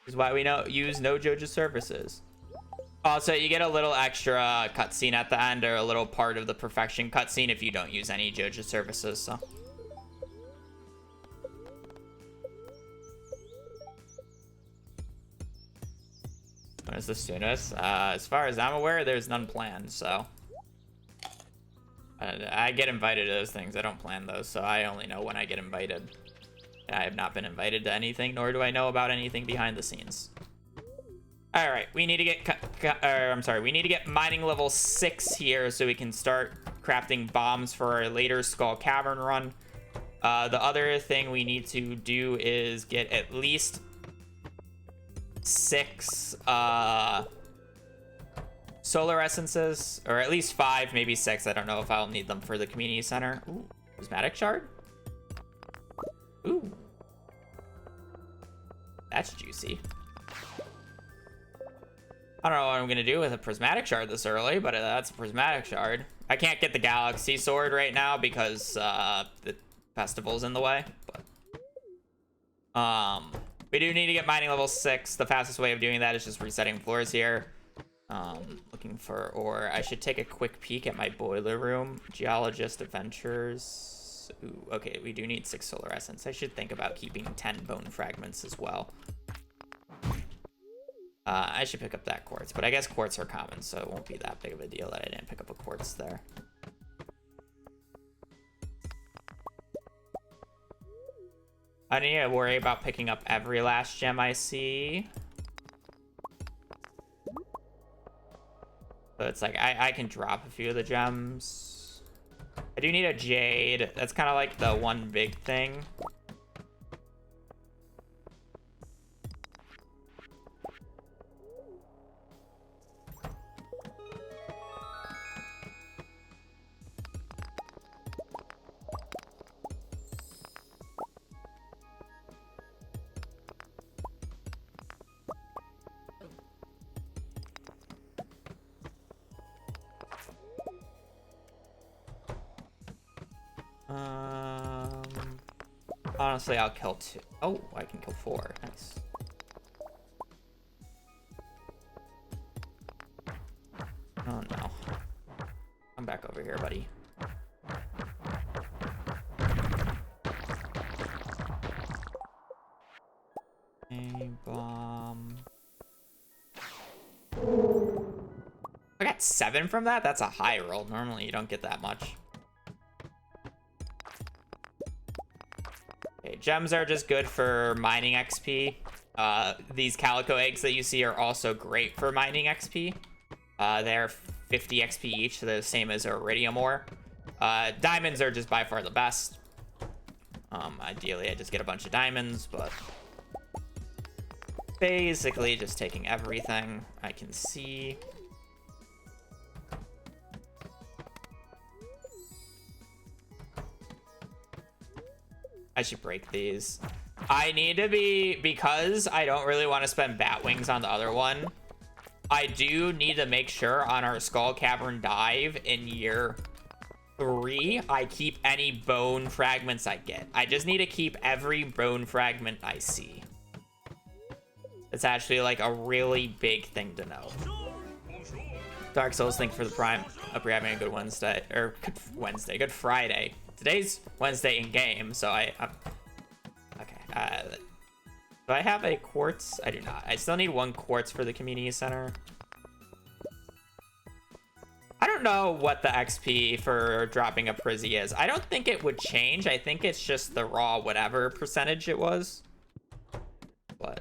Is why we use no Joja services. Also, you get a little extra cutscene at the end, or a little part of the perfection cutscene if you don't use any Joja services, so. When is the soonest? As far as I'm aware, there's none planned, so. I get invited to those things. I don't plan those, so I only know when I get invited. I have not been invited to anything, nor do I know about anything behind the scenes. All right, we need to get we need to get mining level 6 here so we can start crafting bombs for our later Skull Cavern run. The other thing we need to do is get at least 6 solar essences, or at least 5, maybe 6. I don't know if I'll need them for the community center. Ooh, prismatic shard. Ooh. That's juicy. I don't know what I'm going to do with a prismatic shard this early, but that's a prismatic shard. I can't get the galaxy sword right now because the festival's in the way. But we do need to get mining level 6. The fastest way of doing that is just resetting floors here. Looking for ore. I should take a quick peek at my boiler room. Geologist Adventures. essence. Ooh, okay, we do need 6 solar essence. I should think about keeping 10 bone fragments as well. I should pick up that quartz, but I guess quartz are common, so it won't be that big of a deal that I didn't pick up a quartz there. I need to worry about picking up every last gem I see. So it's like, I can drop a few of the gems. I do need a jade. That's kind of like the one big thing. Honestly, I'll kill 2. Oh, I can kill 4. Nice. Oh no. Come back over here, buddy. A bomb. I got 7 from that? That's a high roll. Normally, you don't get that much. Okay, gems are just good for mining XP. These calico eggs that you see are also great for mining XP. They're 50 XP each, so they're the same as iridium ore. Diamonds are just by far the best. Ideally, I just get a bunch of diamonds, but basically just taking everything I can see. I should break these. I need to be, because I don't really want to spend bat wings on the other one, I do need to make sure on our Skull Cavern dive in year 3, I keep any bone fragments I get. I just need to keep every bone fragment I see. It's actually like a really big thing to know. Dark Souls, thank you for the Prime. Hope you're having a good Wednesday, or good Friday. Today's Wednesday in game, so okay. Do I have a quartz? I do not. I still need 1 quartz for the community center. I don't know what the XP for dropping a Prizzy is. I don't think it would change. I think it's just the raw whatever percentage it was. But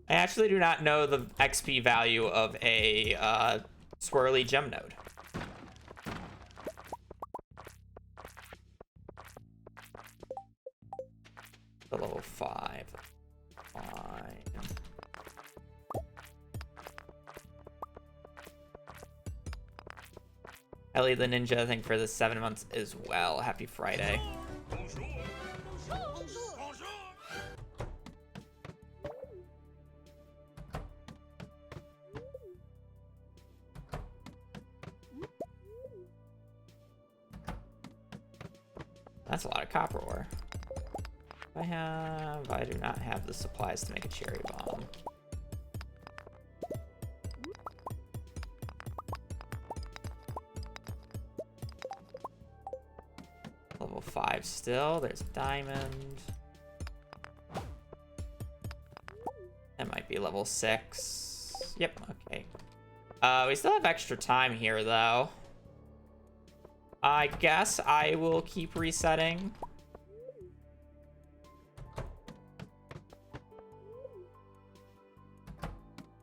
I actually do not know the XP value of a squirrely gem node. The level 5. Fine. Ellie the Ninja, thank you for the 7 months as well. Happy Friday. That's a lot of copper ore. I do not have the supplies to make a cherry bomb. Level 5 still. There's diamond. That might be level 6. Yep, okay. We still have extra time here, though. I guess I will keep resetting.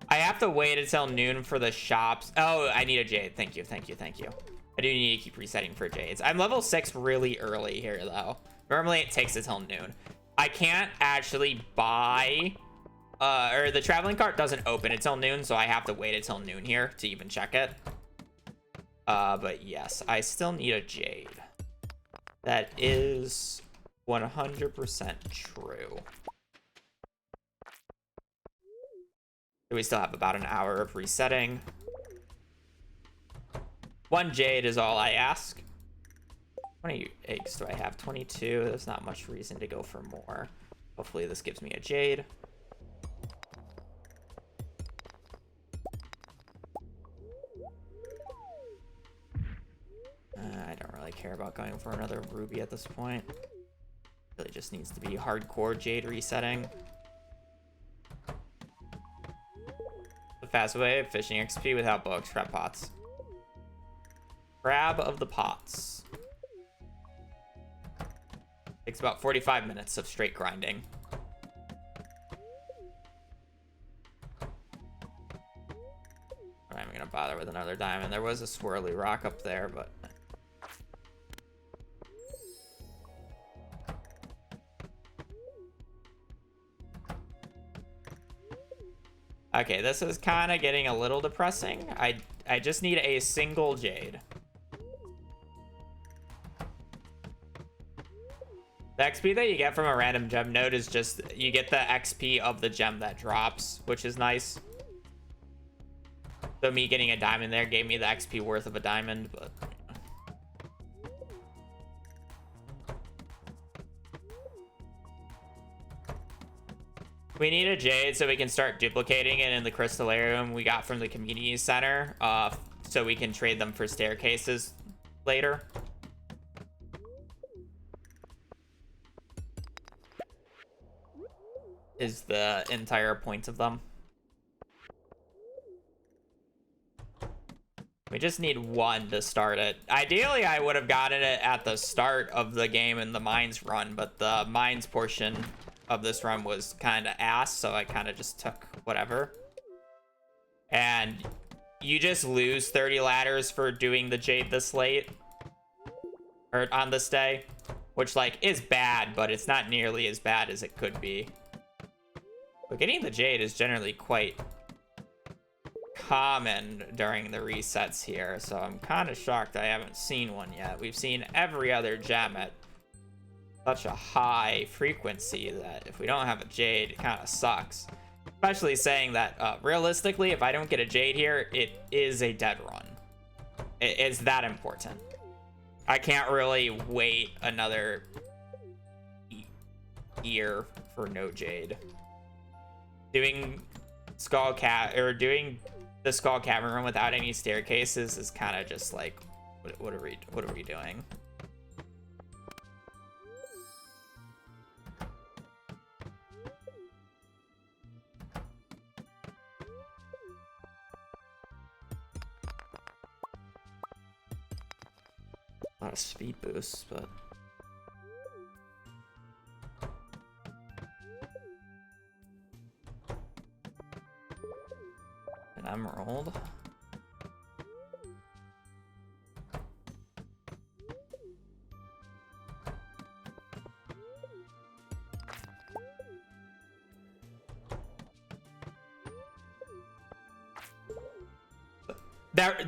I have to wait until noon for the shops. Oh, I need a jade. Thank you, thank you, thank you. I do need to keep resetting for jades. I'm level 6 really early here, though. Normally, it takes until noon. I can't actually buy... or the traveling cart doesn't open until noon, so I have to wait until noon here to even check it. But yes, I still need a jade. That is 100% true. We still have about an hour of resetting. 1 jade is all I ask. How many eggs do I have? 22. There's not much reason to go for more. Hopefully this gives me a jade. I don't really really care about going for another ruby at this point. Really just needs to be hardcore jade resetting. The fast way of fishing XP without books, crab pots. Crab of the pots. Takes about 45 minutes of straight grinding. I'm not even gonna bother with another diamond. There was a swirly rock up there, but okay, this is kind of getting a little depressing. I just need a single jade. The XP that you get from a random gem node is just, you get the XP of the gem that drops, which is nice. So me getting a diamond there gave me the XP worth of a diamond, but... We need a jade so we can start duplicating it in the crystallarium we got from the community center, so we can trade them for staircases later. Is the entire point of them. We just need one to start it. Ideally, I would have gotten it at the start of the game in the mines run, but the mines portion of this run was kind of ass, so I kind of just took whatever. And you just lose 30 ladders for doing the jade this late, or on this day, which like is bad, but it's not nearly as bad as it could be. But getting the jade is generally quite common during the resets here, so I'm kind of shocked I haven't seen one yet. We've seen every other gem at such a high frequency that if we don't have a jade, it kind of sucks. Especially saying that realistically, if I don't get a jade here, it is a dead run. It's that important. I can't really wait another year for no jade. Doing doing the skull cavern run without any staircases is kind of just like, what are we doing? A lot of speed boosts, but an emerald.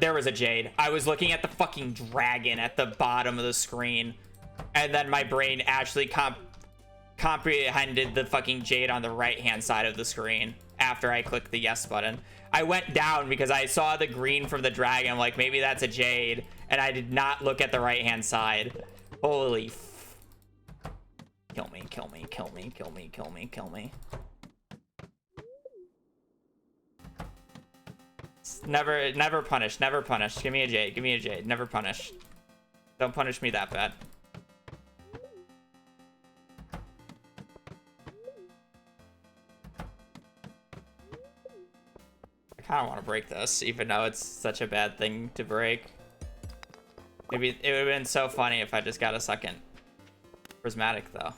There was a jade. I was looking at the fucking dragon at the bottom of the screen, and then my brain actually comprehended the fucking jade on the right hand side of the screen after I clicked the yes button. I went down because I saw the green from the dragon. I'm like, maybe that's a jade, and I did not look at the right hand side. Holy kill me, kill me, kill me, kill me, kill me, kill me. Never punish, never punish. Give me a jade, give me a jade. Never punish. Don't punish me that bad. I kind of want to break this, even though it's such a bad thing to break. Maybe it would have been so funny if I just got a second prismatic, though.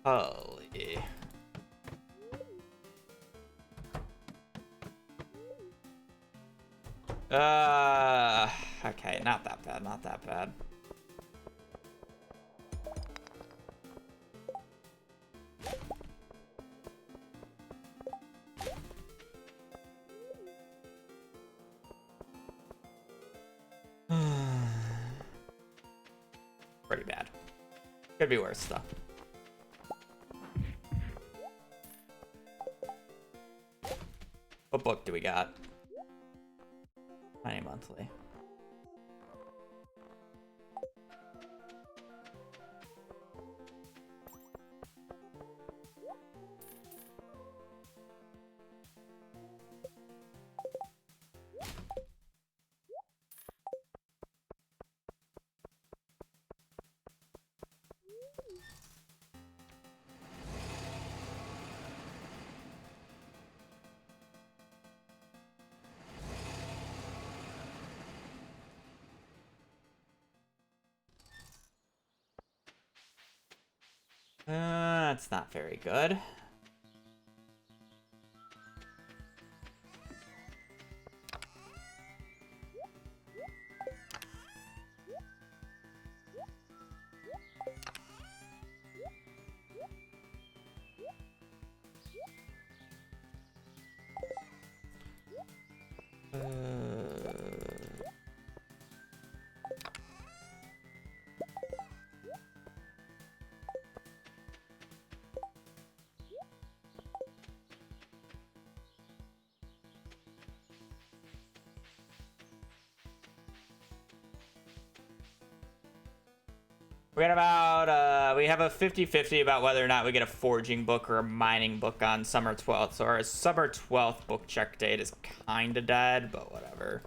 Holy. Okay, not that bad, not that bad. Pretty bad. Could be worse, though. What book do we got? Tiny monthly. That's not very good. We got about, we have a 50-50 about whether or not we get a forging book or a mining book on summer 12th. So our summer 12th book check date is kind of dead, but whatever.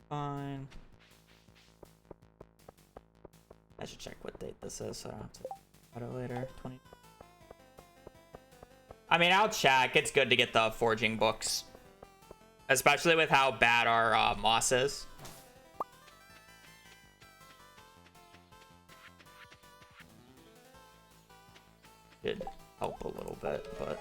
Fine. I should check what date this is so I don't have to put it later. 20. I mean, I'll check. It's good to get the forging books, especially with how bad our moss is. Did help a little bit, but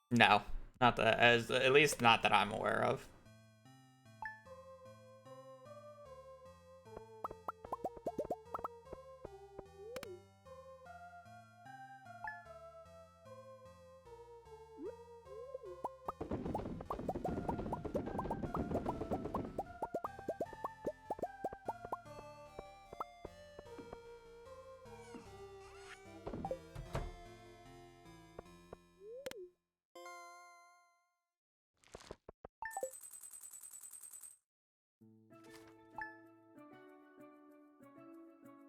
no, not that, at least not that I'm aware of.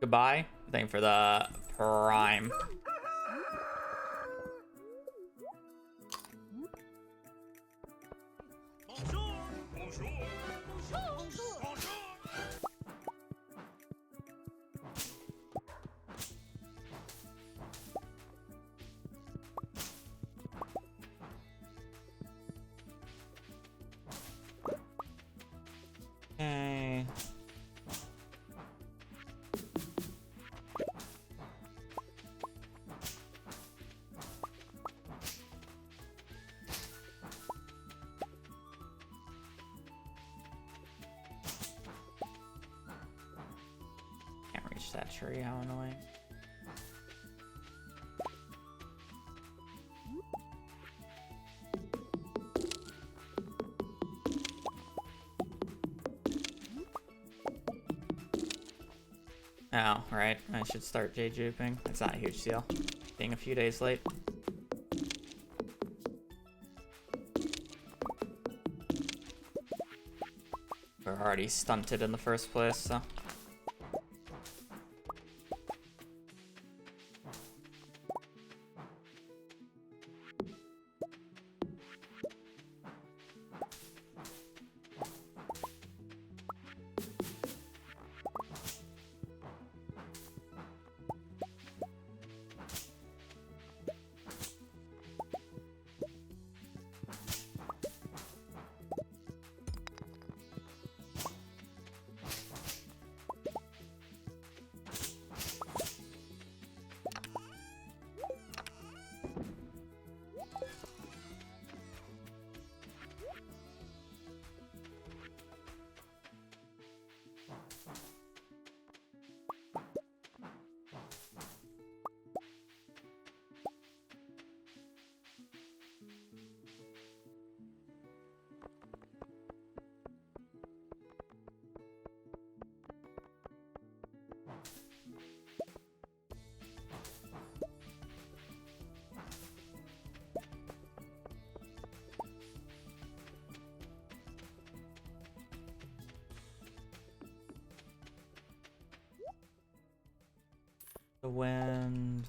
Goodbye. Thank you for the prime. Okay. Can't reach that tree, how annoying. Oh, right. I should start J-juping. It's not a huge deal. Being a few days late. We're already stunted in the first place, so. The wind.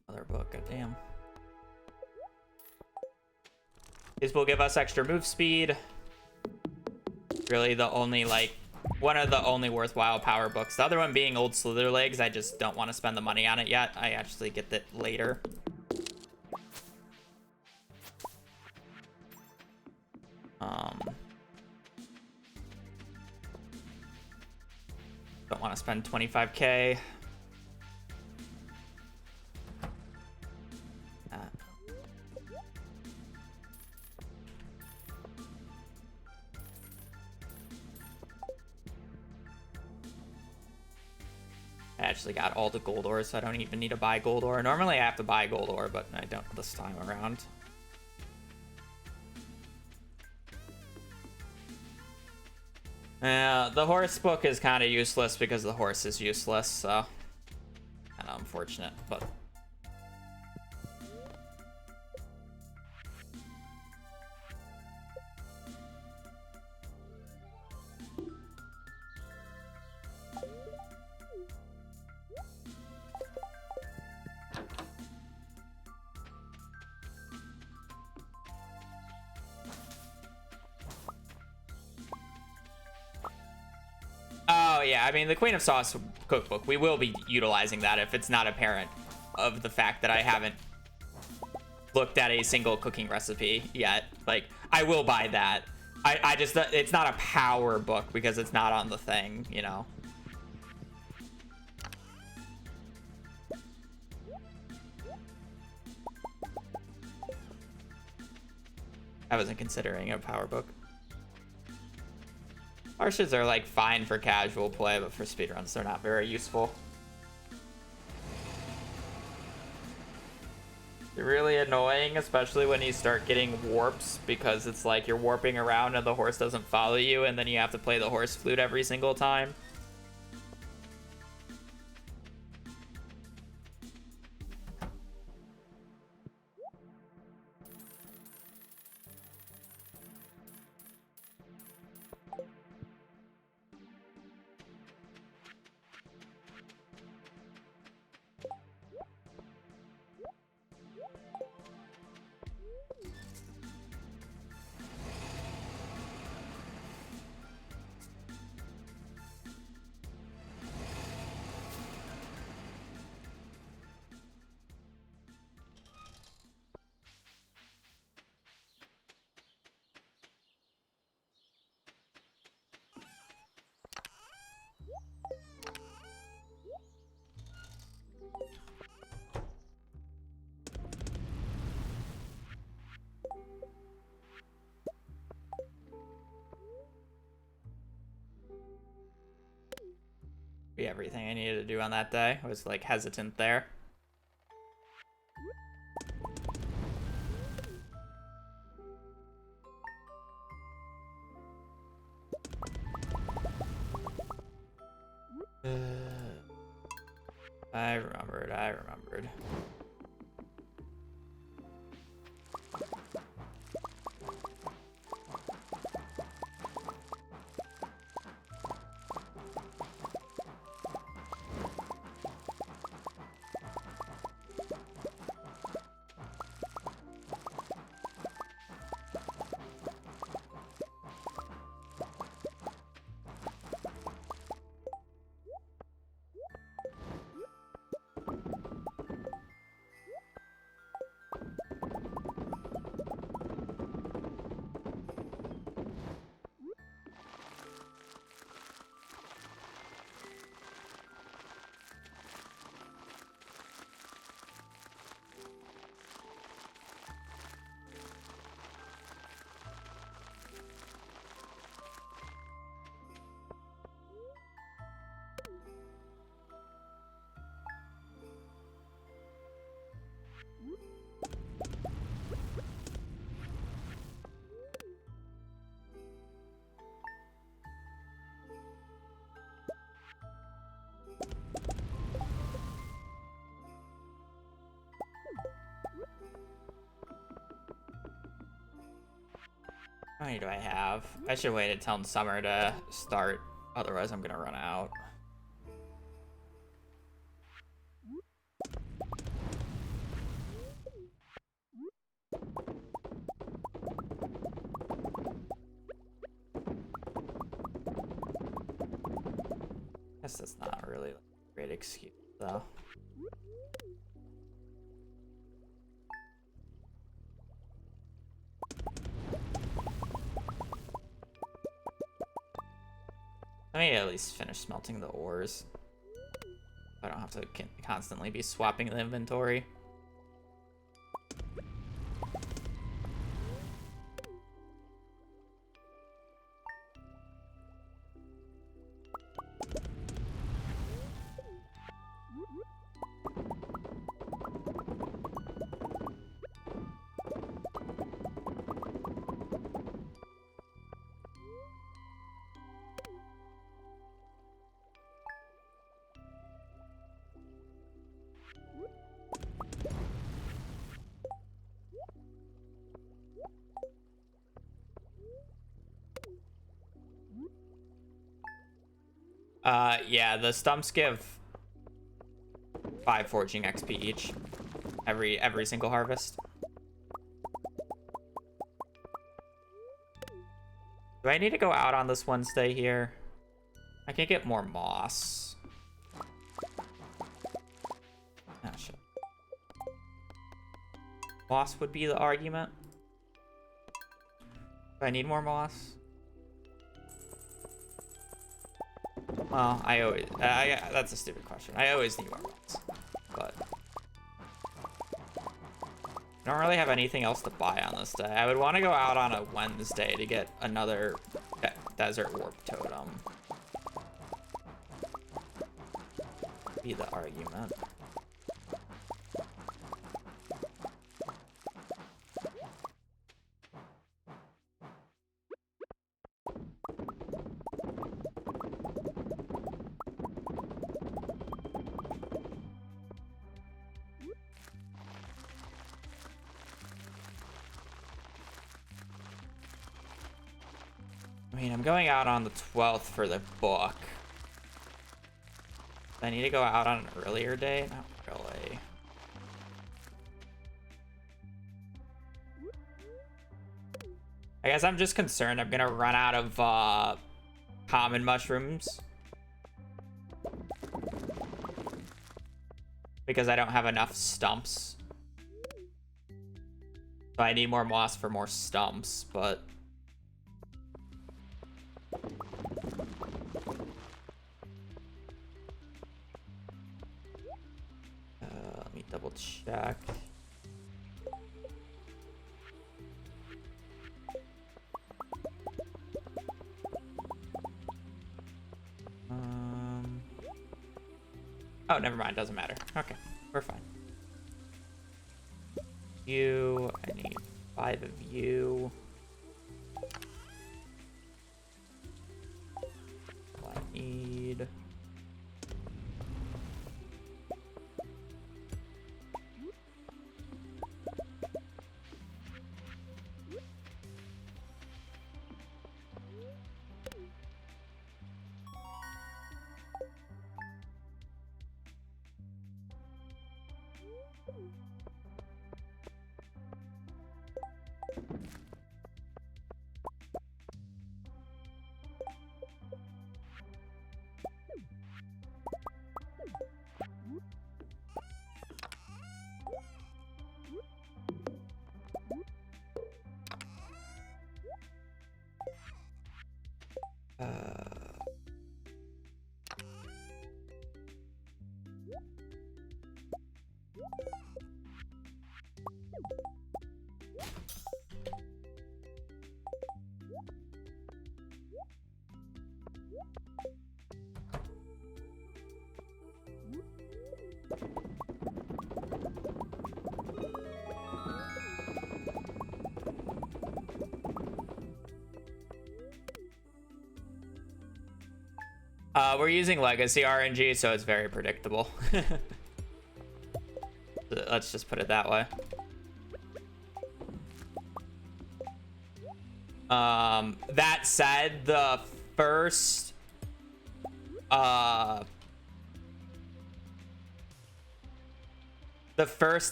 Other book. Goddamn. These will give us extra move speed. Really, the only one of the only worthwhile power books. The other one being Old Slitherlegs. I just don't want to spend the money on it yet. I actually get that later. Don't want to spend 25K. I actually got all the gold ore, so I don't even need to buy gold ore. Normally I have to buy gold ore, but I don't this time around. The horse book is kind of useless because the horse is useless, so kind of unfortunate, but oh yeah, I mean the Queen of Sauce cookbook, we will be utilizing that if it's not apparent of the fact that I haven't looked at a single cooking recipe yet. Like, I will buy that. I just, it's not a power book because it's not on the thing, you know. I wasn't considering a power book. Marshes are like fine for casual play, but for speedruns, they're not very useful. They're really annoying, especially when you start getting warps, because it's like you're warping around and the horse doesn't follow you, and then you have to play the horse flute every single time. Be everything I needed to do on that day. I was like hesitant there. I remembered. How many do I have? I should wait until summer to start, otherwise I'm gonna run out. Guess that's not really a great excuse, though. I mean, at least finish smelting the ores. I don't have to constantly be swapping the inventory. Yeah, the stumps give 5 forging XP each every single harvest. Do I need to go out on this Wednesday here? I can get more moss. Ah, shit. Moss would be the argument. Do I need more moss? Well, that's a stupid question. I always need more moss, but I don't really have anything else to buy on this day. I would want to go out on a Wednesday to get another desert warp totem. Be the argument. I mean, I'm going out on the 12th for the book. I need to go out on an earlier day? Not really. I guess I'm just concerned I'm gonna run out of common mushrooms. Because I don't have enough stumps. So I need more moss for more stumps, but... let me double check. Oh, never mind. Doesn't matter. Okay, we're fine. You, I need 5 of you. All I need. We're using legacy RNG, so it's very predictable. Let's just put it that way. That said, the first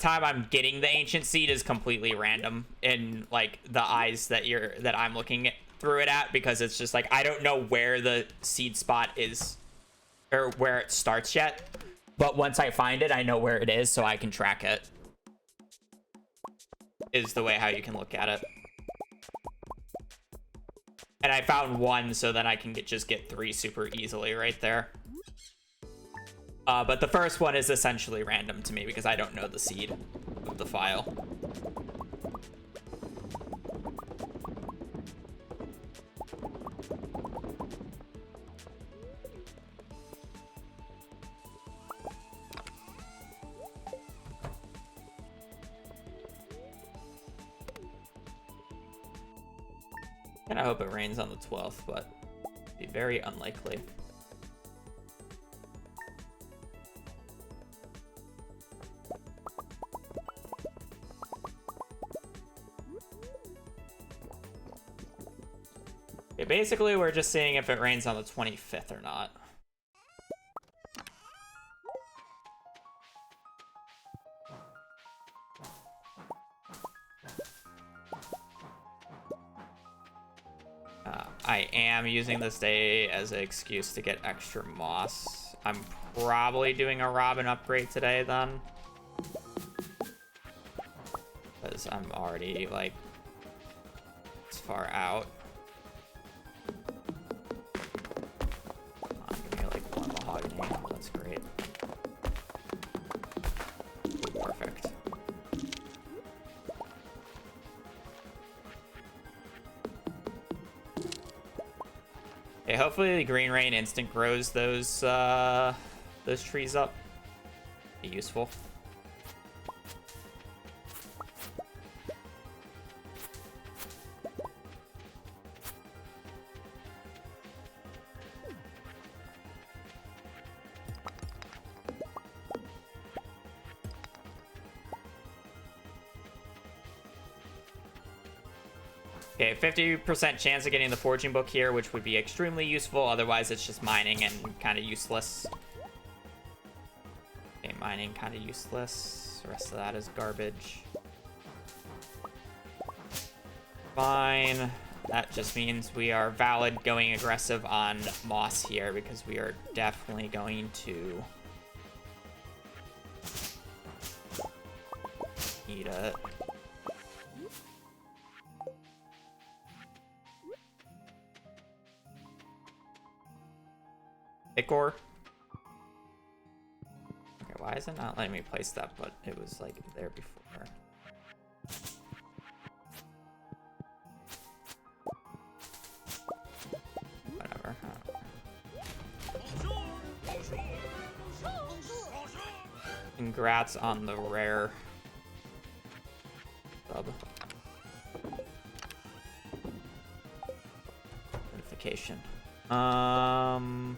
time I'm getting the ancient seed is completely random in like the eyes that I'm looking through it at, because it's just like I don't know where the seed spot is, or where it starts yet. But once I find it, I know where it is, so I can track it. Is the way how you can look at it. And I found one, so then I can just get 3 super easily right there. But the first one is essentially random to me because I don't know the seed of the file. And I hope it rains on the 12th, but it'd be very unlikely. Okay, basically, we're just seeing if it rains on the 25th or not. I am using this day as an excuse to get extra moss. I'm probably doing a Robin upgrade today then. Because I'm already, like, this far out. Come on, give me, like, 1 mahogany. That's great. Perfect. Okay, hopefully the green rain instant grows those trees up. Be useful. Okay, 50% chance of getting the forging book here, which would be extremely useful. Otherwise, it's just mining and kind of useless. Okay, mining kind of useless. The rest of that is garbage. Fine. That just means we are valid going aggressive on moss here because we are definitely going to need it. Ichor. Okay, why is it not letting me place that, but it was like there before? Whatever. Congrats on the rare sub. Notification. I'm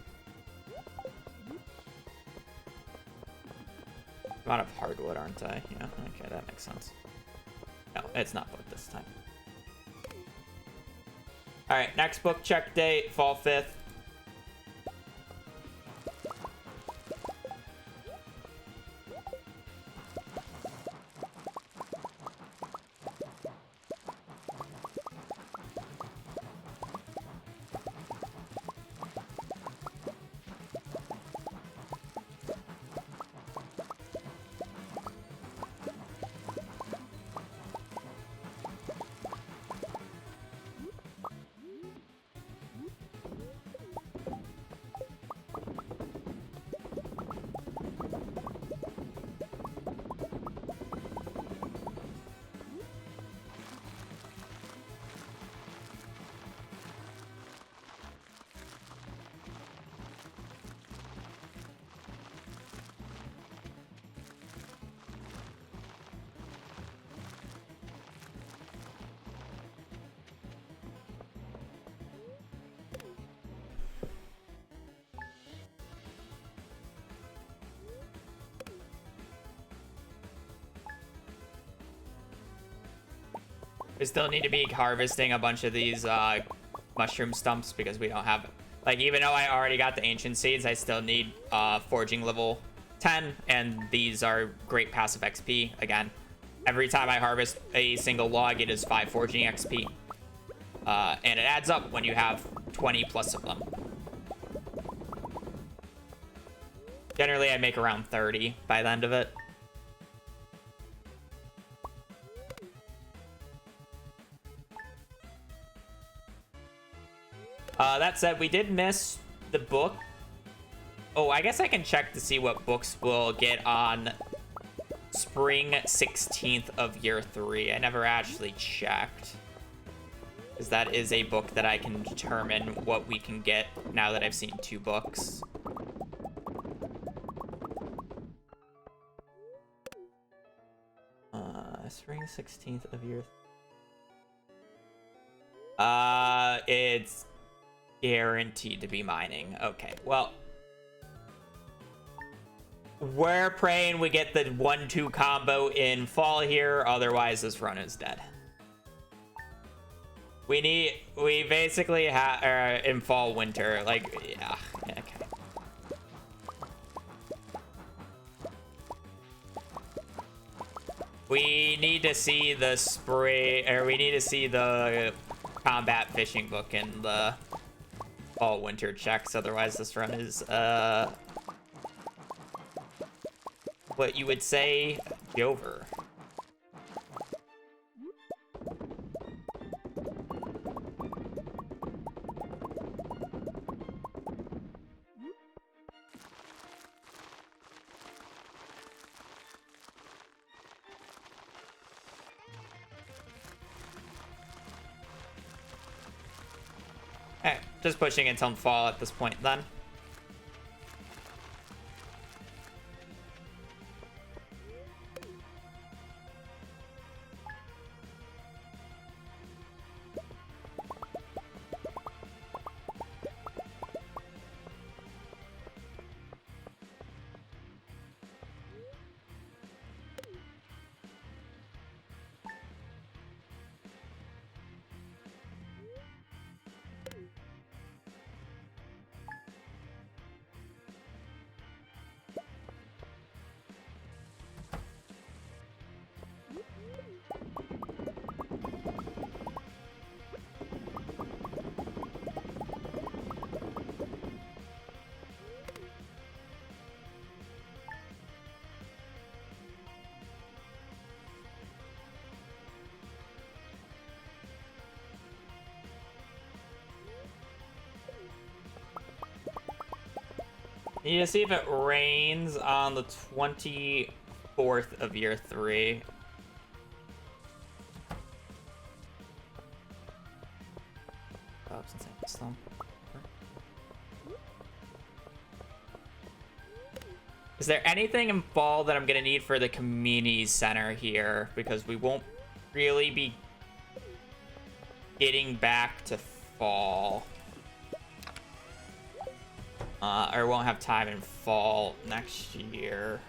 out of hardwood, aren't I? Yeah, okay, that makes sense. No, it's not booked this time. Alright, next book check date, fall 5th. We still need to be harvesting a bunch of these mushroom stumps because we don't have, like, even though I already got the ancient seeds, I still need forging level 10, and these are great passive XP. Again, every time I harvest a single log, it is 5 forging XP. And it adds up when you have 20 plus of them. Generally, I make around 30 by the end of it. That said, we did miss the book. Oh, I guess I can check to see what books we'll get on spring 16th of year 3. I never actually checked, because that is a book that I can determine what we can get now that I've seen 2 books. Spring 16th of year 3. It's guaranteed to be mining. Okay, well, we're praying we get the 1-2 combo in fall here, otherwise this run is dead. We basically have in fall, winter, like, yeah, okay. We need to see the we need to see the combat fishing book in the fall, winter checks, otherwise this run is, what you would say, over. Okay, just pushing until fall at this point then. Need to see if it rains on the 24th of year 3. Is there anything in fall that I'm gonna need for the community center here? Because we won't really be getting back to fall. Or won't have time in fall next year.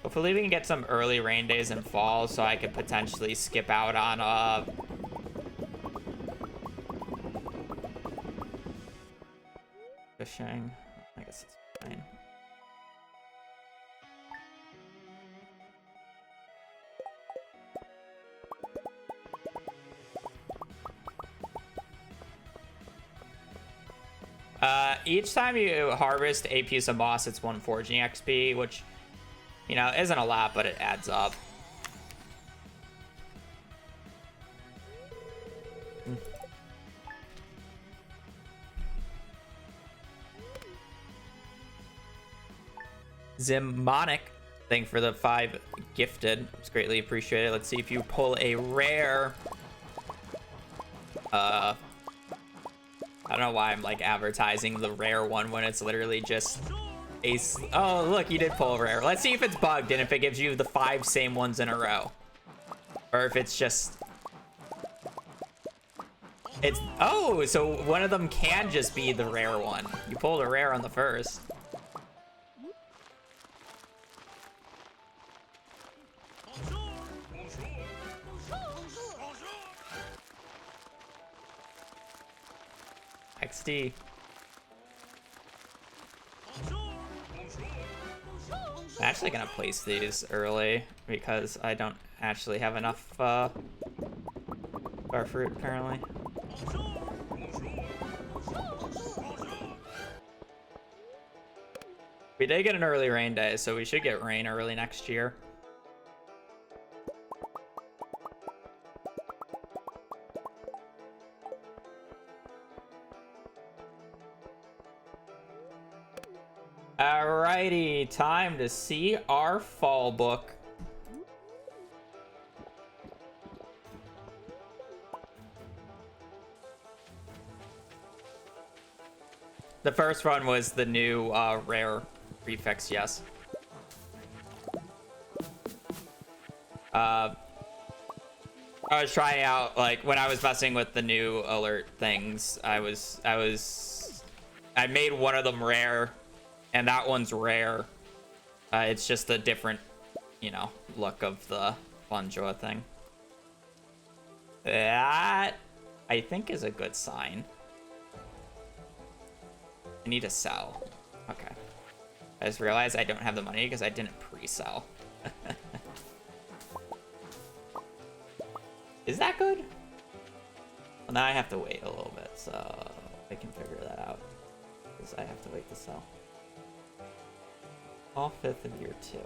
Hopefully we can get some early rain days in fall so I could potentially skip out on fishing. I guess it's fine. Each time you harvest a piece of moss, it's 1 forging XP, which, you know, isn't a lot, but it adds up. Zimonic, thank for the 5 gifted. It's greatly appreciated. Let's see if you pull a rare. I don't know why I'm like advertising the rare one when it's literally just a. Oh, look, you did pull a rare. Let's see if it's bugged and if it gives you the 5 same ones in a row, or if it's just. It's oh, so one of them can just be the rare one. You pulled a rare on the first. XD. I'm actually gonna place these early because I don't actually have enough bar fruit apparently. We did get an early rain day, so we should get rain early next year. Alrighty, time to see our fall book. The first one was the new rare prefix, yes. I was trying out, like, when I was messing with the new alert things, I made one of them rare, and that one's rare. It's just a different, you know, look of the Joja thing. That, I think, is a good sign. I need to sell. Okay. I just realized I don't have the money because I didn't pre-sell. Is that good? Well, now I have to wait a little bit, so I can figure that out. Because I have to wait to sell. All 5th of year 2.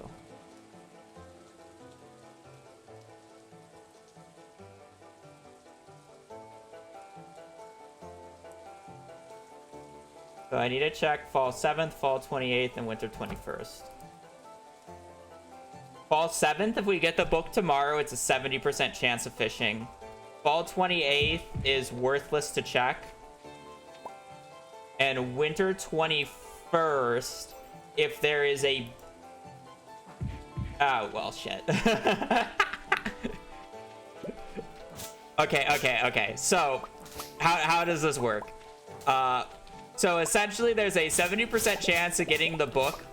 So I need to check fall 7th, fall 28th, and winter 21st. Fall 7th, if we get the book tomorrow, it's a 70% chance of fishing. Fall 28th is worthless to check. And winter 21st, if there is a... Oh, well, shit. Okay. So, how does this work? So essentially, there's a 70% chance of getting the book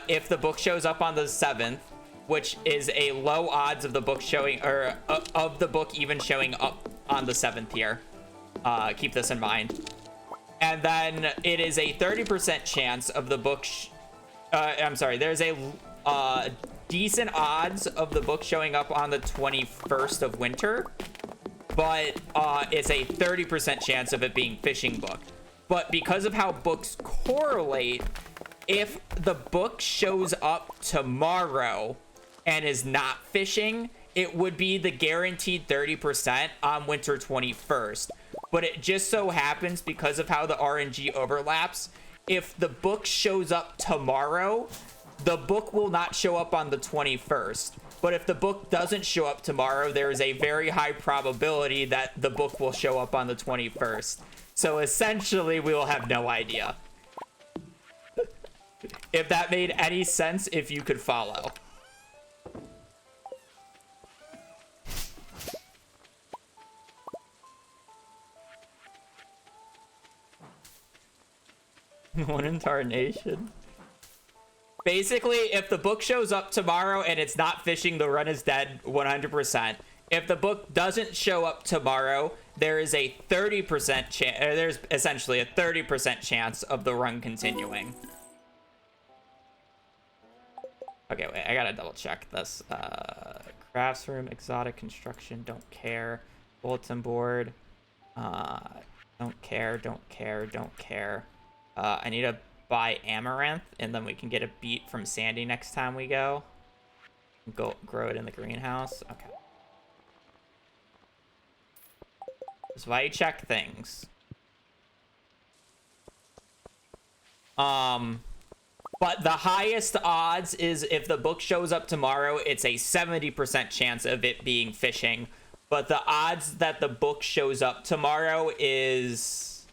if the book shows up on the 7th, which is a low odds of the book showing, or of the book even showing up on the 7th here. Keep this in mind. And then it is a 30% chance of the book. I'm sorry. There's a decent odds of the book showing up on the 21st of winter, but it's a 30% chance of it being fishing book. But because of how books correlate, if the book shows up tomorrow and is not fishing, it would be the guaranteed 30% on winter 21st. But it just so happens, because of how the RNG overlaps, if the book shows up tomorrow, the book will not show up on the 21st. But if the book doesn't show up tomorrow, there is a very high probability that the book will show up on the 21st. So essentially, we will have no idea. If that made any sense, if you could follow. One entire nation. Basically, if the book shows up tomorrow and it's not fishing, the run is dead 100%. If the book doesn't show up tomorrow, there is a 30% chance, there's essentially a 30% chance of the run continuing. Okay, wait, I gotta double check this. Crafts room, exotic construction, don't care. Bulletin board, don't care. I need to buy amaranth, and then we can get a beet from Sandy next time we go. Go grow it in the greenhouse. Okay. That's why you check things. But the highest odds is if the book shows up tomorrow, it's a 70% chance of it being fishing. But the odds that the book shows up tomorrow is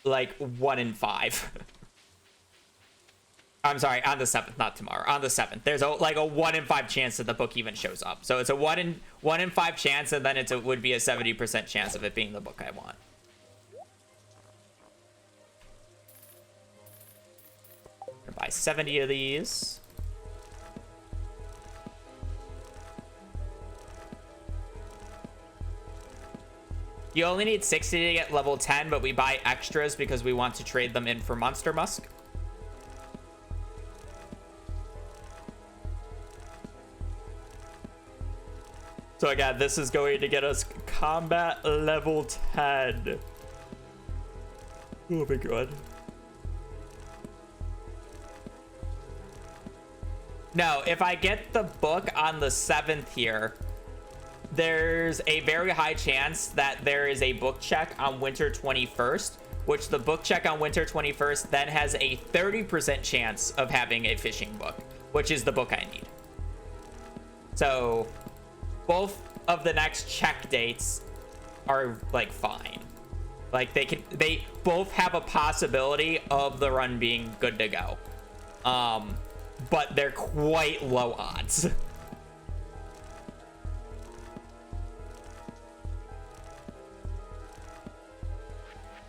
like 1 in 5. I'm sorry, on the 7th, not tomorrow. On the 7th, there's like a 1 in 5 chance that the book even shows up. So it's a 1 in 5 chance, and then it would be a 70% chance of it being the book I want. I'm gonna buy 70 of these. You only need 60 to get level 10, but we buy extras because we want to trade them in for Monster Musk. So again, this is going to get us combat level 10. Oh my god. No, if I get the book on the 7th here, there's a very high chance that there is a book check on winter 21st, which the book check on winter 21st then has a 30% chance of having a fishing book, which is the book I need. So both of the next check dates are like fine. Like they both have a possibility of the run being good to go. But they're quite low odds.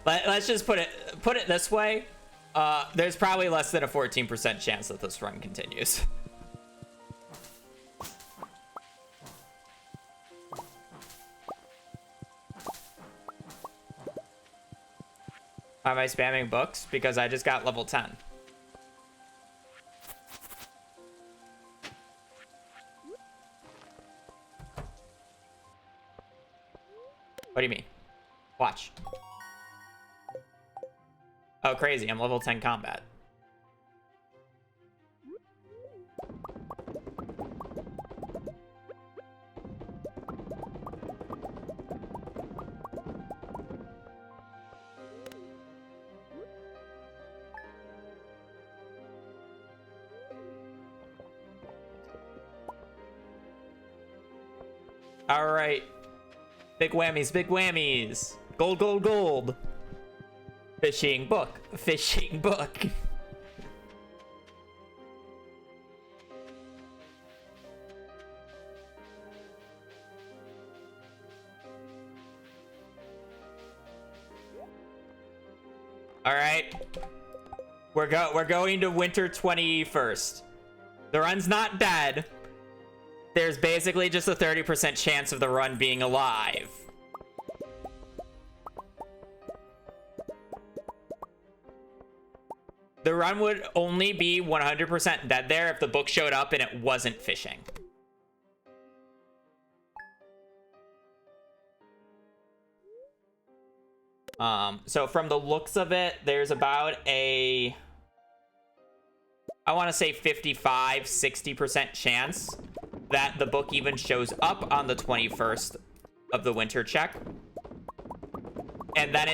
Let's just put it this way. There's probably less than a 14% chance that this run continues. Why am I spamming books? Because I just got level 10. What do you mean? Watch. Oh, crazy. I'm level 10 combat. All right. Big whammies, big whammies. Gold, gold, gold. Fishing book, fishing book. All right. We're going to winter 21st. The run's not dead. There's basically just a 30% chance of the run being alive. The run would only be 100% dead there if the book showed up and it wasn't fishing. So from the looks of it, there's about a, I want to say 55, 60% chance that the book even shows up on the 21st of the winter check. And then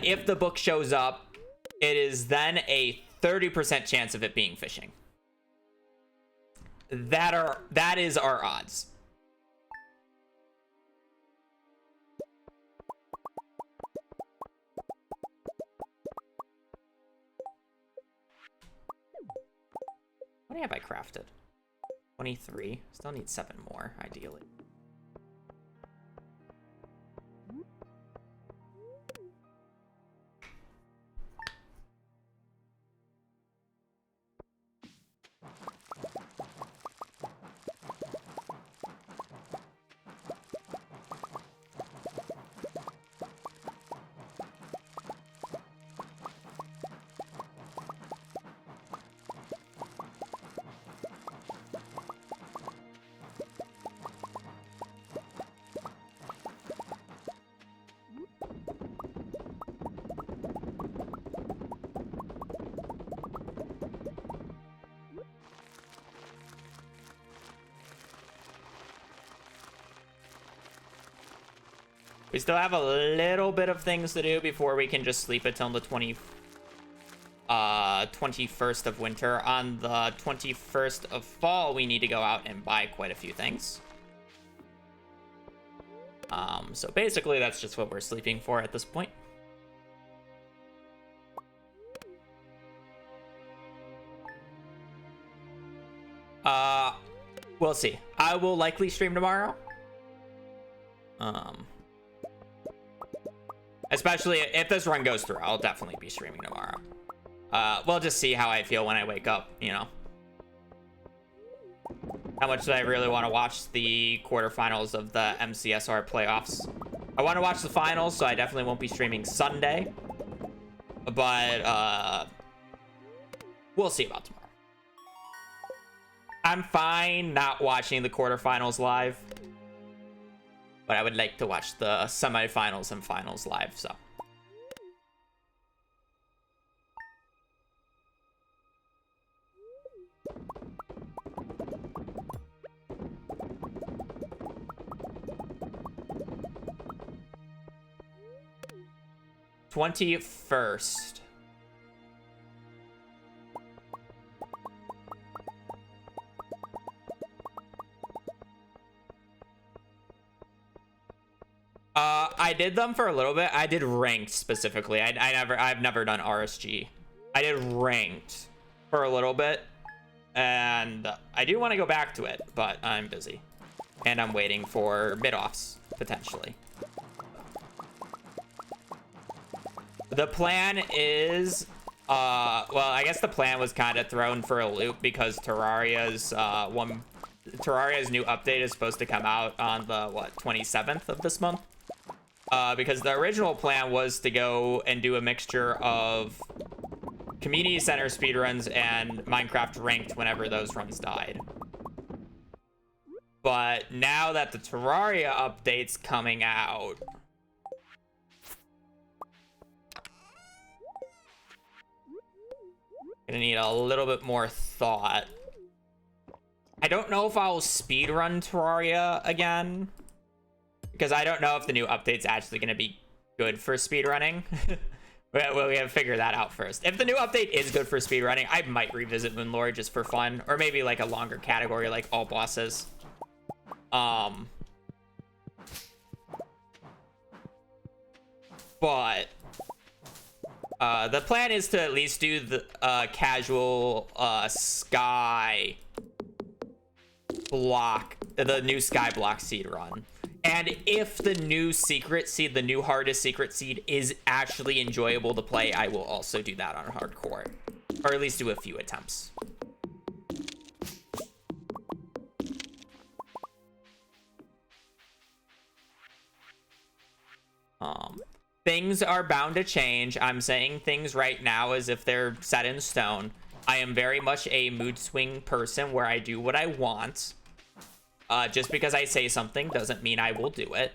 if the book shows up, it is then a 30% chance of it being fishing. That is our odds. What have I crafted? 23. Still need 7 more, ideally. We still have a little bit of things to do before we can just sleep until the 21st of winter. On the 21st of fall, we need to go out and buy quite a few things. So basically, that's just what we're sleeping for at this point. We'll see. I will likely stream tomorrow. Especially if this run goes through, I'll definitely be streaming tomorrow. We'll just see how I feel when I wake up, you know. How much do I really want to watch the quarterfinals of the MCSR playoffs? I want to watch the finals, so I definitely won't be streaming Sunday. But, we'll see about tomorrow. I'm fine not watching the quarterfinals live. But I would like to watch the semifinals and finals live, so. 21st. I did them for a little bit. I did ranked specifically. I've never done RSG. I did ranked for a little bit, and I do want to go back to it, but I'm busy, and I'm waiting for mid-offs potentially. The plan is, well, I guess the plan was kind of thrown for a loop because Terraria's new update is supposed to come out on the 27th of this month. Because the original plan was to go and do a mixture of community center speedruns and Minecraft ranked whenever those runs died. But now that the Terraria update's coming out, gonna need a little bit more thought. I don't know if I'll speedrun Terraria again, because I don't know if the new update's actually gonna be good for speedrunning. We have to figure that out first. If the new update is good for speedrunning, I might revisit Moonlord just for fun, or maybe like a longer category like all bosses. But the plan is to at least do the casual sky block, the new sky block seed run. And if the new secret seed, the new hardest secret seed is actually enjoyable to play, I will also do that on hardcore, or at least do a few attempts. Things are bound to change. I'm saying things right now as if they're set in stone. I am very much a mood swing person where I do what I want. Just because I say something doesn't mean I will do it.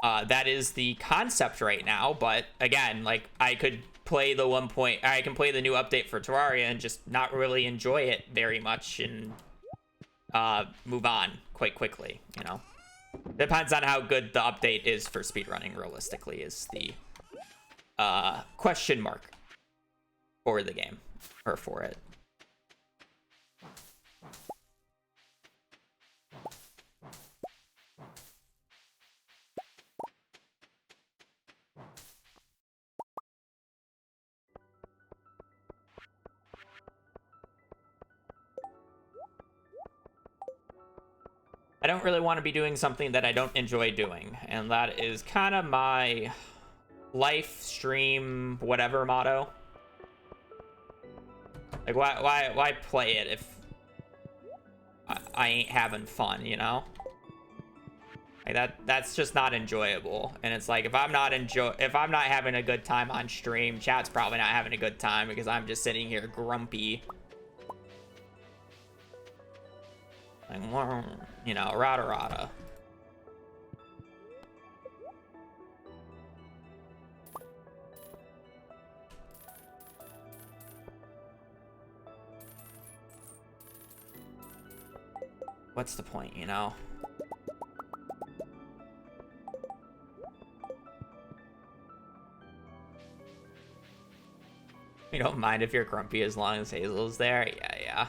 That is the concept right now, but again, like, I could play the I can play the new update for Terraria and just not really enjoy it very much and move on quite quickly, you know? Depends on how good the update is for speedrunning, realistically, is the question mark for the game, or for it. I don't really want to be doing something that I don't enjoy doing, and that is kind of my life stream whatever motto. Like, why play it if I ain't having fun, you know? Like, that's just not enjoyable. And it's like, if I'm not having a good time on stream, chat's probably not having a good time because I'm just sitting here grumpy. Like, you know, rada. What's the point, you know? You don't mind if you're grumpy as long as Hazel's there? Yeah.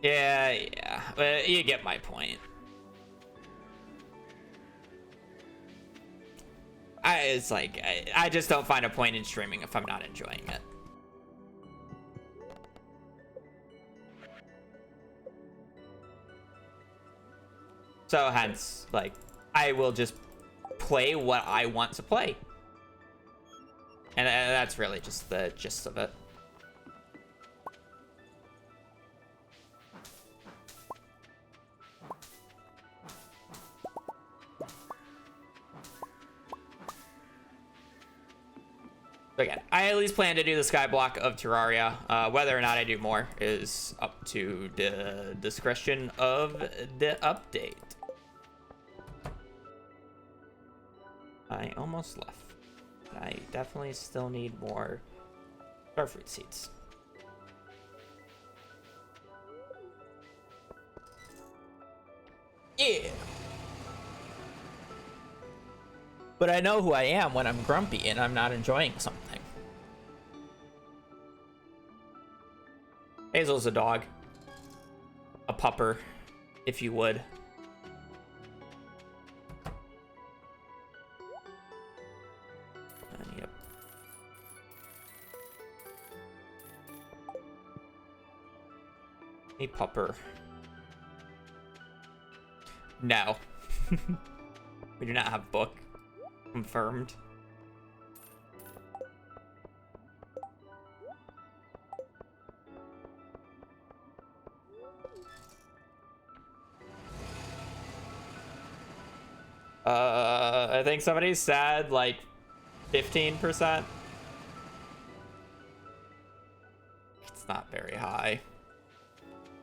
Yeah, but you get my point. It's like, I just don't find a point in streaming if I'm not enjoying it. So hence, like, I will just play what I want to play. And that's really just the gist of it. So again, I at least plan to do the skyblock of Terraria. Whether or not I do more is up to the discretion of the update. I almost left. I definitely still need more starfruit seeds. Yeah. But I know who I am when I'm grumpy and I'm not enjoying something. Hazel's a dog. A pupper, if you would. I need a pupper. No. We do not have book. Confirmed. I think somebody said like 15%. It's not very high.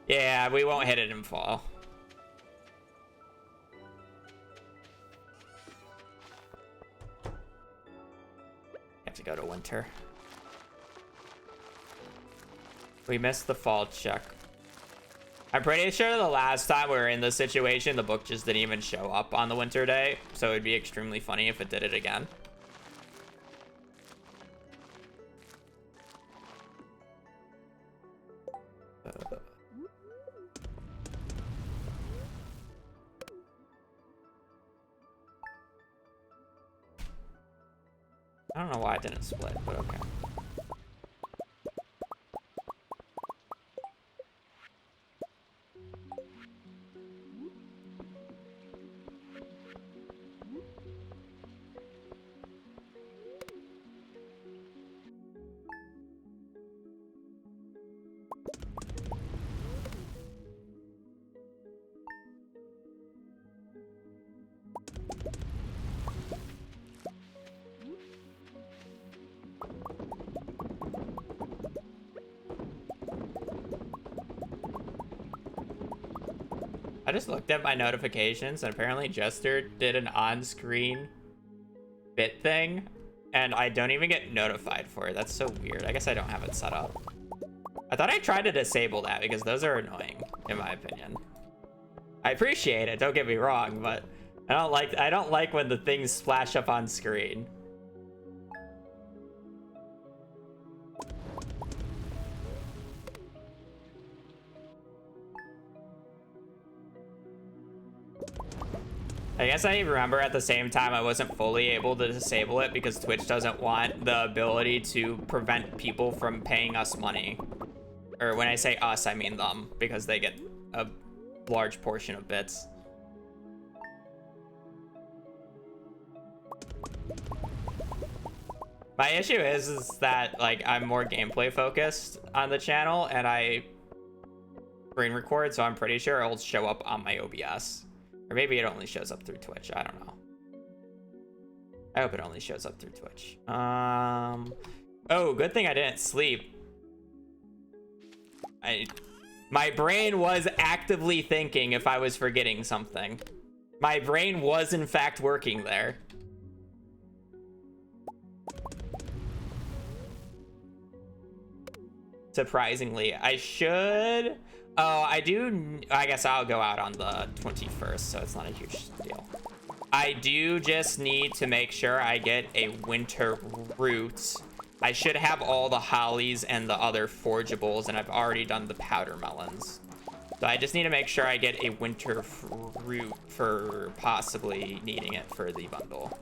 Yeah, we won't hit it in fall. Have to go to winter. We missed the fall check. I'm pretty sure the last time we were in this situation, the book just didn't even show up on the winter day, so it'd be extremely funny if it did it again. I don't know why it didn't split, but okay. I just looked at my notifications and apparently Jester did an on-screen bit thing and I don't even get notified for it. That's so weird. I guess I don't have it set up. I thought I tried to disable that because those are annoying in my opinion. I appreciate it, don't get me wrong, but I don't like when the things splash up on screen. I guess I remember at the same time I wasn't fully able to disable it because Twitch doesn't want the ability to prevent people from paying us money. Or when I say us, I mean them, because they get a large portion of bits. My issue is that like I'm more gameplay focused on the channel and I screen record, so I'm pretty sure it'll show up on my OBS. Or maybe it only shows up through Twitch. I don't know. I hope it only shows up through Twitch. Oh, good thing I didn't sleep. My brain was actively thinking if I was forgetting something. My brain was in fact working there. Surprisingly, I should... Oh, I do... I guess I'll go out on the 21st, so it's not a huge deal. I do just need to make sure I get a winter root. I should have all the hollies and the other forageables, and I've already done the powder melons. So I just need to make sure I get a winter fruit for possibly needing it for the bundle.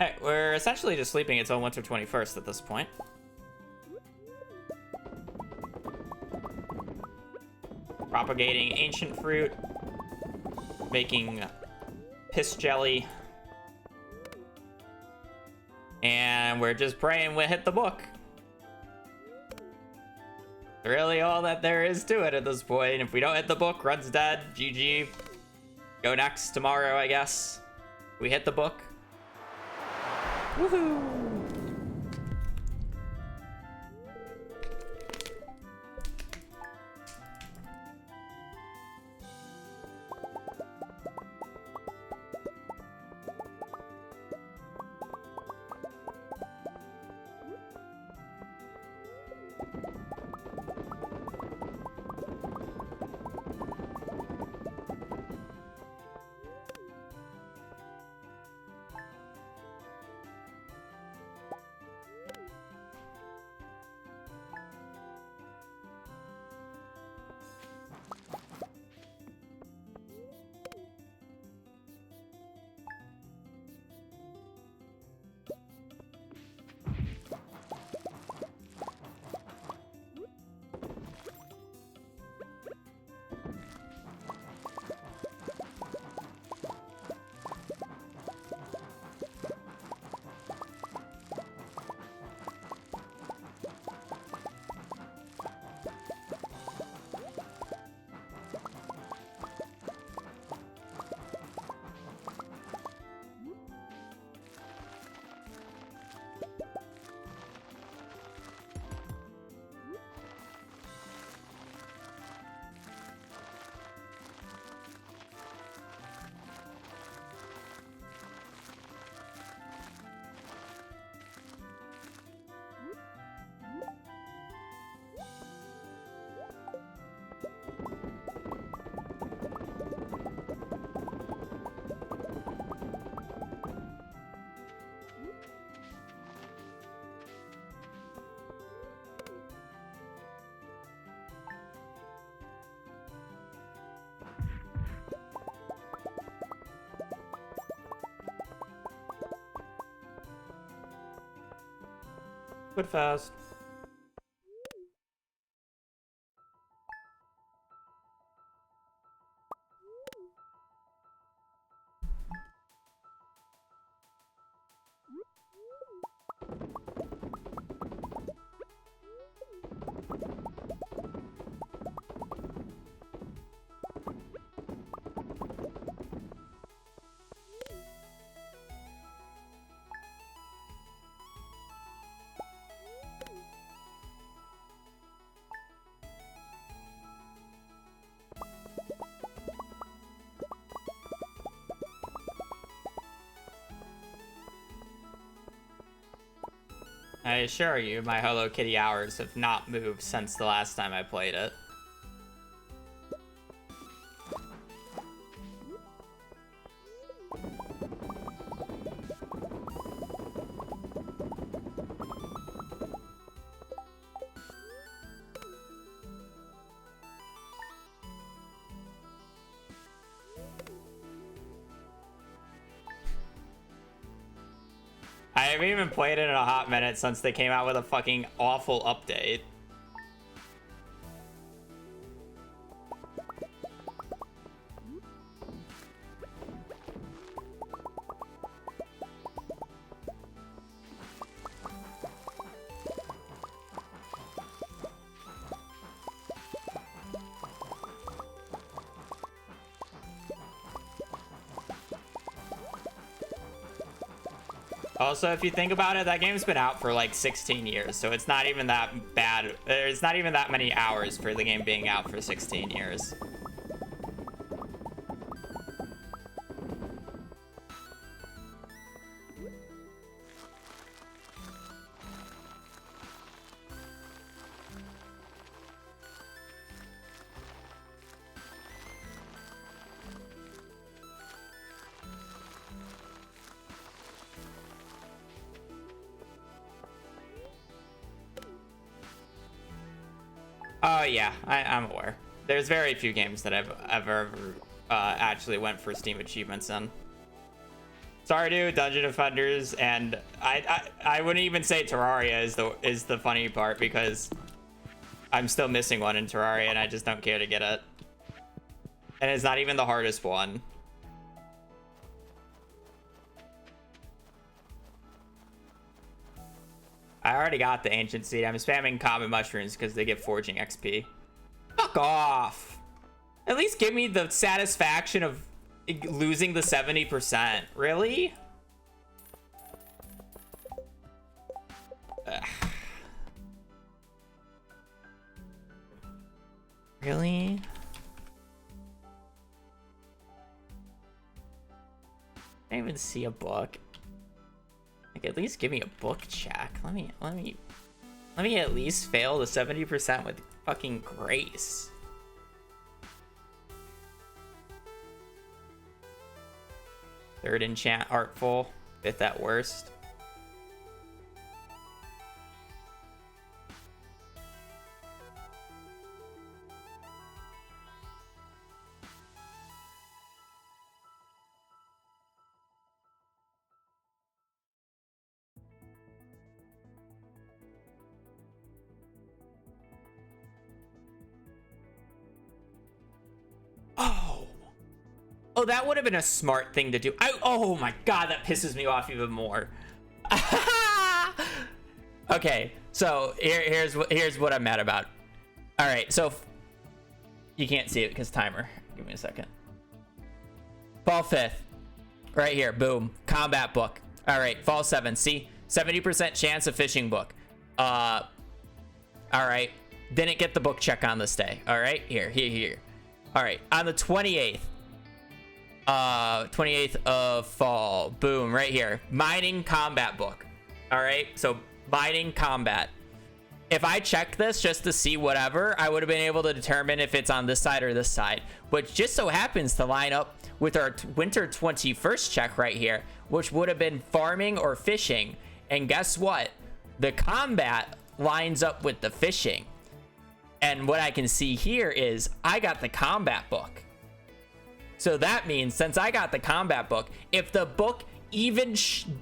Hey, we're essentially just sleeping until winter 21st at this point. Propagating ancient fruit. Making piss jelly. And we're just praying we hit the book. Really all that there is to it at this point. If we don't hit the book, Run's dead. GG. Go next tomorrow, I guess. We hit the book. Woohoo! Quit fast. I assure you, my Hello Kitty hours have not moved since the last time I played it. I haven't even played it in a hot minute since they came out with a fucking awful update. Also, if you think about it, that game's been out for like 16 years, so it's not even that bad. There's not even that many hours for the game being out for 16 years. Oh yeah, I'm aware. There's very few games that I've ever actually went for Steam achievements in. Stardew, Dungeon Defenders, and I wouldn't even say Terraria is the funny part, because I'm still missing one in Terraria and I just don't care to get it. And it's not even the hardest one. I already got the ancient seed. I'm spamming common mushrooms because they give foraging XP. Fuck off. At least give me the satisfaction of losing the 70%. Really? Ugh. Really? I didn't even see a book. Like, at least give me a book check. Let me at least fail the 70% with fucking grace. Third enchant, artful, fifth at worst. Oh, that would have been a smart thing to do. Oh my god, that pisses me off even more. Okay, so here's what I'm mad about. All right, so you can't see it because timer. Give me a second. Fall 5th, right here. Boom, combat book. All right, fall 7th. See, 70% chance of fishing book. All right, didn't get the book check on this day. All right, here. All right, on the 28th. 28th of fall, boom, right here, mining combat book. All right, so mining combat. If I check this just to see whatever, I would have been able to determine if it's on this side or this side, which just so happens to line up with our winter 21st check right here, which would have been farming or fishing. And guess what? The combat lines up with the fishing. And what I can see here is I got the combat book. So that means, since I got the combat book, if the book even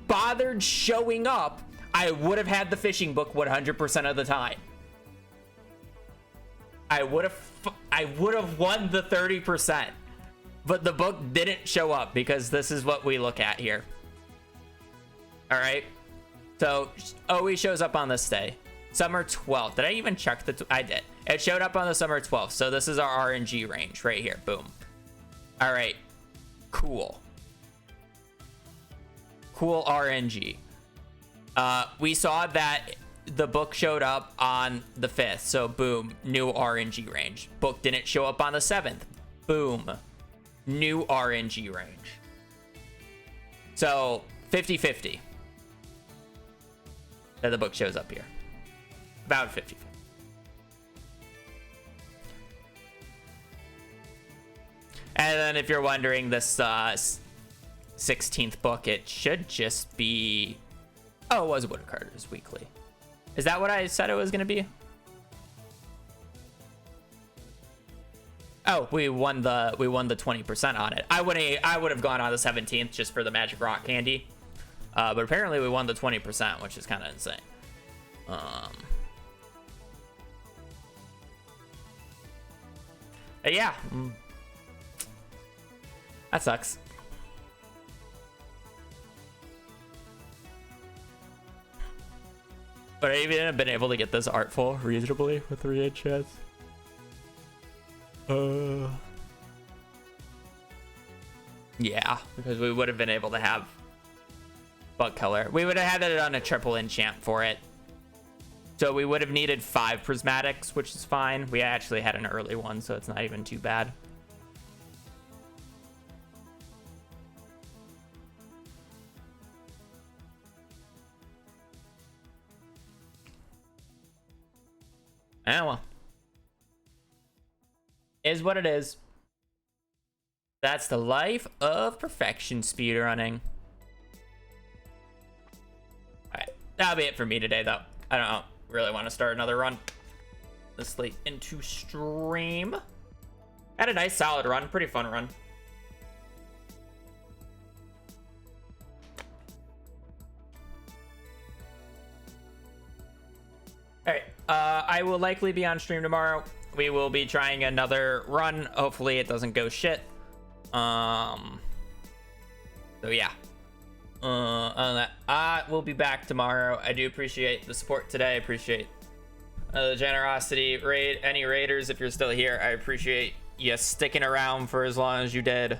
bothered showing up, I would have had the fishing book 100% of the time. I would have won the 30%. But the book didn't show up because this is what we look at here. All right. So always shows up on this day. Summer 12th. Did I even check the... I did. It showed up on the summer 12th. So this is our RNG range right here. Boom. All right, cool RNG. We saw that the book showed up on the 5th, so boom, new RNG range. Book didn't show up on the 7th, boom, new RNG range. So 50-50 that the book shows up here, about 50-50. And then if you're wondering, this 16th book, it should just be... Oh, it was Woodcarder's Weekly. Is that what I said it was going to be? Oh, we won the 20% on it. I would have gone on the 17th just for the Magic Rock Candy. But apparently we won the 20%, which is kind of insane. Yeah. That sucks. But I even have been able to get this artful reasonably with 3 enchants. Yeah, because we would have been able to have bug color. We would have had it on a triple enchant for it. So we would have needed 5 prismatics, which is fine. We actually had an early one, so it's not even too bad. Oh, well. Is what it is. That's the life of perfection speedrunning. Alright, that'll be it for me today, though. I don't really want to start another run this late into stream. Had a nice solid run, pretty fun run. I will likely be on stream tomorrow. We will be trying another run. Hopefully it doesn't go shit. So yeah. On that, I will be back tomorrow. I do appreciate the support today. I appreciate the generosity. Any raiders, if you're still here, I appreciate you sticking around for as long as you did.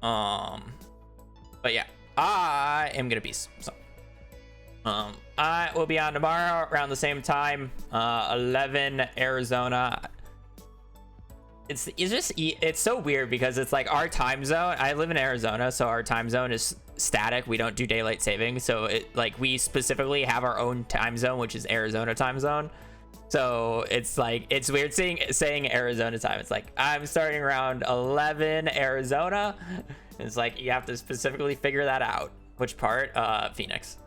But yeah, I am gonna peace. So I will be on tomorrow around the same time, 11 Arizona. It's so weird because it's like our time zone. I live in Arizona, so our time zone is static. We don't do daylight savings, so it like we specifically have our own time zone, which is Arizona time zone. So it's like it's weird saying Arizona time. It's like I'm starting around 11 Arizona. It's like you have to specifically figure that out. Which part? Phoenix.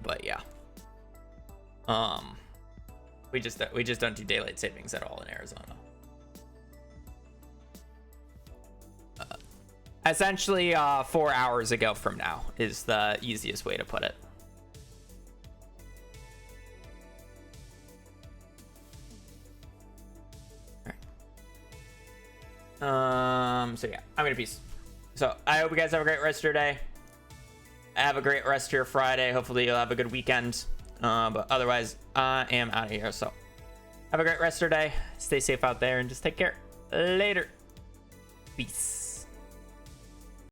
But yeah. We just don't do daylight savings at all in Arizona. Essentially, 4 hours ago from now is the easiest way to put it. All right. So yeah, I'm gonna peace. So I hope you guys have a great rest of your day. Have a great rest of your Friday. Hopefully you'll have a good weekend. But otherwise, I am out of here. So have a great rest of your day. Stay safe out there and just take care. Later. Peace.